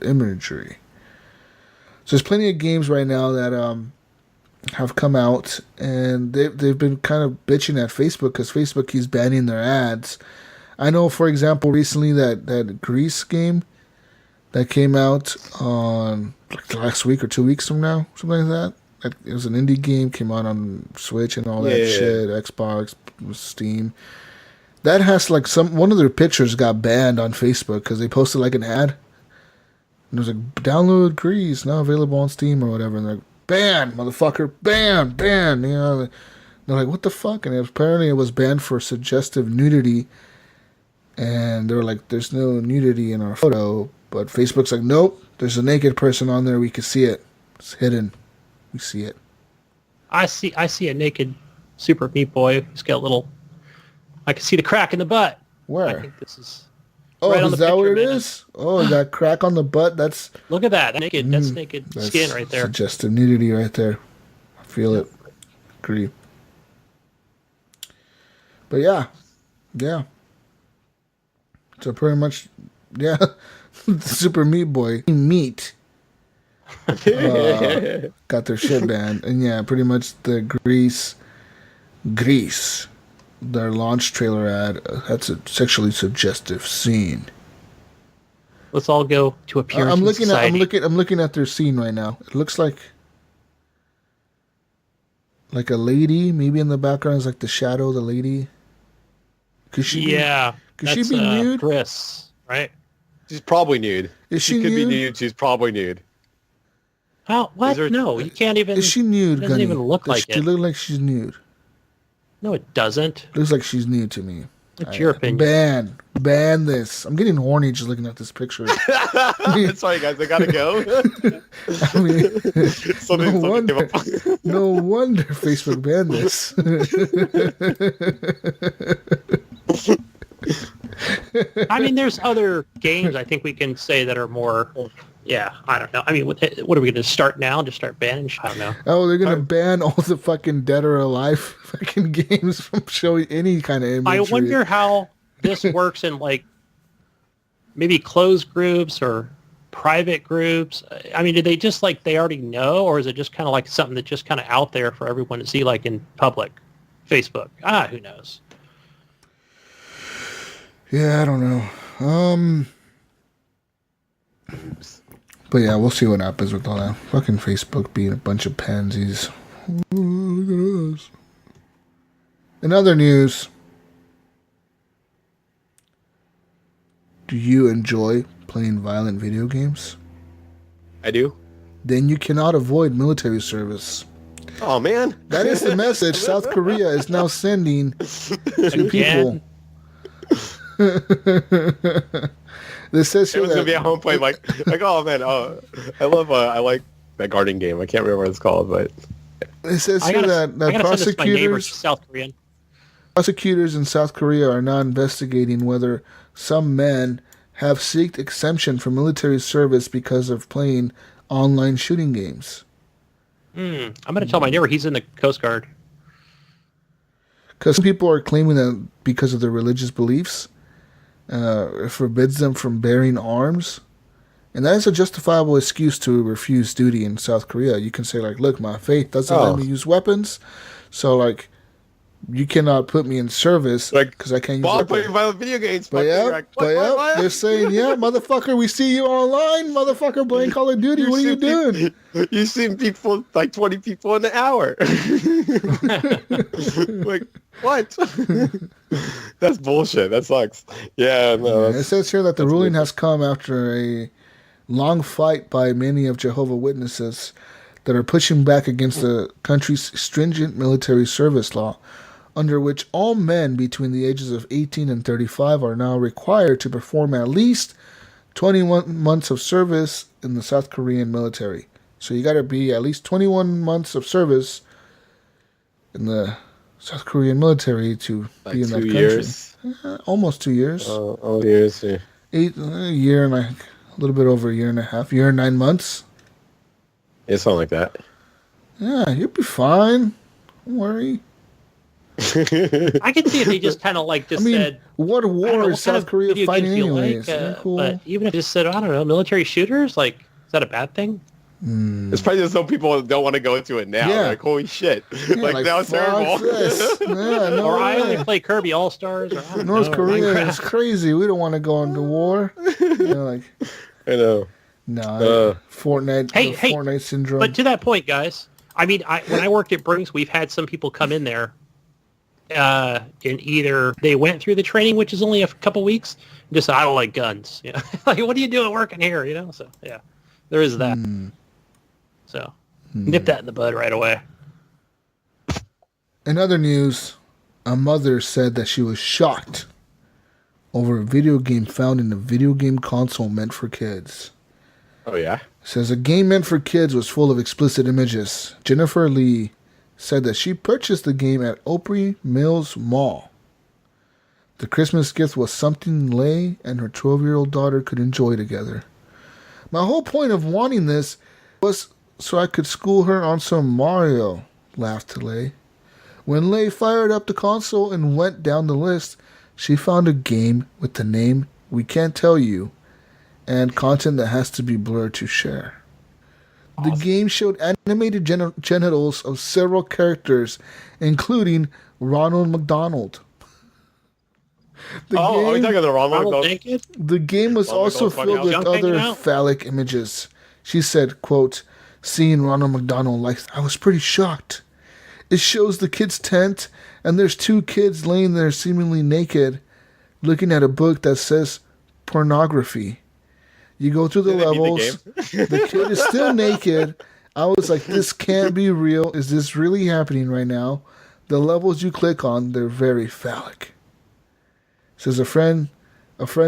imagery. So there's plenty of games right now that have come out, and they've been kind of bitching at Facebook because Facebook keeps banning their ads. I know, for example, recently that Grease game that came out on last week or 2 weeks from now, something like that. It was an indie game, came out on Switch and all that shit, Xbox, Steam. That has like one of their pictures got banned on Facebook because they posted like an ad. And it was like, download Grease, now available on Steam or whatever. And they're like, ban, motherfucker, ban. You know, they're like, what the fuck? And apparently it was banned for suggestive nudity. And they were like, there's no nudity in our photo. But Facebook's like, nope, there's a naked person on there. We can see it. It's hidden. We see it. I see a naked Super Meat Boy. He's got a little... I can see the crack in the butt. Where? I think this is... Oh, right on is the that what it picture, is? Oh, that crack on the butt, that's... Look at that. That's naked skin right there. Suggestive nudity right there. I feel it. Agree. But yeah. So pretty much, yeah. Super Meat Boy. Meat. Got their shit banned. And yeah, pretty much the Grease, their launch trailer ad, that's a sexually suggestive scene. Let's all go to a Puritan society. I'm looking at their scene right now. It looks like a lady, maybe in the background is like the shadow of the lady. Could she be nude? Chris, right? She's probably nude. She could be nude. She's probably nude. How? What? No, you can't even. Is she nude? It doesn't Gunny? even look like it. Does it look like she's nude? No, it doesn't. Looks like she's nude to me. What's your opinion? Ban this. I'm getting horny just looking at this picture. Sorry, guys, I gotta go. I mean, no wonder Facebook banned this. I mean, there's other games I think we can say that are more... Yeah, I don't know. I mean, what are we going to start now? Just start banning? I don't know. Oh, they're going to ban all the fucking Dead or Alive fucking games from showing any kind of imagery. I wonder how this works in, like, maybe closed groups or private groups. I mean, do they just, like, they already know? Or is it just kind of like something that's just kind of out there for everyone to see, like, in public? Facebook? Who knows? Yeah, I don't know. But yeah, we'll see what happens with all that. Fucking Facebook being a bunch of pansies. Ooh, look at us. In other news, do you enjoy playing violent video games? I do. Then you cannot avoid military service. Oh man, That is the message South Korea is now sending to people. This says here it was gonna be that at home playing like oh man, I like that garden game. I can't remember what it's called, but it says I here gotta, that I gotta send this to my neighbors, prosecutors South Korean. prosecutors in South Korea are now investigating whether some men have sought exemption from military service because of playing online shooting games. I'm gonna tell my neighbor he's in the Coast Guard. Because some people are claiming that because of their religious beliefs, it forbids them from bearing arms. And that is a justifiable excuse to refuse duty in South Korea. You can say, like, look, my faith doesn't let me use weapons. So, like, you cannot put me in service because I can't use weapons. playing violent video games. But yeah, like, what? they're saying, yeah, motherfucker, we see you online. Motherfucker playing Call of Duty. What are you doing? You've seen people, like 20 people in an hour. Like, what? That's bullshit. That sucks. Yeah, no. It says here that the ruling has come after a long fight by many of Jehovah's Witnesses that are pushing back against the country's stringent military service law, under which all men between the ages of 18 and 35 are now required to perform at least 21 months of service in the South Korean military. So you got to be at least 21 months of service in the South Korean military to be in that country. Years. Almost 2 years. Oh, years. Yeah. A year and a little bit over a year and a half. Year and 9 months. Yeah, something like that. Yeah, you'll be fine. Don't worry. I can see if they just kind of like just said, what war is South Korea fighting anyways? But even if they just said, I don't know, military shooters, like, is that a bad thing? It's probably just some people don't want to go into it now. Yeah. Like, holy shit. Yeah, like, that was terrible. Yeah, no or way. I only play Kirby All-Stars. Or North Korea is crazy. We don't want to go into war. Like, I know. No, Fortnite. Hey, Fortnite syndrome. But to that point, guys, I mean, when I worked at Brinks, we've had some people come in there, and either they went through the training, which is only a couple weeks, and just I don't like guns. You know, like, what are you doing working here? You know, so yeah, there is that. So nip that in the bud right away. In other news, a mother said that she was shocked over a video game found in a video game console meant for kids. Oh, yeah? It says a game meant for kids was full of explicit images. Jennifer Lee said that she purchased the game at Opry Mills Mall. The Christmas gift was something Lei and her 12-year-old daughter could enjoy together. My whole point of wanting this was so I could school her on some Mario, laughed Lei. When Lei fired up the console and went down the list, she found a game with the name We Can't Tell You and content that has to be blurred to share. Awesome. The game showed animated genitals of several characters, including Ronald McDonald. Are we talking about Ronald naked? The game was also filled with other phallic images. She said, quote, seeing Ronald McDonald, I was pretty shocked. It shows the kid's tent, and there's two kids laying there seemingly naked, looking at a book that says pornography. You go through the levels. The kid is still naked. I was like, this can't be real. Is this really happening right now? The levels you click on, they're very phallic. Says a friend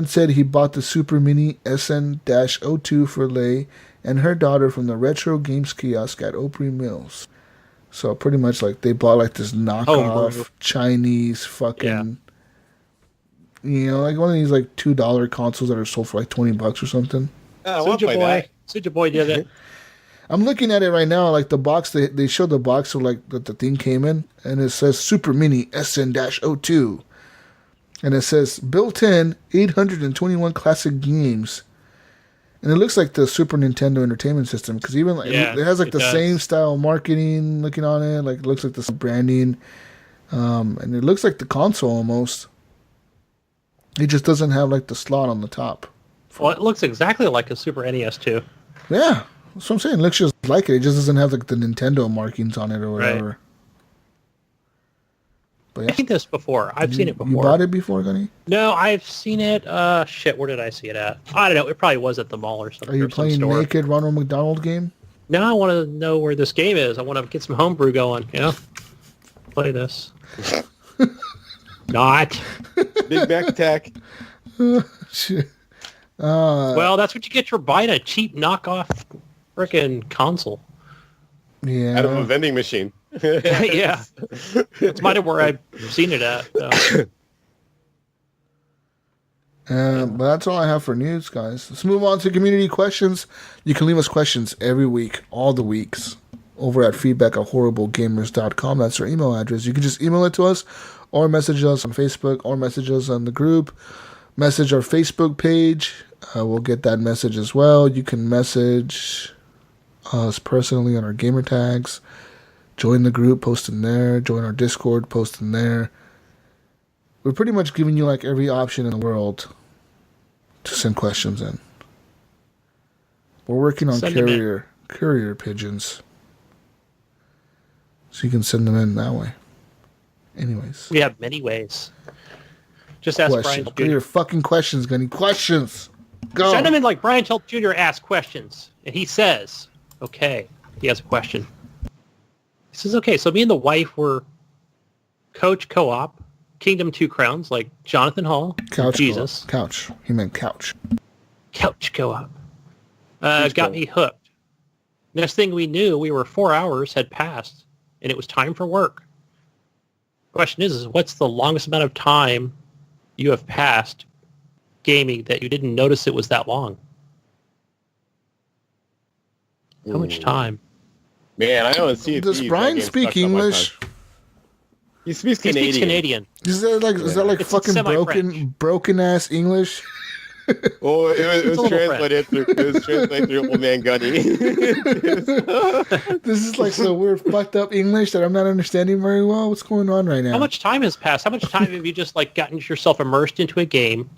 said he bought the Super Mini SN-02 for Lei and her daughter from the retro games kiosk at Opry Mills. So pretty much like they bought like this knockoff Chinese fucking... You know, like one of these like $2 consoles that are sold for like $20 or something. Suja Boy did it. I'm looking at it right now, like the box, they showed the box of like that the thing came in, and it says Super Mini SN-02. And it says built-in 821 classic games. And it looks like the Super Nintendo Entertainment System, because even like, it has like the same style marketing looking on it, like it looks like the branding, and it looks like the console almost. It just doesn't have like the slot on the top. Well, it looks exactly like a Super NES too. Yeah, that's what I'm saying. It looks just like it. It just doesn't have like the Nintendo markings on it or whatever. Right. But I've seen this before. I've seen it before. You bought it before, Gunny? No, I've seen it. Shit, where did I see it at? I don't know. It probably was at the mall or something. Are you or some playing store. Naked Ronald McDonald game? No, I want to know where this game is. I want to get some homebrew going. You know, play this. Not. Big Mac attack. Shit. Well, that's what you get for buying a cheap knockoff frickin' console. Yeah. Out of a vending machine. Yeah. That's might have where I've seen it at. But that's all I have for news, guys. Let's move on to community questions. You can leave us questions every week, all the weeks, over at feedback@horriblegamers.com. That's our email address. You can just email it to us or message us on Facebook or message us on the group. Message our Facebook page. We'll get that message as well. You can message us personally on our gamer tags. Join the group, post in there. Join our Discord, post in there. We're pretty much giving you like every option in the world to send questions in. We're working on courier pigeons. So you can send them in that way. Anyways. We have many ways. Just ask Questions. Brian Get your fucking questions, Gunny. Questions. Go. Send them in like Brian Telt Jr. asks questions. And he says, okay, he has a question. He says, okay, so me and the wife were coach co-op, Kingdom 2 Crowns, like Johnathan Hall, Couch Jesus. Co-op. Couch. He meant couch. Couch co-op. Got me hooked. Next thing we knew, we were 4 hours had passed, and it was time for work. Question is what's the longest amount of time you have passed gaming that you didn't notice it was that long? How much time? Man, I don't see it. Does Brian speak English? He speaks He Canadian. speaks Canadian. Is that like It's fucking broken ass English? Oh, it was a little translated through old man Gunny. This is like some weird fucked up English that I'm not understanding very well. What's going on right now? How much time has passed? How much time have you just like gotten yourself immersed into a game,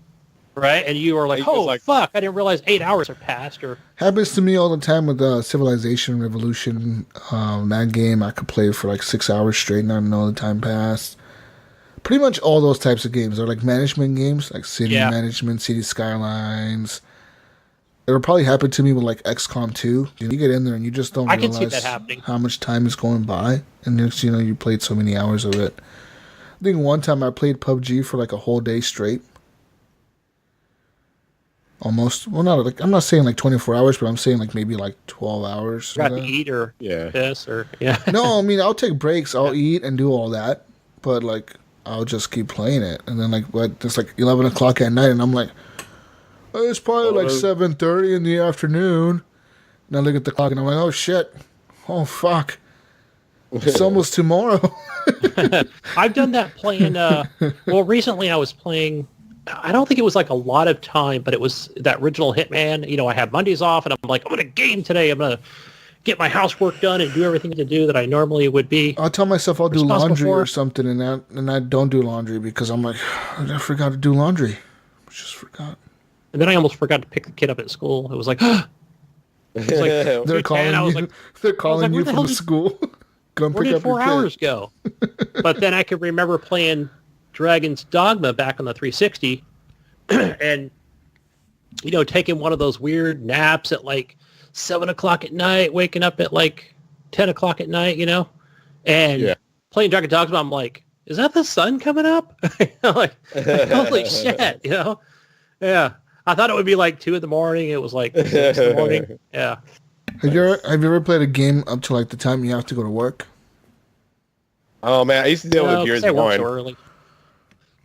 right? And you are like, fuck, I didn't realize 8 hours have passed. Or happens to me all the time with Civilization Revolution. That game I could play for like 6 hours straight and not know the time passed. Pretty much all those types of games are like management games, like city management, city skylines. It'll probably happen to me with like XCOM 2. You get in there and you just don't realize how much time is going by. And next you played so many hours of it. I think one time I played PUBG for like a whole day straight. Almost. Well, I'm not saying like 24 hours, but I'm saying like maybe like 12 hours. got to eat or this or No, I mean, I'll take breaks. I'll eat and do all that. But like, I'll just keep playing it. And then like, it's like 11 o'clock at night and I'm like, oh, it's probably like 7:30 in the afternoon. And I look at the clock and I'm like, oh shit. Oh fuck. It's almost tomorrow. I've done that playing, recently I was playing, I don't think it was like a lot of time, but it was that original Hitman. I have Mondays off and I'm like, I'm going to game today. I'm going to get my housework done and do everything to do that I normally would be. I'll tell myself I'll do laundry or something and I don't do laundry because I'm like, I forgot to do laundry. I just forgot. And then I almost forgot to pick the kid up at school. It was like, they're calling you from the school. Come where pick did up 4 your kid. hours go? But then I could remember playing Dragon's Dogma back on the 360 and, taking one of those weird naps at like 7 o'clock at night, waking up at like 10 o'clock at night, and playing Dragon's Dogma. I'm like, is that the sun coming up? like, holy shit, Yeah. I thought it would be like 2 in the morning. It was like 6 in the morning. Yeah. Have you ever played a game up to like the time you have to go to work? Oh man, I used to deal with Gears 1. So early.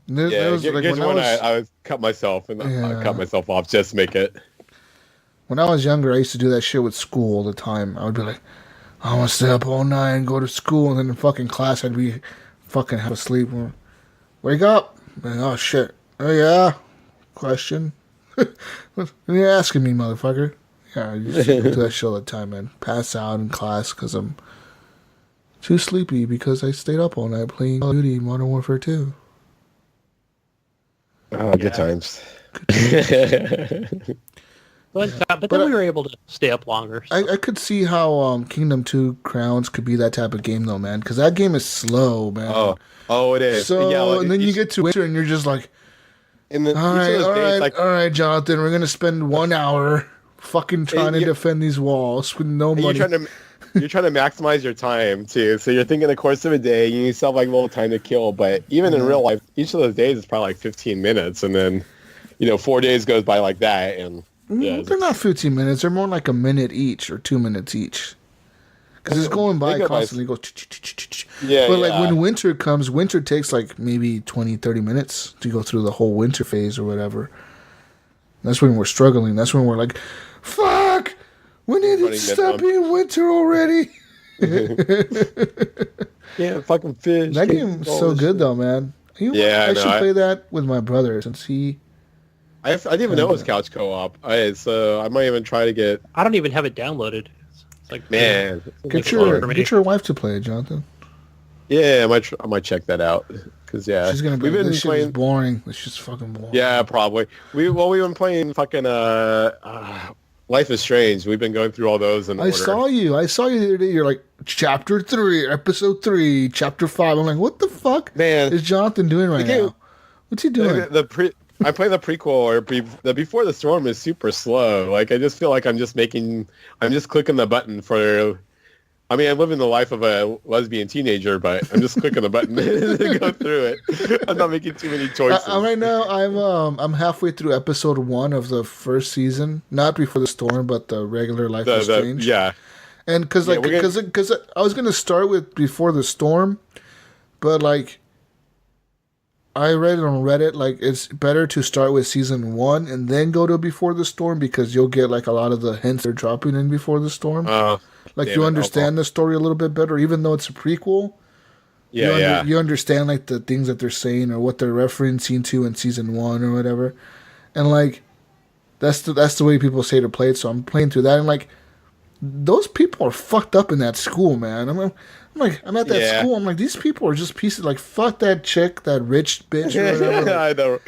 Gears 1, I would cut myself and I cut myself off just to make it. When I was younger, I used to do that shit with school all the time. I would be like, I want to stay up all night and go to school, and then in fucking class, I'd be fucking half asleep. Wake up! And, oh shit! Oh yeah? Question? What are you asking me, motherfucker? Yeah, I used to do that shit all the time, man. Pass out in class because I'm too sleepy because I stayed up all night playing Call of Duty Modern Warfare 2. Oh, good times. But then we were able to stay up longer. So. I could see how Kingdom 2 Crowns could be that type of game, though, man. Because that game is slow, man. Oh, it is. So, yeah, and then you get to Winter, and you're just like, all right, Jonathan, we're going to spend 1 hour fucking trying to defend these walls with no money. You're trying to maximize your time, too. So you're thinking the course of a day, you still have like a little time to kill. But even in real life, each of those days is probably like 15 minutes. And then, 4 days goes by like that. And yeah, they're not 15 minutes. They're more like a minute each or 2 minutes each. Because it's going by constantly. Yeah, but like when winter comes, winter takes like maybe 20, 30 minutes to go through the whole winter phase or whatever. That's when we're struggling. That's when we're like, fuck! We need to stop being winter already. Yeah, fucking fish. That game's so good though, man. I should play that with my brother since he... I didn't even know it was couch co-op. So I might even try to get... I don't even have it downloaded. It's like, man. Get your wife to play it, Jonathan. Yeah, I might check that out. Because, yeah. She's going to be like, this shit is boring. This shit's fucking boring. Yeah, probably. We've been playing fucking Life is Strange. We've been going through all those in order. I saw you the other day. You're like, Chapter 3, Episode 3, Chapter 5. I'm like, what the fuck is Jonathan doing right now? What's he doing? I play the prequel or the Before the Storm is super slow. Like I just feel like I'm just clicking the button for. I mean, I'm living the life of a lesbian teenager, but I'm just clicking the button to go through it. I'm not making too many choices. Right now, I'm halfway through episode 1 of the first season, not Before the Storm, but the regular Life is Strange. Yeah, and because I was gonna start with Before the Storm, but like. I read it on Reddit, like, it's better to start with season 1 and then go to Before the Storm because you'll get, like, a lot of the hints they're dropping in Before the Storm. You understand the story a little bit better, even though it's a prequel. You understand, like, the things that they're saying or what they're referencing to in season 1 or whatever. And, like, that's the way people say to play it, so I'm playing through that. And, like, those people are fucked up in that school, man. I'm at that school. I'm like, these people are just pieces. Like, fuck that chick, that rich bitch or whatever. Like, I know.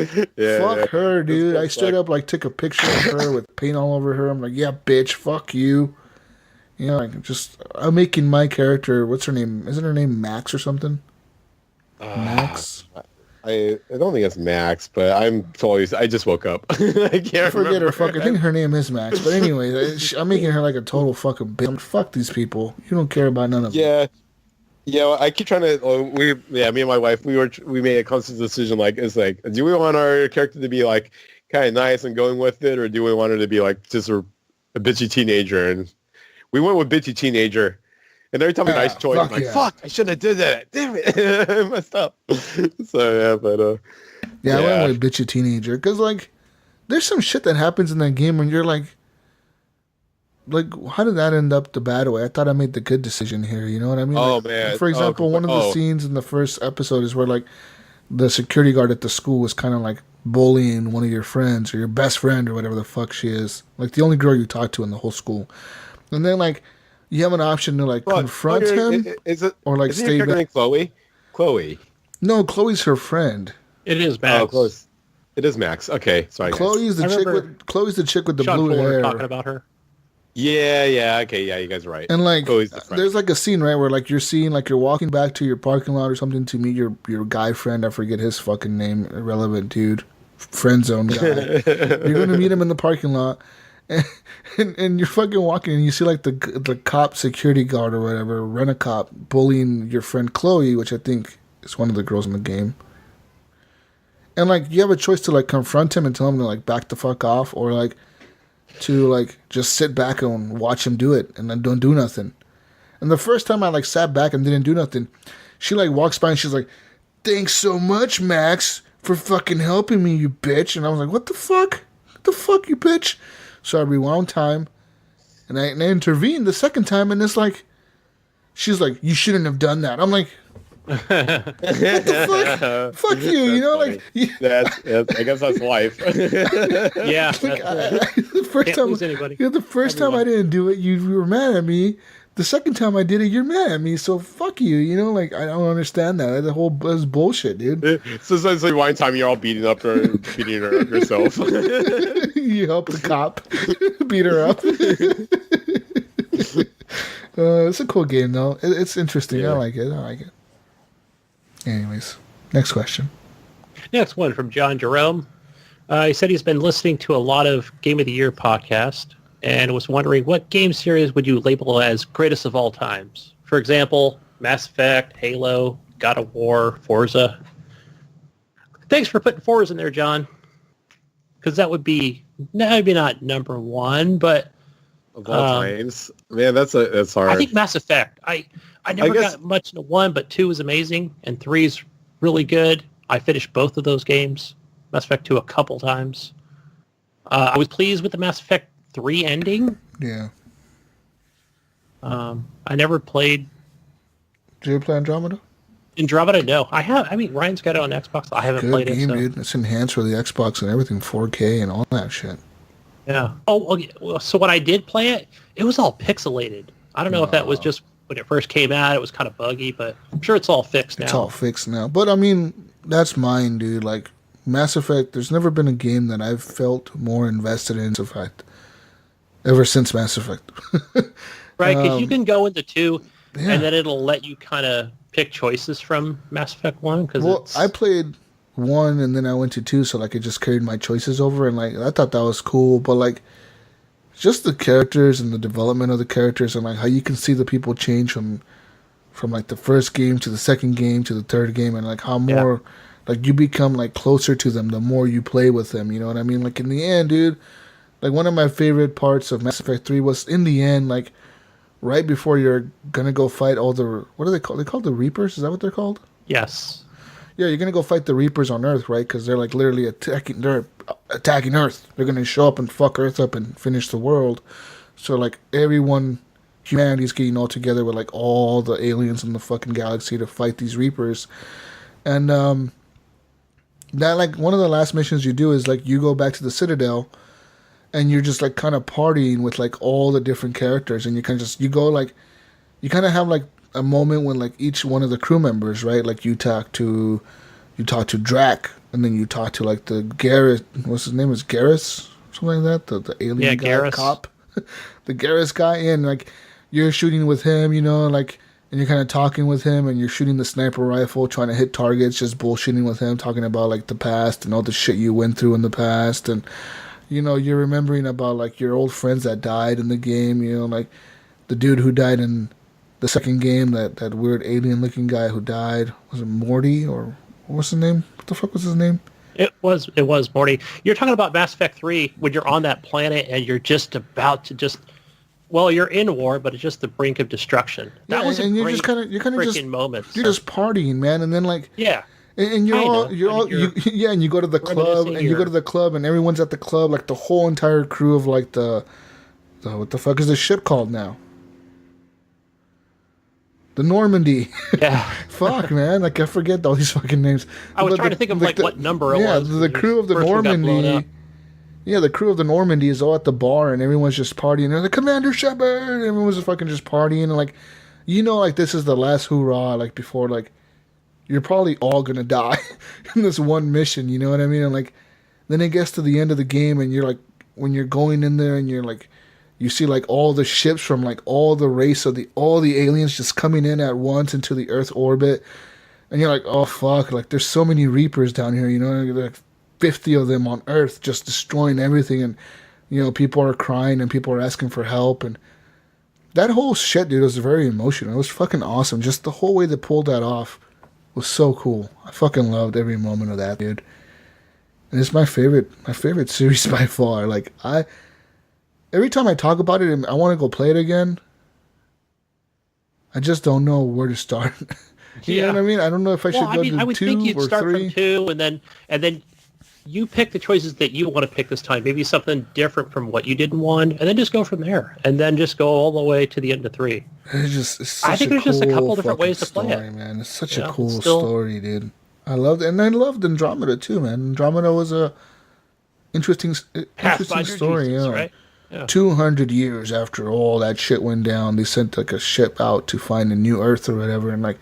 Fuck her, dude. I straight up like took a picture of her with paint all over her. I'm like, yeah, bitch, fuck you. I'm making my character. What's her name? Isn't her name Max or something? Max. I don't think it's Max, but I just woke up. I can't forget her. I think her name is Max. But anyway, I'm making her like a total fucking bitch. Fuck these people. You don't care about none of them. Yeah, I keep trying to. Me and my wife, we made a conscious decision. Like, it's like, do we want our character to be like kind of nice and going with it, or do we want her to be like just a bitchy teenager? And we went with bitchy teenager. And every time a nice choice, I'm like, fuck, I shouldn't have did that. Damn it, I messed up. So I went with bitchy teenager because like, there's some shit that happens in that game when you're like, how did that end up the bad way? I thought I made the good decision here. You know what I mean? Oh, like, man. For example, one of the scenes in the first episode is where like the security guard at the school was kind of like bullying one of your friends or your best friend or whatever the fuck she is. Like the only girl you talk to in the whole school. And then like you have an option to like confront him or like stay back. Chloe. No, Chloe's her friend. It is Max. Oh, close. It is Max. Okay, sorry. Chloe's the chick with the Sean blue hair. Talking about her. Yeah, okay, yeah, you guys are right. And like, there's like a scene, right, where like you're seeing, like you're walking back to your parking lot or something to meet your guy friend. I forget his fucking name. Irrelevant dude. Friend zone guy. You're going to meet him in the parking lot. And you're fucking walking and you see like the cop security guard or whatever, rent-a-cop, bullying your friend Chloe, which I think is one of the girls in the game. And like, you have a choice to like confront him and tell him to like back the fuck off, or like to like just sit back and watch him do it and then don't do nothing. And the first time I like sat back and didn't do nothing, she like walks by and she's like, "Thanks so much, Max, for fucking helping me, you bitch." And I was like, what the fuck? What the fuck, you bitch? So I rewound time and I intervened the second time, and it's like, she's like, "You shouldn't have done that." I'm like, what the fuck? Fuck you, you know, funny. like I guess that's life. Yeah. Like, the first time I didn't do it, you were mad at me. The second time I did it, you're mad at me, so fuck you. You know, like I don't understand that. That's bullshit, dude. So it's like one time you're all beating her up yourself. You help the cop beat her up. It's a cool game though. It's interesting. Yeah. I like it. Anyways, next question. Next one from John Jerome. He said he's been listening to a lot of Game of the Year podcast and was wondering what game series would you label as greatest of all times? For example, Mass Effect, Halo, God of War, Forza. Thanks for putting Forza in there, John. Because that would be maybe not number one, but Of all times, man, that's hard. I think Mass Effect. I never got much into 1, but 2 is amazing, and 3 is really good. I finished both of those games, Mass Effect 2 a couple times. I was pleased with the Mass Effect 3 ending. Yeah. I never played Did you ever play Andromeda? Andromeda. No, I have. I mean, Ryan's got it on Xbox. I haven't Good played game, it. So. dude. It's enhanced for the Xbox and everything, 4K and all that shit. Yeah. Oh, okay. Well, so when I did play it, it was all pixelated. I don't know if that was just when it first came out. It was kind of buggy, but I'm sure it's all fixed now. It's all fixed now. But I mean, that's mine, dude. Like Mass Effect, there's never been a game that I've felt more invested in Mass Effect ever since Mass Effect. Right, because you can go into 2, Yeah. and then it'll let you kind of pick choices from Mass Effect 1. Well, I played 1 and then I went to 2, so like it just carried my choices over, and like I thought that was cool. But like just the characters and the development of the characters, and like how you can see the people change from like the first game to the second game to the third game, and like how more like you become like closer to them the more you play with them. You know what I mean? Like in the end, dude. Like one of my favorite parts of Mass Effect 3 was in the end, like right before you're gonna go fight all the, what are they called? They called the Reapers? Is that what they're called? Yes. Yeah, you're gonna go fight the Reapers on Earth, right? Because they're like literally attacking Earth. They're gonna show up and fuck Earth up and finish the world. So like humanity's getting all together with like all the aliens in the fucking galaxy to fight these Reapers. And that like one of the last missions you do is like you go back to the Citadel. And you're just like kind of partying with like all the different characters, and you kind of just you kind of have like a moment when like each one of the crew members, right? Like you talk to Drac, and then you talk to like the Garrus. What's his name? Is Garrus something like that? The alien guy, Garrus. cop, the Garrus guy, and like you're shooting with him, you know, like. And you're kind of talking with him, and you're shooting the sniper rifle, trying to hit targets, just bullshitting with him, talking about like the past and all the shit you went through in the past, and you know, you're remembering about like your old friends that died in the game. You know, like the dude who died in the second game, that weird alien-looking guy who died. Was it Morty or what's his name? What the fuck was his name? It was Morty. You're talking about Mass Effect 3 when you're on that planet and you're just about to you're in war, but it's just the brink of destruction. That was a and great you're kind of just moment. You're just partying, man, and then like and you're and you go to the club, and you go to the club, and everyone's at the club, like the whole entire crew of like the what the fuck is this ship called now? The Normandy. Yeah. Fuck, man. Like I forget all these fucking names. I was trying to think of like what number it was. Yeah, the crew of the Normandy. Yeah, the crew of the Normandy is all at the bar, and everyone's just partying. They're like, Commander Shepard! Everyone's just fucking just partying, and like, you know, like this is the last hoorah, like before, like, you're probably all gonna die in this one mission, you know what I mean? And like, then it gets to the end of the game, and you're like, when you're going in there, and you're like, you see like all the ships from like all the race of all the aliens just coming in at once into the Earth orbit, and you're like, oh fuck, like there's so many Reapers down here, you know, like 50 of them on Earth just destroying everything, and you know, people are crying and people are asking for help, and that whole shit, dude, was very emotional. It was fucking awesome. Just the whole way they pulled that off was so cool. I fucking loved every moment of that, dude. And it's my favorite series by far. Like every time I talk about it, I want to go play it again. I just don't know where to start. You know what I mean? I don't know if I should go to 2 or 3. I would think you'd start from 2, and then you pick the choices that you want to pick this time. Maybe something different from what you did in 1, and then just go from there. And then just go all the way to the end of 3. It's such I think there's just a couple different ways to play it. Man. It's such a cool story, dude. I loved it. And I loved Andromeda too, man. Andromeda was a interesting story. Jesus, Yeah. right? Yeah. 200 years after all that shit went down, they sent like a ship out to find a new Earth or whatever, and like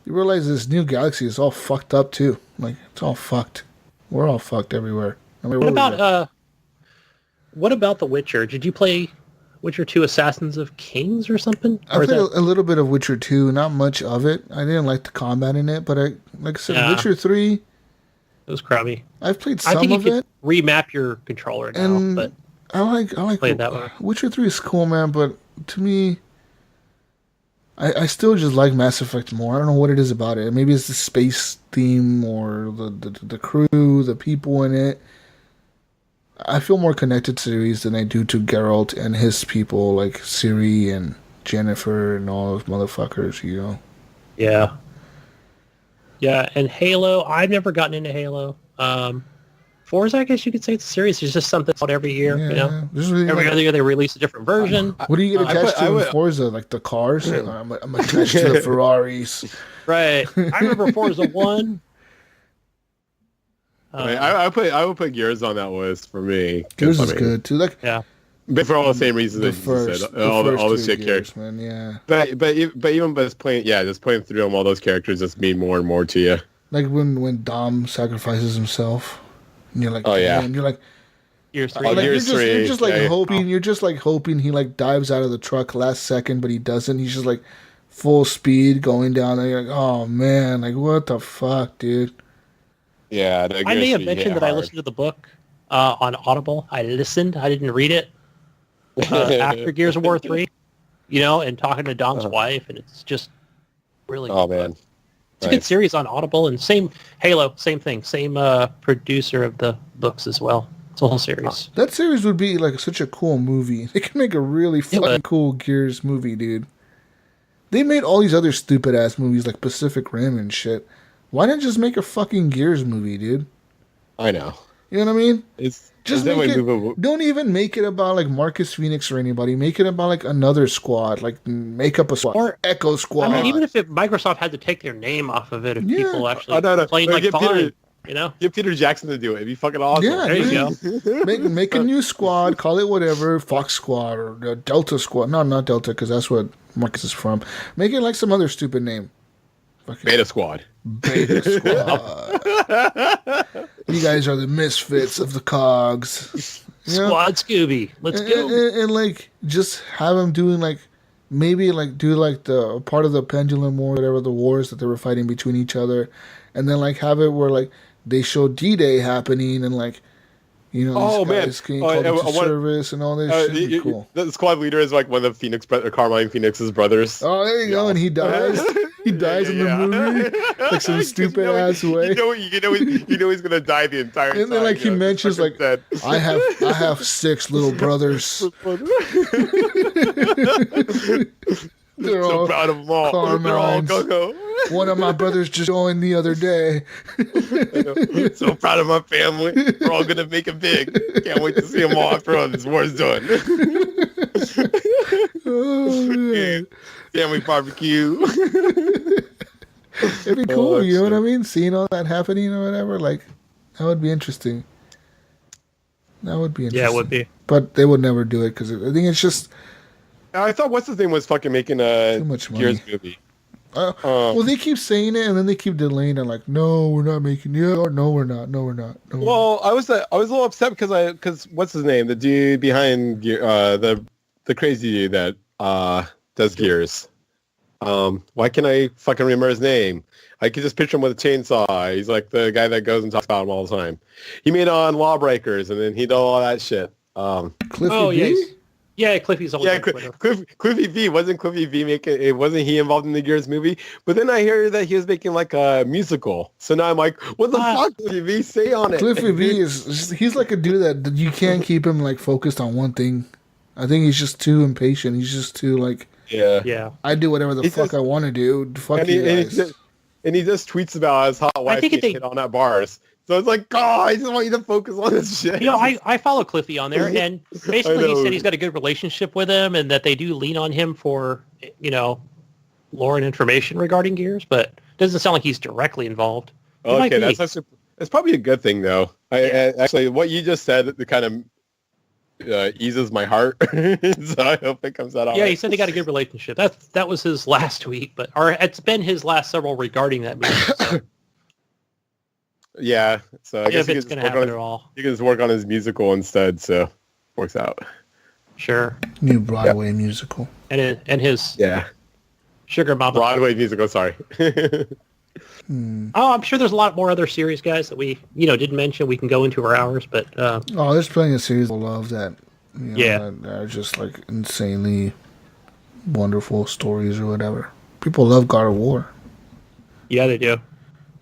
you realize this new galaxy is all fucked up too. Like it's all fucked. We're all fucked everywhere. I mean, What about The Witcher? Did you play Witcher 2 Assassins of Kings or something? I played a little bit of Witcher 2, not much of it. I didn't like the combat in it, but like I said, Witcher 3... It was crabby. I've played some of it. I think you could remap your controller now, but... I like play it that way. Witcher 3 is cool, man, but to me... I still just like Mass Effect more. I don't know what it is about it. Maybe it's the space theme or the crew, the people in it. I feel more connected to the series than I do to Geralt and his people, like Ciri and Jennifer and all those motherfuckers, you know? Yeah. Yeah, and Halo, I've never gotten into Halo. Forza, I guess you could say it's a series. It's just something out every year, you know? Really every other year they release a different version. What do you get attached to in Forza? Like the cars? I'm attached to the Ferraris. Right. I remember Forza 1. I would put Gears on that list for me. Gears is good too. Like but for all the same reasons that you said, all the shit characters, man. Yeah. But even just playing through them, all those characters just mean more and more to you. Like when Dom sacrifices himself, and you're like, and you're like, Gears 3. You're just like hoping he like dives out of the truck last second, but he doesn't. He's just like full speed going down there. You're like, oh man, like what the fuck, dude. Yeah, I may have mentioned that I listened to the book on Audible. I listened. I didn't read it after Gears of War 3, you know, and talking to Dom's wife, and it's just really good. Man. It's a good series on Audible, and same Halo, same thing, same producer of the books as well. It's a whole series. That series would be like such a cool movie. They could make a really fucking cool Gears movie, dude. They made all these other stupid ass movies like Pacific Rim and shit. Why not just make a fucking Gears movie, dude? I know. You know what I mean? Don't even make it about like Marcus Phoenix or anybody. Make it about like another squad. Like make up a squad. Or Echo Squad. I mean, even if Microsoft had to take their name off of it, if people actually played like fine, you know? Get Peter Jackson to do it. It'd be fucking awesome. Yeah, there you go. make a new squad. Call it whatever. Fox Squad or Delta Squad. No, not Delta, because that's what Marcus is from. Make it like some other stupid name. Beta Squad. Beta Squad. You guys are the misfits of the cogs. Squad Scooby. Let's go. And like, just have them doing like, maybe like do like the part of the Pendulum War, whatever the wars that they were fighting between each other. And then like have it where like they show D-Day happening and like, you know, these guys getting called into service and all this shit. Be cool. The squad leader is like one of Carmine Phoenix's brothers. Oh, there you go. And he dies. He dies in the movie, like some stupid ass way. You know he's gonna die the entire time. And then like he mentions like, I have 6 little brothers. They're so all proud of them all. Carmines. They're all go-go. One of my brothers just joined the other day. So proud of my family. We're all gonna make it big. Can't wait to see them all after all this war's done. Oh, family barbecue. It'd be cool, you know what I mean? Seeing all that happening or whatever, like that would be interesting. That would be interesting. Yeah, it would be. But they would never do it because I think it's just. I thought what's the thing was fucking making a too much money. Gears movie. Well, they keep saying it and then they keep delaying it. Like, no, we're not making it. Or no, we're not. No, we're not. No, well, I was a little upset because what's his name? The dude behind the crazy dude that does Gears. Why can't I fucking remember his name? I could just picture him with a chainsaw. He's like the guy that goes and talks about him all the time. He made on Lawbreakers, and then he did all that shit. Cliffy B? Yeah, Cliffy's always on Twitter. Cliffy V. Wasn't Cliffy V making it? Wasn't he involved in the Gears movie? But then I hear that he was making like a musical. So now I'm like, what the fuck, Cliffy V? Say on it. Cliffy V he's like a dude that you can't keep him like focused on one thing. I think he's just too impatient. He's just too like, yeah. I do whatever the fuck I want to do. Fuck you guys. And he just tweets about his hot wife getting hit on at bars. So it's like, I just want you to focus on this shit. You know, I follow Cliffy on there, and basically he said he's got a good relationship with him, and that they do lean on him for, you know, lore and information regarding Gears, but it doesn't sound like he's directly involved. Okay, that's probably a good thing, though. Actually, what you just said, the kind of eases my heart. So I hope it comes out all Yeah, right. he said they got a good relationship. That was his last tweet, or it's been his last several regarding that movie. So. Yeah, so I guess If it's going to happen at all. He can just work on his musical instead, so works out. Sure. New Broadway musical. And his Yeah. Sugar Mama. Broadway musical, sorry. Oh, I'm sure there's a lot more other series, guys, that we, didn't mention. We can go into for hours, but... there's plenty of series I love that, Yeah. that are just like insanely wonderful stories or whatever. People love God of War. Yeah, they do.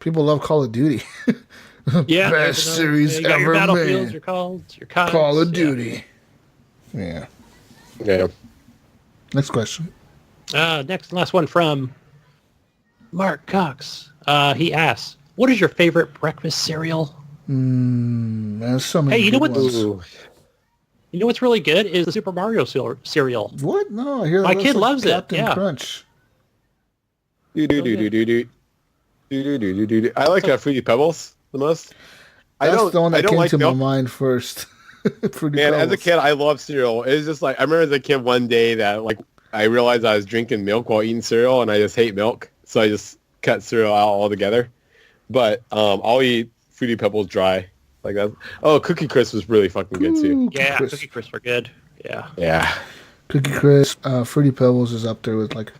People love Call of Duty. Yeah. Best series you got ever your Battlefields, made. your Calls, your CODs. Call of Duty. Yeah. Yeah. Next question. Last one from Mark Cox. He asks, what is your favorite breakfast cereal? There's so many Hey, you know good what? ones. You know what's really good is the Super Mario cereal. What? No, I hear that. My That's kid like loves it, Captain yeah. Crunch. I like Fruity Pebbles the most. That's the one that came like to milk. my mind first. Fruity Man, as a Pebbles. kid, I love cereal. It's just like I remember as a kid one day that like I realized I was drinking milk while eating cereal, and I just hate milk, so I just cut cereal out altogether. But I'll eat Fruity Pebbles dry like that. Oh, Cookie Crisp was really fucking good too. Yeah, Crisp. Cookie Crisp are good. Yeah. Yeah, Cookie Crisp, Fruity Pebbles is up there with like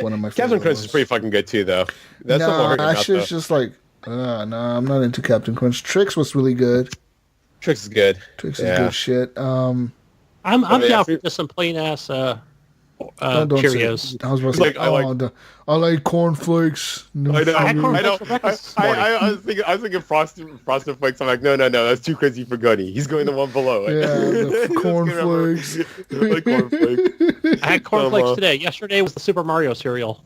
one of my favorite Captain Crunch is ones. pretty fucking good too, though. That's what No, we're about, actually, though. it's just like, no, I'm not into Captain Crunch. Trix was really good. Trix is good. Trix is Yeah. good shit. I'm yeah, down for fruit- just some plain ass Don't Cheerios. say- I was about to say, Like, I like cornflakes. No I know. I had sugar. cornflakes I know. for breakfast this morning. I was thinking Frosted Flakes. I'm like, no, that's too crazy for Gunny. He's going the one below it. Yeah, the He's cornflakes. like cornflakes. I had cornflakes today. Yesterday was the Super Mario cereal.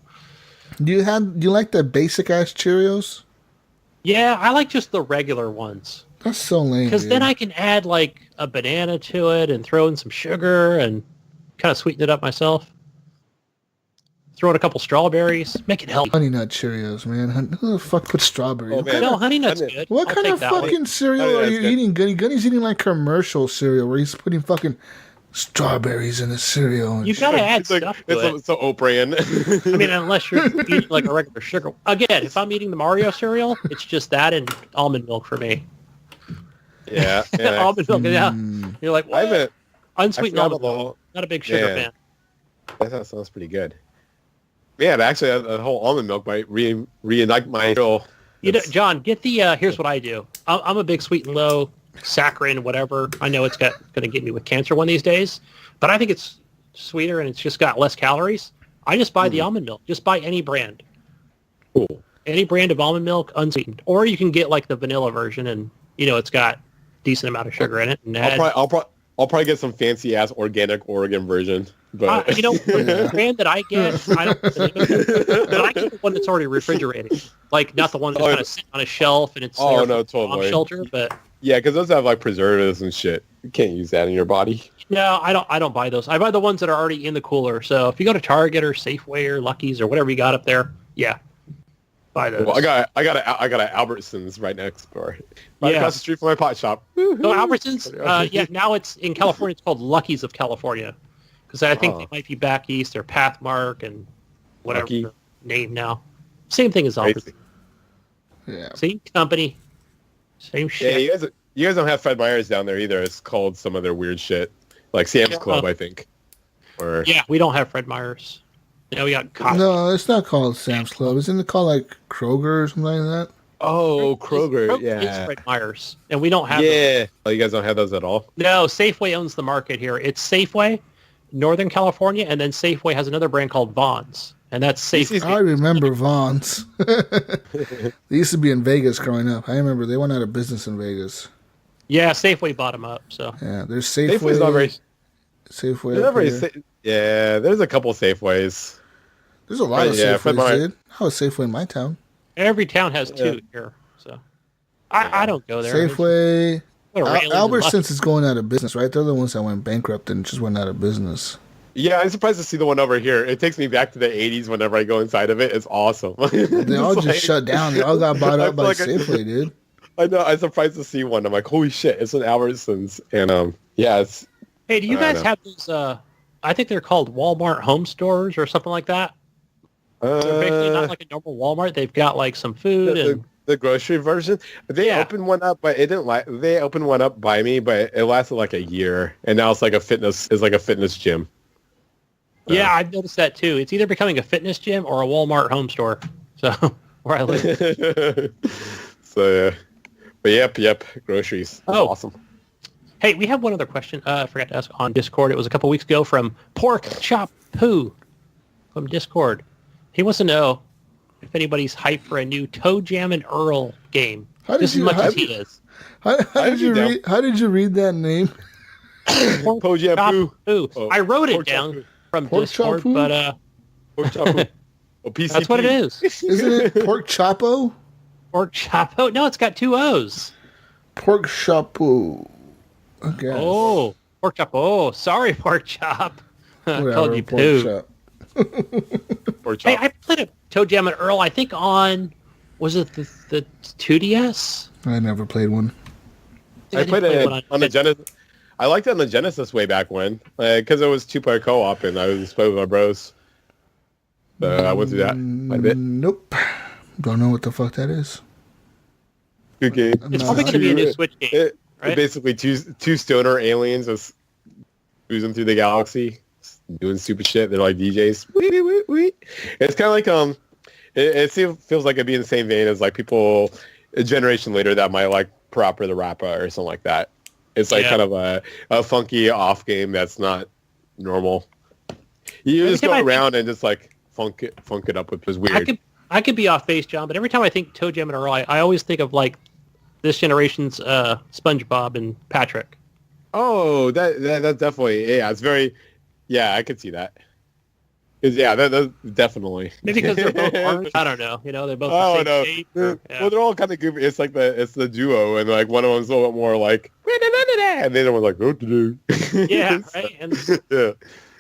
Do you like the basic ass Cheerios? Yeah, I like just the regular ones. That's so lame. Because dude. then I can add like a banana to it and throw in some sugar and kind of sweeten it up myself. Throw in a couple strawberries. Make it healthy. Honey Nut Cheerios, man. Who the fuck put strawberry? Oh, What man. kind No, of, Honey Nut's Honey- good. what I'll kind take of that one. fucking cereal Honey are Nut's you good. eating, Gunny? Gunny's eating like commercial cereal where he's putting fucking strawberries in his cereal. And You shit. gotta add It's like stuff to it. it's so Oprah. I mean, unless you're eating like a regular sugar. Again, if I'm eating the Mario cereal, it's just that and almond milk for me. yeah. Almond milk, yeah. You're like, I what? haven't. Unsweetened I almond forgot milk. Not a big sugar Yeah. fan. That sounds pretty good. Man, actually, a whole almond milk might reignite my real. You know, John, get the. Here's what I do. I'm a big sweet and low, saccharin, whatever. I know it's going to get me with cancer one of these days, but I think it's sweeter and it's just got less calories. I just buy the almond milk. Just buy any brand. Cool. Any brand of almond milk, unsweetened. Or you can get like the vanilla version, and it's got decent amount of sugar in it. And I'll probably get some fancy ass organic Oregon version. But the brand that I get, I don't. But I get the one that's already refrigerated, like not the one that's kind of sitting on a shelf and it's Oh, there no, for bomb totally. shelter. But yeah, because those have like preservatives and shit. You can't use that in your body. no, I don't buy those. I buy the ones that are already in the cooler. So if you go to Target or Safeway or Lucky's or whatever you got up there, yeah, buy those. Well, I got an Albertsons right next door, right across the street from my pot shop. So Albertsons, yeah, now it's in California. It's called Lucky's of California, because I think they might be back east or Pathmark and whatever Lucky. the name now. Same thing as Albertsons. Yeah. Same company, same shit. Yeah, you guys don't have Fred Meyer's down there either. It's called some other weird shit, like Sam's Club, I think. Or Yeah, we don't have Fred Meyer's. We got Costco. No, it's not called Sam's Club. Isn't it called like Kroger or something like that? oh, Kroger, Is yeah, Fred Meyer's, and we don't have them. yeah. Oh, you guys don't have those at all. No, Safeway owns the market here. It's Safeway, Northern California, and then Safeway has another brand called Vons, and that's Safeway. I remember Vaughn's. They used to be in Vegas growing up. I remember they went out of business in Vegas. Yeah, Safeway bought them up. So Yeah, there's Safeway. Safeway's not very. Safeway. They're not up very here. yeah, there's a couple Safeways. There's a lot of Yeah, Fred Safeways, Meyer. dude. I was Safeway in my town. every town has two here. So I don't go there. Safeway. Go to Raylan's and Albertsons Lucky's. is going out of business, right? They're the ones that went bankrupt and just went out of business. Yeah, I'm surprised to see the one over here. It takes me back to the 80s whenever I go inside of it. It's awesome. They all just shut down. They all got bought I up feel by like Safeway, dude. I know. I'm surprised to see one. I'm like, holy shit, it's an Albertsons. And yeah, Hey, do you I don't guys know. have these? I think they're called Walmart home stores or something like that. They're basically not like a normal Walmart. They've got like some food the, and the grocery version. They Yeah. opened one up, but it didn't like. They opened one up by me, but it lasted like a year, and now it's like a fitness. It's like a fitness gym. yeah, I've noticed that too. It's either becoming a fitness gym or a Walmart home store. So where I live. So yeah, but yep, groceries. It's Oh. awesome. Hey, we have one other question. I forgot to ask on Discord. It was a couple weeks ago from Pork Chop Poo from Discord. He wants to know if anybody's hyped for a new Toe Jam and Earl game. Just as much as he is. How did you read that name? Pork Toe Jam Chop Poo. Poo. Oh, I wrote it Pork Chop down Poo. from Pork Chop Discord, Poo? but Pork chop. Oh, PCP. that's what it is. Isn't it Pork Chapo? Pork Chop. Oh, no, it's got two O's. Pork Chapo. Okay. Oh, Pork Chop. Oh, sorry, Pork Chop. I called you Pork Poo. Chop. Pork Hey, chop. I played a Toe Jam and Earl, I think on, was it the 2DS? I never played one. I did played play it one on the Genesis. I liked it on the Genesis way back when, because it was 2-player co-op, and I was playing with my bros. So I went through that quite a bit. Nope. Don't know what the fuck that is. Good game. It's probably going to be a new Switch game, right? Basically, two stoner aliens just cruising through the galaxy, doing stupid shit. They're like DJs. Wee, wee, wee. It's kind of like it feels like it'd be in the same vein as like people a generation later that might like Parappa the Rappa or something like that. It's like kind of a funky off game that's not normal. You just go around and just like funk it up, which is weird. I could be off base, John, but every time I think Toe Jam and Earl, I always think of like this generation's SpongeBob and Patrick. Oh, that definitely, it's very, I could see that. That's definitely. Maybe because they're both orange. I don't know. You know, they're both Oh the no! same shape. Well, they're all kind of goofy. It's like the duo, and like one of them's a little bit more like, and the other one's like, what to do? Yeah, right. And Yeah.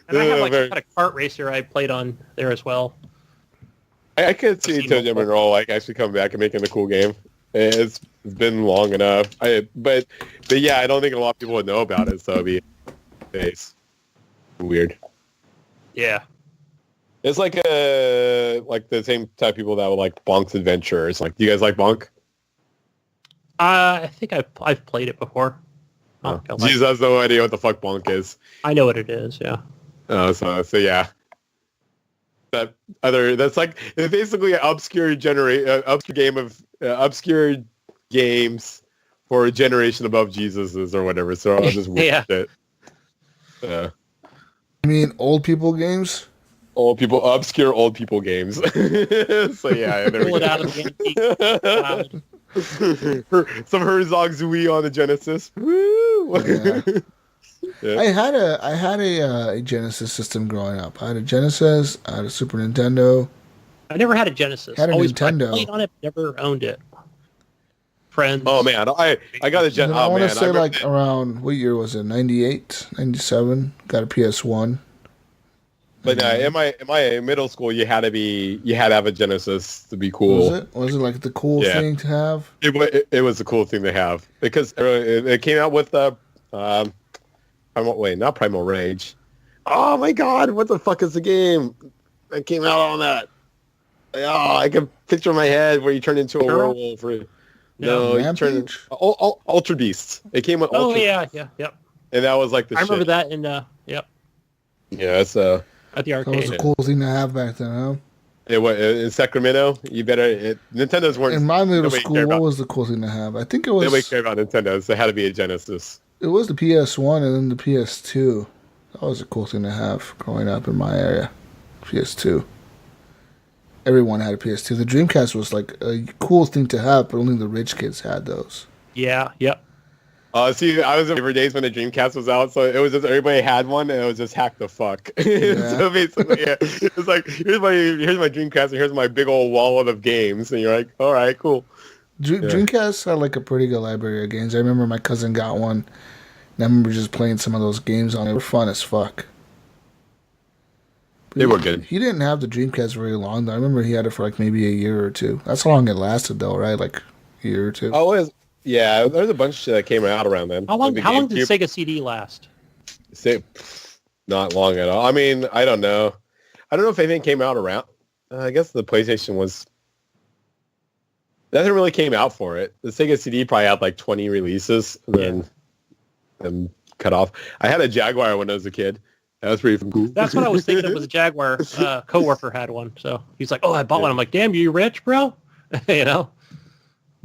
I have like a kart racer I played on there as well. I could see Toe Jam and Earl like actually coming back and making a cool game. It's been long enough. But yeah, I don't think a lot of people would know about it, so it'd be weird. Yeah. It's like the same type of people that would like Bonk's Adventures. Like, do you guys like Bonk? I think I've played it before. Oh. Jesus has no idea what the fuck Bonk is. I know what it is. Yeah. So yeah. That's like it's basically an obscure game of obscure games for a generation above Jesus's or whatever. So all this weird shit. You mean old people games? Obscure old people games. So yeah, there we Pull it go. out of the antique. Some Herzog Zooey on the Genesis. Woo! Yeah. Yeah. I had a Genesis system growing up. I had a Genesis. I had a Super Nintendo. I never had a Genesis. Had a Always Nintendo. played on it, never owned it. Friends. Oh man, I got a Gen. I Oh want man, to say like around what year was it? 98, 97. Got a PS1. But in my middle school, you had to have a Genesis to be cool. Was it like the cool thing to have? It was a cool thing to have because it came out with not Primal Rage. Oh my God, what the fuck is the game that came out on that? Oh, I can picture in my head where you turn into a werewolf. No, you turn Ultra Beasts. It came with Ultra. Yep. And that was like the I shit. remember that in yep. Yeah, it's At the That arcade. was a cool thing to have back then, huh? in Sacramento. You better Nintendo's weren't. In my middle nobody school, cared what about- was the cool thing to have? I think it was. Nobody cared about Nintendo, so it had to be a Genesis. It was the PS1 and then the PS2. That was a cool thing to have growing up in my area. PS2. Everyone had a PS2. The Dreamcast was like a cool thing to have, but only the rich kids had those. Yeah. Yep. See, I was for days when the Dreamcast was out, so it was just everybody had one, and it was just hack the fuck. Yeah. So basically, it's like here's my Dreamcast, and here's my big old wallet of games, and you're like, all right, cool. Dreamcast had like a pretty good library of games. I remember my cousin got one, and I remember just playing some of those games on it. They were fun as fuck. They were good. He didn't have the Dreamcast very long, though. I remember he had it for like maybe a year or two. That's how long it lasted, though, right? Like a year or two. Oh, yeah, there's a bunch that came out around then. How long Like did the GameCube. Sega CD last? say not long at all. I mean, I don't know. I don't know if anything came out around. I guess the PlayStation was. Nothing really came out for it. The Sega CD probably had like 20 releases and then cut off. I had a Jaguar when I was a kid. That was pretty cool. That's what I was thinking. It was a Jaguar. Coworker had one, so he's like, "Oh, I bought one." I'm like, "Damn, you rich, bro?" You know.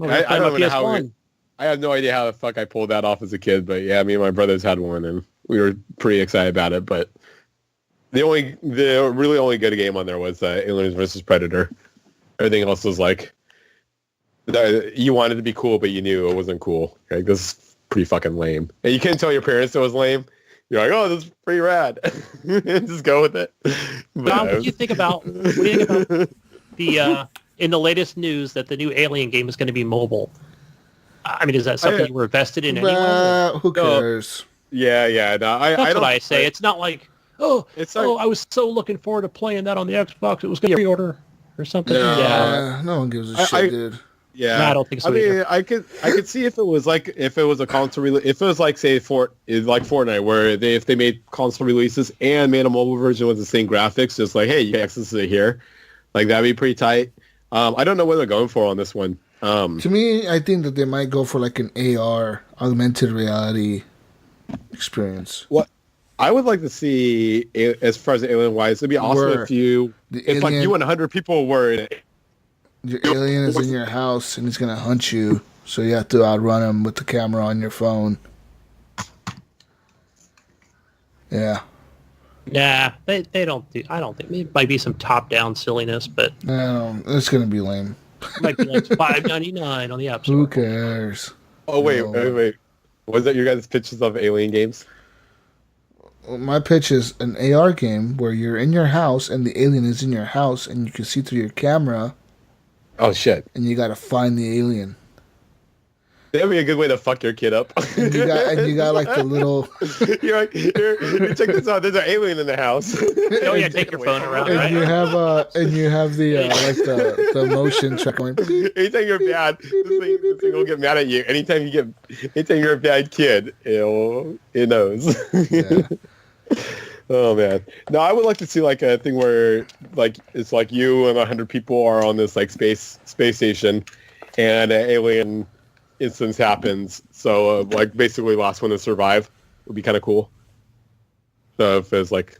I don't even know how. I have no idea how the fuck I pulled that off as a kid, but yeah, me and my brothers had one, and we were pretty excited about it. But the really only good game on there was Aliens vs Predator. Everything else was like you wanted to be cool, but you knew it wasn't cool. Like, this is pretty fucking lame, and you couldn't tell your parents it was lame. You're like, oh, this is pretty rad. Just go with it. Tom, what do you think about the in the latest news that the new Alien game is going to be mobile? I mean, is that something you were invested in anyway? Who cares? Yeah. No, That's what I say. It's not like, I was so looking forward to playing that on the Xbox. It was going to pre-order or something. No one gives a shit, dude. Yeah, no, I don't think so. I mean, I could see if it was a console release, if it was like say Fortnite, where if they made console releases and made a mobile version with the same graphics, just like, hey, you can access it here, like that'd be pretty tight. I don't know what they're going for on this one. To me, I think that they might go for like an AR, augmented reality experience. What I would like to see, as far as Alien wise, it'd be awesome if like you and 100 people were in it. Your alien is in your house and he's gonna hunt you, so you have to outrun him with the camera on your phone. Yeah. Nah, they don't do. I don't think it might be some top-down silliness, but No, it's gonna be lame. It might be like $5.99 on the App Store. Who cares? Oh wait. Was that your guys' pitches of Alien games? Well, my pitch is an AR game where you're in your house and the alien is in your house and you can see through your camera. Oh shit! And you gotta find the alien. That'd be a good way to fuck your kid up. And you got like the little. You're like, here, check this out. There's an alien in the house. Oh yeah, take your phone around. And right? you have the like the motion track going. Anytime you're bad, this thing will get mad at you. Anytime you're a bad kid, it knows. Yeah. Oh man, no, I would like to see like a thing where like it's like you and 100 people are on this like space station, and an alien instance happens. So like basically last one to survive would be kind of cool. So if there's like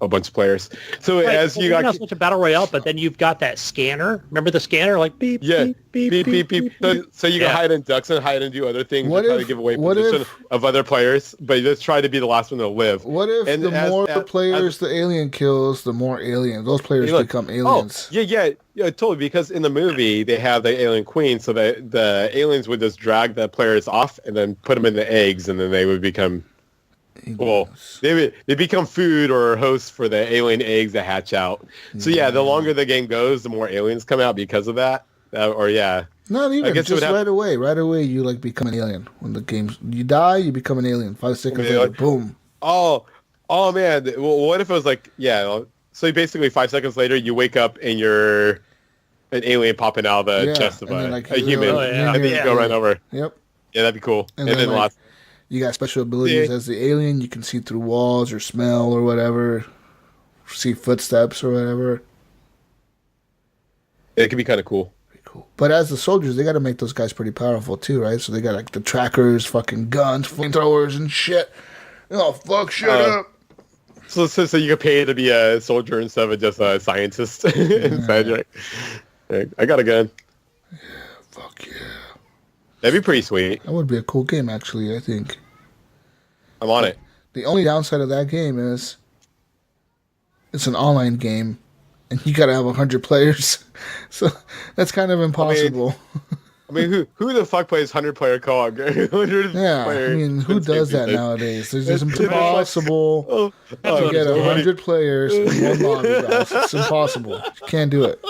a bunch of players. So you got not so much a battle royale, but then you've got that scanner. Remember the scanner? Like beep, beep. So you can hide in ducks and hide and do other things and try to give away position of other players, but just try to be the last one to live. What if the more players the alien kills, the more aliens? Those players become aliens. Oh, yeah, totally. Because in the movie they have the alien queen, so that the aliens would just drag the players off and then put them in the eggs, and then they would become. Well, they become food or hosts for the alien eggs that hatch out. So the longer the game goes, the more aliens come out because of that. Not even. Just right away. Right away, you like become an alien. When the games you die, you become an alien. 5 seconds later, boom. Oh man. Well, what if it was like So basically, 5 seconds later, you wake up and you're an alien popping out of the chest of a human, and then you go right over. Yep. Yeah, that'd be cool. And then lots. You got special abilities as the alien. You can see through walls or smell or whatever. See footsteps or whatever. It could be kind of cool. Pretty cool. But as the soldiers, they got to make those guys pretty powerful too, right? So they got like the trackers, fucking guns, flamethrowers and shit. Oh, fuck, shut up. So you can pay to be a soldier instead of just a scientist inside. Right? I got a gun. Yeah, fuck yeah. That'd be pretty sweet. That would be a cool game, actually, I think. I'm on it. The only downside of that game is it's an online game, and you gotta have 100 players. So that's kind of impossible. I mean who the fuck plays 100-player co-op? Who does that nowadays? It's just impossible to get 100 players in one lobby, guys. It's impossible. You can't do it.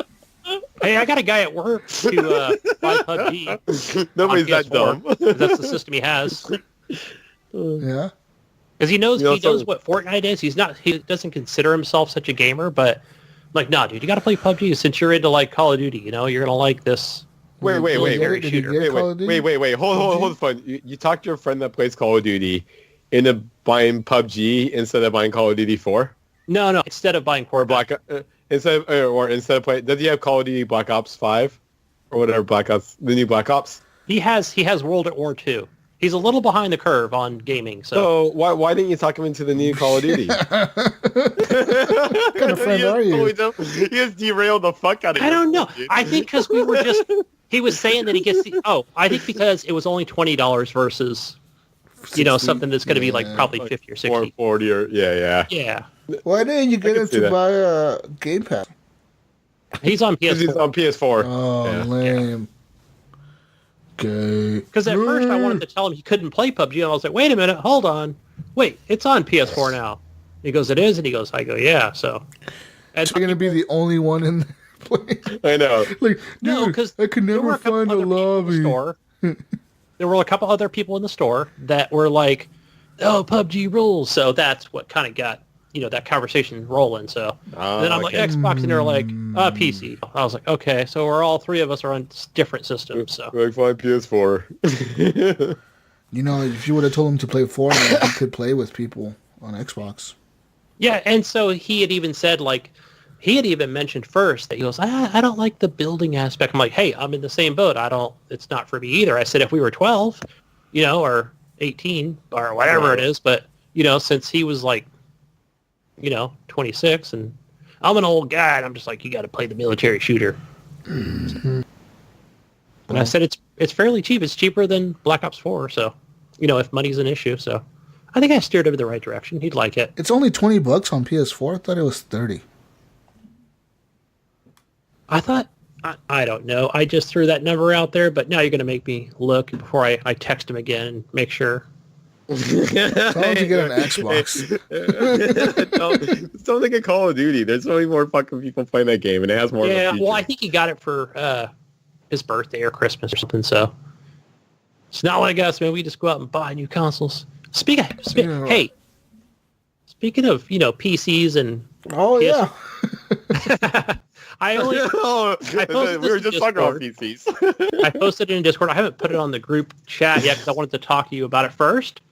Hey, I got a guy at work to buy PUBG. Nobody's that dumb. That's the system he has. Yeah. Because he knows what Fortnite is. He doesn't consider himself such a gamer, but like, nah, dude, you got to play PUBG since you're into like Call of Duty. You know, you're gonna like this. Wait. Hold the phone. You talked to your friend that plays Call of Duty. into buying PUBG instead of buying Call of Duty 4? No. Instead of buying Or instead of playing, does he have Call of Duty Black Ops 5 or whatever the new Black Ops? He has World at War 2. He's a little behind the curve on gaming. So why didn't you talk him into the new Call of Duty? What kind of friend are you? He just derailed the fuck out of you. I don't know. I think because he was saying that he gets I think because it was only $20 versus, 60? Something that's going to be like probably 50 or 60. Or 40 or, yeah. Yeah. Why didn't you get him to buy a Game Pass? He's on PS4. He's on PS4. Oh, lame. Okay. Because at first I wanted to tell him he couldn't play PUBG, and I was like, wait a minute, hold on. Wait, it's on PS4 now. He goes, it is? And he goes, I go, yeah, so. And you're going to be the only one in there playing? I know. Like, no, because I could never find a lobby. There were a couple other people in the store that were like, oh, PUBG rules. So that's what kind of got, that conversation rolling. So then I'm like, Xbox, and they're like, PC. I was like, okay, so we're all three of us are on different systems. So like, fine, PS4. If you would have told him to play Fortnite, he could play with people on Xbox. Yeah, and so he had even said, he had even mentioned first that he goes, I don't like the building aspect. I'm like, hey, I'm in the same boat. It's not for me either. I said, if we were 12, or 18 or whatever it is, but, since he was 26, and I'm an old guy, and I'm just like, you got to play the military shooter. Mm-hmm. And I said, it's fairly cheap. It's cheaper than Black Ops 4, so, if money's an issue, so. I think I steered him in the right direction. He'd like it. It's only $20 on PS4. I thought it was $30. I thought, I don't know. I just threw that number out there, but now you're going to make me look before I text him again and make sure. Tell him to get an Xbox. Don't think of Call of Duty. There's so many more fucking people playing that game, and it has more. Yeah, well, I think he got it for his birthday or Christmas or something. So it's not like us, man. We just go out and buy new consoles. Speaking of PCs and yeah. we were just talking about PCs. I posted it in Discord. I haven't put it on the group chat yet because I wanted to talk to you about it first.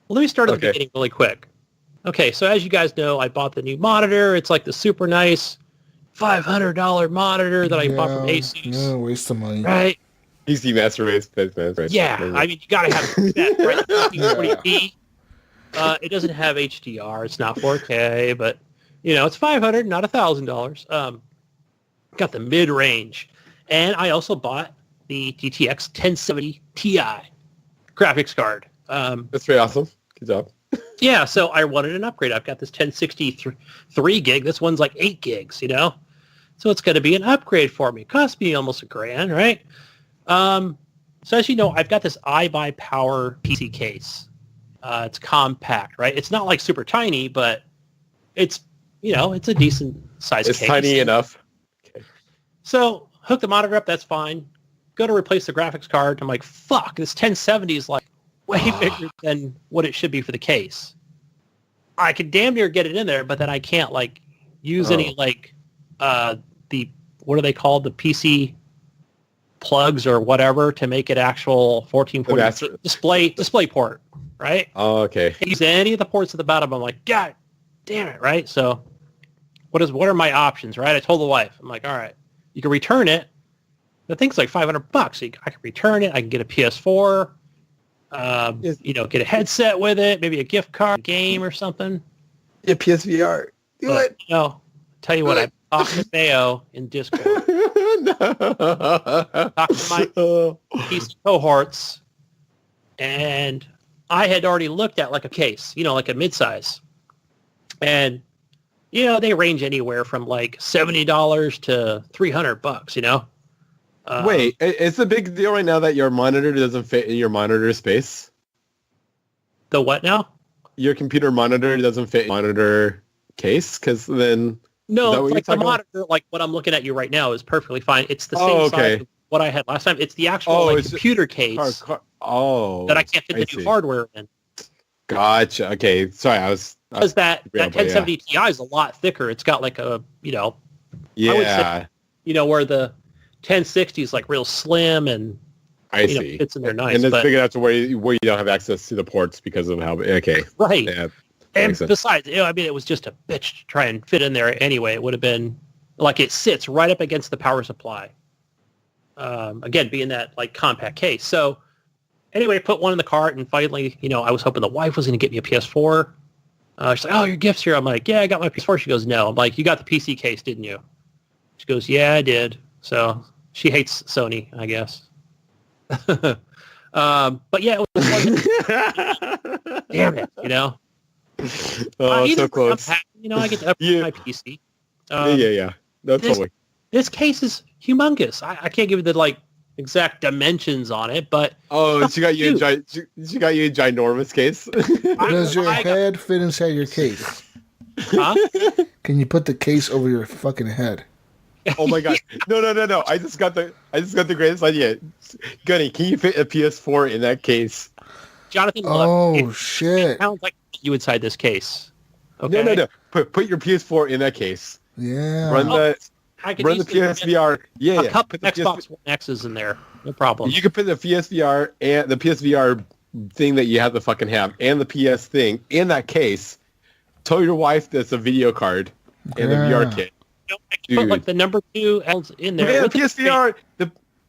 Well, let me start at the beginning really quick. Okay, so as you guys know, I bought the new monitor. It's like the super nice $500 monitor that I bought from Asus. Yeah, waste of money. Right? PC Master Race. Yeah, I mean, you got to have that, right? 40p. It doesn't have HDR. It's not 4K, but, it's $500, not $1,000. Got the mid-range. And I also bought the GTX 1070 Ti graphics card. That's pretty awesome. Good job. Yeah, so I wanted an upgrade. I've got this 1063 gig. This one's like 8 gigs, So it's going to be an upgrade for me. It cost me almost $1,000, right? So as you know, I've got this iBuyPower PC case. It's compact, right? It's not like super tiny, but it's, it's a decent size case. It's tiny enough. Okay. So hook the monitor up. That's fine. Go to replace the graphics card. I'm like, fuck, this 1070 is like way bigger than what it should be for the case. I could damn near get it in there, but then I can't use any the, what are they called? The PC plugs or whatever to make it actual 1440 display port, right? Oh, okay. Can't use any of the ports at the bottom. I'm like, God damn it, right? So what are my options, right? I told the wife, I'm like, all right, you can return it. The thing's like $500. So I can return it. I can get a PS4, get a headset with it, maybe a gift card, game or something. Yeah, PSVR. Do it. Tell you what, I talked to Theo in Discord. Talked to my PC cohorts, and I had already looked at like a case, like a midsize. And, they range anywhere from like $70 to $300, Wait, it's a big deal right now that your monitor doesn't fit in your monitor space? The what now? Your computer monitor doesn't fit in your monitor case? Because then... No, like the monitor, like what I'm looking at you right now is perfectly fine. It's the same size as what I had last time. It's the actual computer case that I can't fit the new hardware in. Gotcha. Okay. Sorry, I was... Because that 1070 Ti is a lot thicker. It's got like a, Yeah. I would say, where the 1060 is like real slim and I see. fits in there nice. And it's but, big enough to where you don't have access to the ports because of how... Okay. Right. Yeah, and besides, I mean, it was just a bitch to try and fit in there anyway. It would have been like it sits right up against the power supply. Again, being that like compact case. So anyway, I put one in the cart, and finally, I was hoping the wife was going to get me a PS4. She's like, "Oh, your gift's here." I'm like, "Yeah, I got my PS4." She goes, "No." I'm like, "You got the PC case, didn't you?" She goes, "Yeah, I did." So she hates Sony, I guess. But yeah, it was like, damn it, Oh, so close. I'm happy, I get to upgrade my PC. Yeah. No, totally. This case is humongous. I can't give you the exact dimensions on it, but she got you a ginormous case. Does your head fit inside your case? Huh? Can you put the case over your fucking head? Oh my god! No! I just got the greatest idea. Gunny, can you fit a PS4 in that case? Johnathan, look, shit! It sounds like you inside this case. Okay? No. Put your PS4 in that case. Yeah. Run the PSVR. Yeah. A couple Xbox One X's in there. No problem. You can put the PSVR and the PSVR thing that you have to fucking have and the PS thing in that case. Tell your wife that's a video card and the VR kit. I can put the number 2 L's in there. Yeah, the PSVR.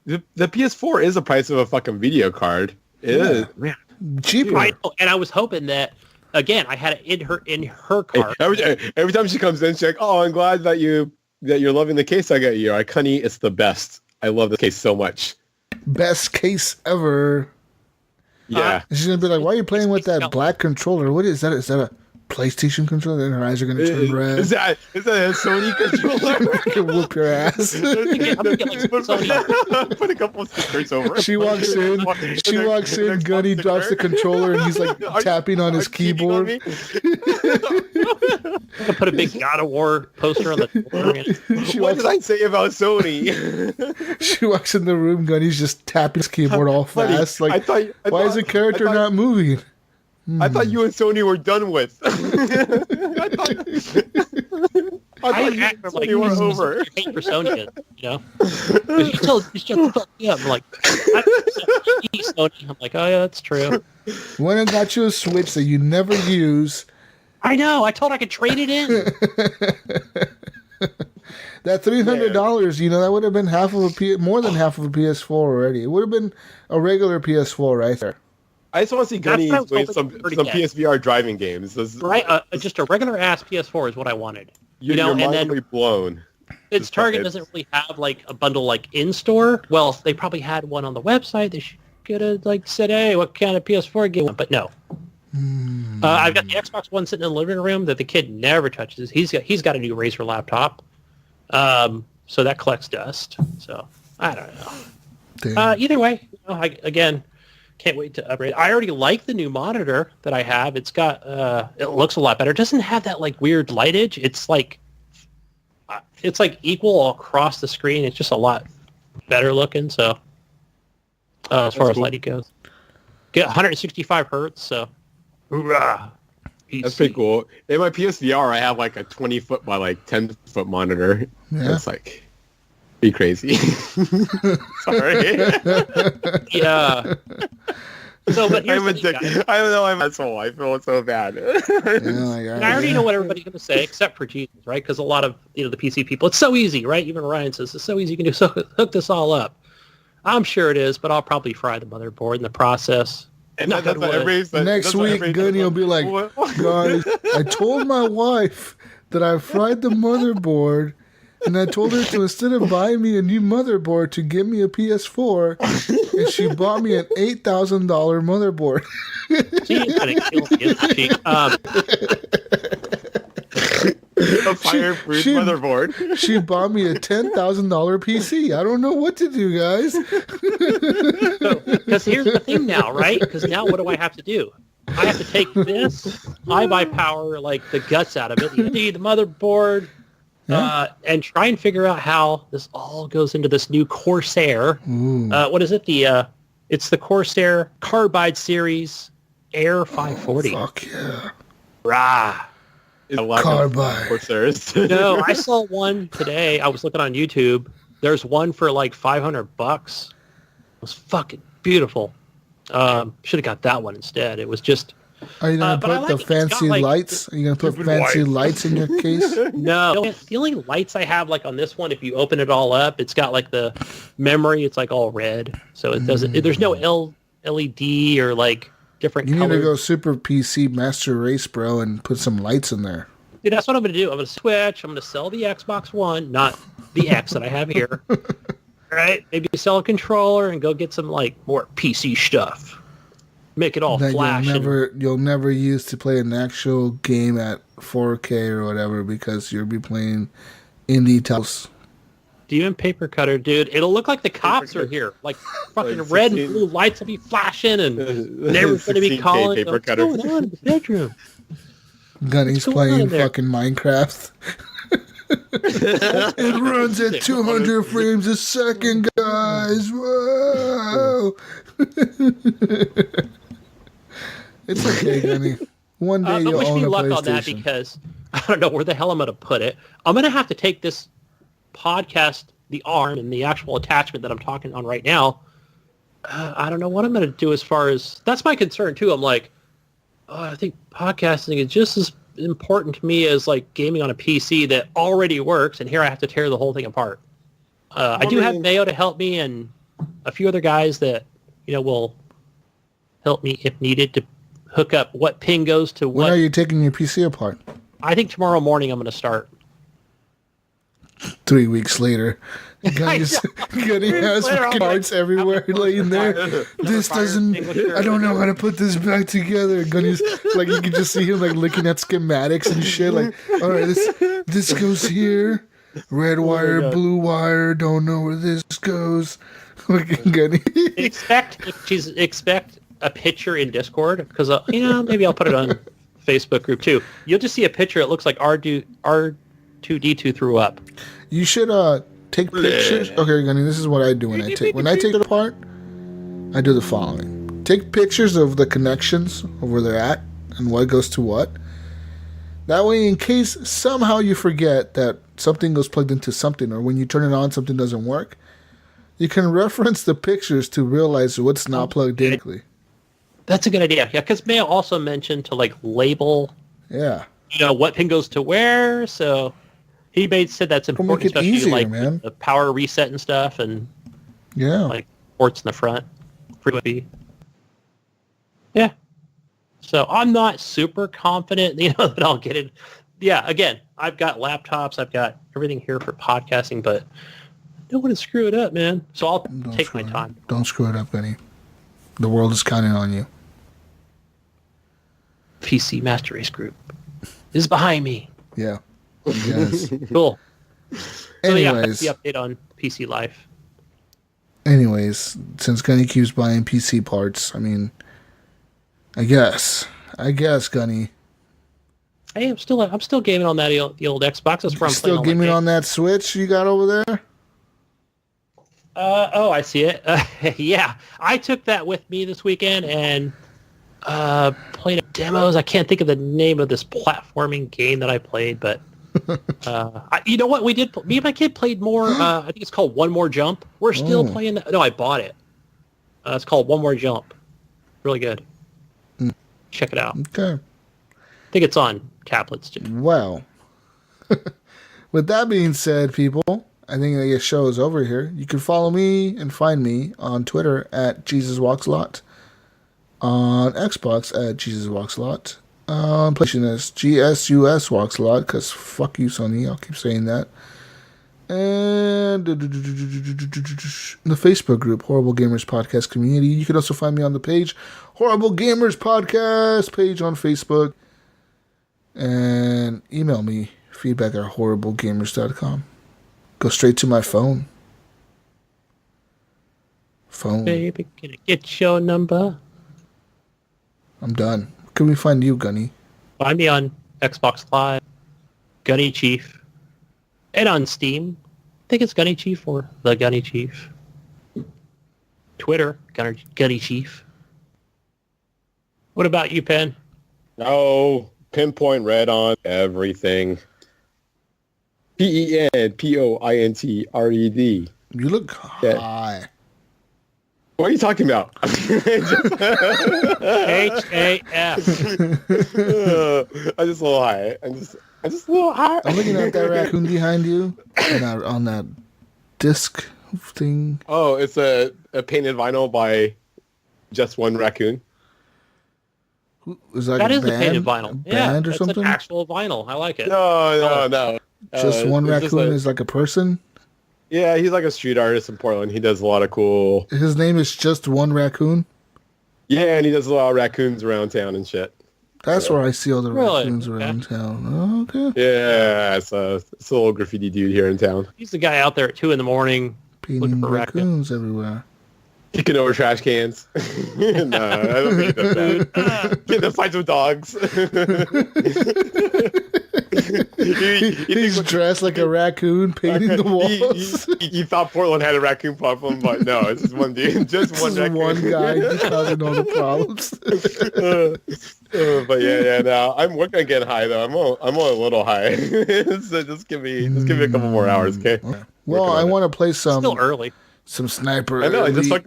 The PS4 is the price of a fucking video card. It is. Man. Cheaper. I know, and I was hoping that again. I had it in her car. Every time she comes in, she's like, "Oh, I'm glad that you're loving the case I got you. Honey, it's the best. I love this case so much. Best case ever." Yeah. She's gonna be like, "Why are you playing with that black controller? What is that? Is that a PlayStation controller?" Then her eyes are gonna turn red. Is that a Sony controller? I can whoop your ass. I'm gonna get Sony. Put a couple of stickers over. She walks in. Gunny drops the controller, and he's like tapping on his keyboard. I'm gonna put a big God of War poster on the door. What did I say about Sony? She walks in the room. Gunny's just tapping his keyboard all fast. Like, why is the character not moving? I thought you and Sony were done with. I thought you and Sony were over. Hate for Sony, You shut the fuck up. I'm like, Sony. I'm like, oh yeah, that's true. When I got you a Switch that you never use. I know. I told I could trade it in. That $300, that would have been more than half of a PS4 already. It would have been a regular PS4 right there. I just want to see Gunny play some PSVR driving games. Right, just a regular ass PS4 is what I wanted. You're and then blown. Its Target doesn't really have a bundle in store. Well, they probably had one on the website. They could have said, "Hey, what kind of PS4 game?" But no. I've got the Xbox One sitting in the living room that the kid never touches. He's got a new Razer laptop, so that collects dust. So I don't know. Either way, again. Can't wait to upgrade. I already like the new monitor that I have. It's got, it looks a lot better. It doesn't have that weird lightage. It's equal across the screen. It's just a lot better looking. So, as far as lighting goes, get 165 hertz. So, hoorah! That's pretty cool. In my PSVR, I have a 20-foot by 10-foot monitor. Yeah. That's be crazy. Sorry. Yeah. So, but here's I'm a dick. I don't know. I'm an asshole. I feel so bad. And I already know what everybody's going to say, except for Jesus, right? Because a lot of the PC people, it's so easy, right? Even Ryan says it's so easy. You can hook this all up. I'm sure it is, but I'll probably fry the motherboard in the process. And that's what everybody's next week, Gunny will be like, "Guys, I told my wife that I fried the motherboard." And I told her to, instead of buying me a new motherboard, to give me a PS4, and she bought me an $8,000 motherboard. She's gonna kill me, isn't she? A fireproof motherboard. She bought me a $10,000 PC. I don't know what to do, guys. Because here's the thing now, right? Because now what do I have to do? I have to take this, I power the guts out of it, the motherboard, and try and figure out how this all goes into this new Corsair. What is it? It's the Corsair Carbide Series Air 540. Fuck yeah. Rah. Carbide. Corsairs. No, I saw one today. I was looking on YouTube. There's one for $500. It was fucking beautiful. Should have got that one instead. It was just. Are you gonna put the fancy lights? Are you gonna put fancy lights in your case? No, the only lights I have like on this one, if you open it all up, it's got like the memory. It's like all red, so it doesn't. There's no LED or like different. You colors. need to go Super PC Master Race, bro, and put some lights in there. Dude, that's what I'm gonna do. I'm gonna switch. I'm gonna sell the Xbox One, not the X that I have here. Right? Maybe sell a controller and go get some like more PC stuff. Make it all that flash. You'll never use to play an actual game at 4K or whatever because you'll be playing indie titles. Demon Paper Cutter, dude. It'll look like the cops are here. Like fucking like red and blue lights will be flashing and they're going to be calling. What's going on in the bedroom? Gunny's playing fucking Minecraft. It runs at 200 frames a second, guys. Whoa! It's okay, Gunny. One day you'll own a PlayStation. On that because I don't know where the hell I'm going to put it. I'm going to have to take this podcast, the arm, and the actual attachment that I'm talking on right now. I don't know what I'm going to do as far as... That's my concern, too. I'm like, I think podcasting is just as important to me as like gaming on a PC that already works, and here I have to tear the whole thing apart. I do have Mayo to help me and a few other guys that will help me if needed to hook up what pin goes to what. When are you taking your PC apart? I think tomorrow morning I'm going to start. 3 weeks later. Gunny has parts everywhere laying there. This doesn't... I don't know how to put this back together. Gunny's like, you can just see him like looking at schematics and shit. Like, all right, this goes here. Red wire, blue wire. Don't know where this goes. Gunny. Expect a picture in Discord because maybe I'll put it on Facebook group too. You'll just see a picture. It looks like R2D2 threw up. You should take pictures. Okay, Gunny, this is what I do when I take it apart. I do the following: take pictures of the connections of where they're at and what goes to what. That way, in case somehow you forget that something goes plugged into something, or when you turn it on, something doesn't work, you can reference the pictures to realize what's not plugged in. That's a good idea. Yeah, because Mayo also mentioned to like label. Yeah. What pin goes to where. So he said that's important, especially easier, like man. The power reset and stuff, and like ports in the front. Frequency. Yeah. So I'm not super confident, that I'll get it. Yeah. Again, I've got laptops. I've got everything here for podcasting, but I don't want to screw it up, man. So I'll take my time. Don't screw it up, Benny. The world is counting on you. PC Master Race Group is behind me. Yeah. Yes. Cool. Anyways, that's the update on PC Life. Anyways, since Gunny keeps buying PC parts, I mean, I guess, Gunny. Hey, I'm still gaming on the old Xbox. That's where I'm still gaming on that Switch you got over there. I see it. Yeah, I took that with me this weekend and played demos. I can't think of the name of this platforming game that I played, but you know what? We did. Me and my kid played more. I think it's called One More Jump. We're still playing that. No, I bought it. It's called One More Jump. Really good. Check it out. Okay. I think it's on tablets too. Well, with that being said, people, I think the show is over here. You can follow me and find me on Twitter at JesusWalksLot, on Xbox at JesusWalksLot, on PlayStation as GSUSWalksLot, because fuck you, Sony, I'll keep saying that. And the Facebook group, Horrible Gamers Podcast Community. You can also find me on the page, Horrible Gamers Podcast page on Facebook. And email me, feedback@horriblegamers.com. Go straight to my phone. Baby, can I get your number? I'm done. Where can we find you, Gunny? Find me on Xbox Live, Gunny Chief, and on Steam. I think it's Gunny Chief or The Gunny Chief. Twitter, Gunny Chief. What about you, Pen? No, Penpointred on everything. PenPointred. You look high. What are you talking about? HAF. I'm just a little high. I'm just a little high. I'm looking at that raccoon behind you on that disc thing. Oh, it's a painted vinyl by just one raccoon. Is that That a is a band? painted vinyl. A band Yeah, or it's something? an actual vinyl. I like it. No. Just one it's raccoon is like a person? Yeah, he's like a street artist in Portland. He does a lot of cool... His name is just one raccoon? Yeah, and he does a lot of raccoons around town and shit. That's where I see all the Really? raccoons around town. Oh, okay. Yeah, it's a little graffiti dude here in town. He's the guy out there at 2 a.m. looking Painting for raccoons everywhere. Kicking over trash cans. No, I don't think he does that. Getting in fights with dogs. He's dressed like a raccoon painting the walls. You thought Portland had a raccoon problem, but no, it's just one dude. Just one raccoon. One guy just causing all the problems. But yeah, no. I'm working on getting high though. I'm only a little high. So just give me a couple more hours, okay? Well, I want to play still early. some sniper I know, I just like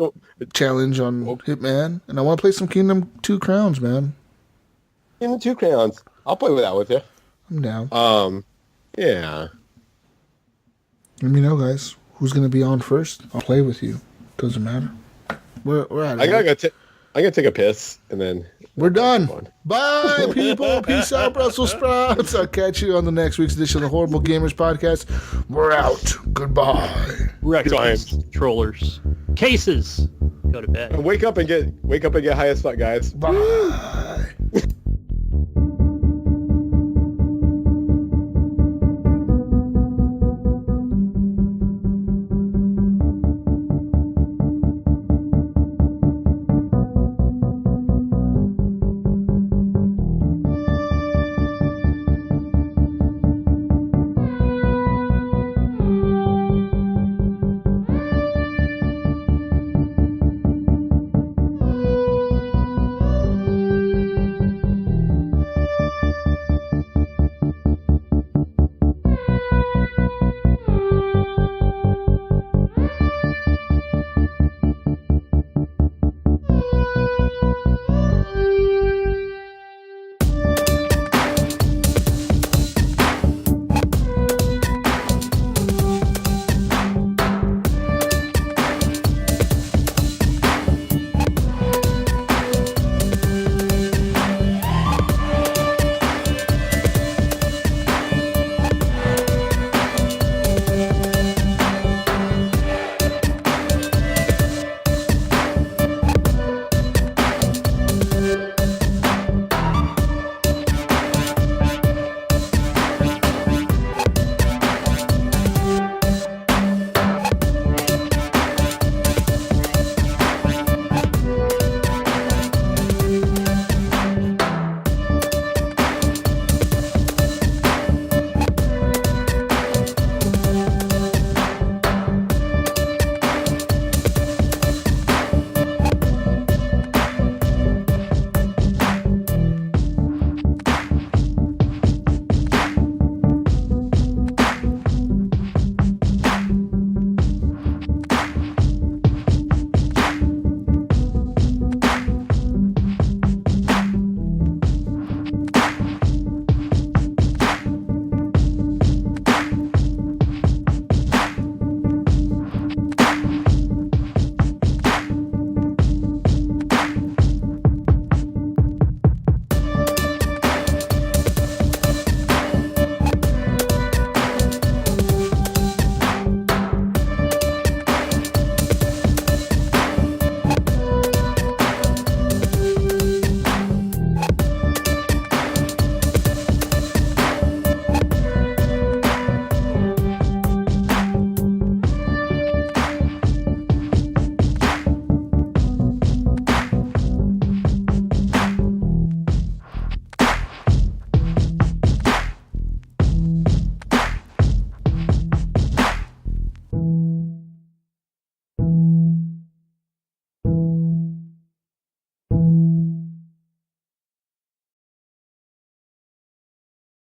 challenge on Hitman, and I want to play some Kingdom 2 Crowns, man. Kingdom 2 Crowns. I'll play with that with you. I'm down. Yeah. Let me know, guys. Who's gonna be on first? I'll play with you. Doesn't matter. We're at it. I'm gonna take a piss and then We're done. Bye, people. Peace out, Brussels sprouts. I'll catch you on the next week's edition of the Horrible Gamers Podcast. We're out. Goodbye. Records, controllers, cases. Go to bed. wake up and get high as fuck, guys. Bye.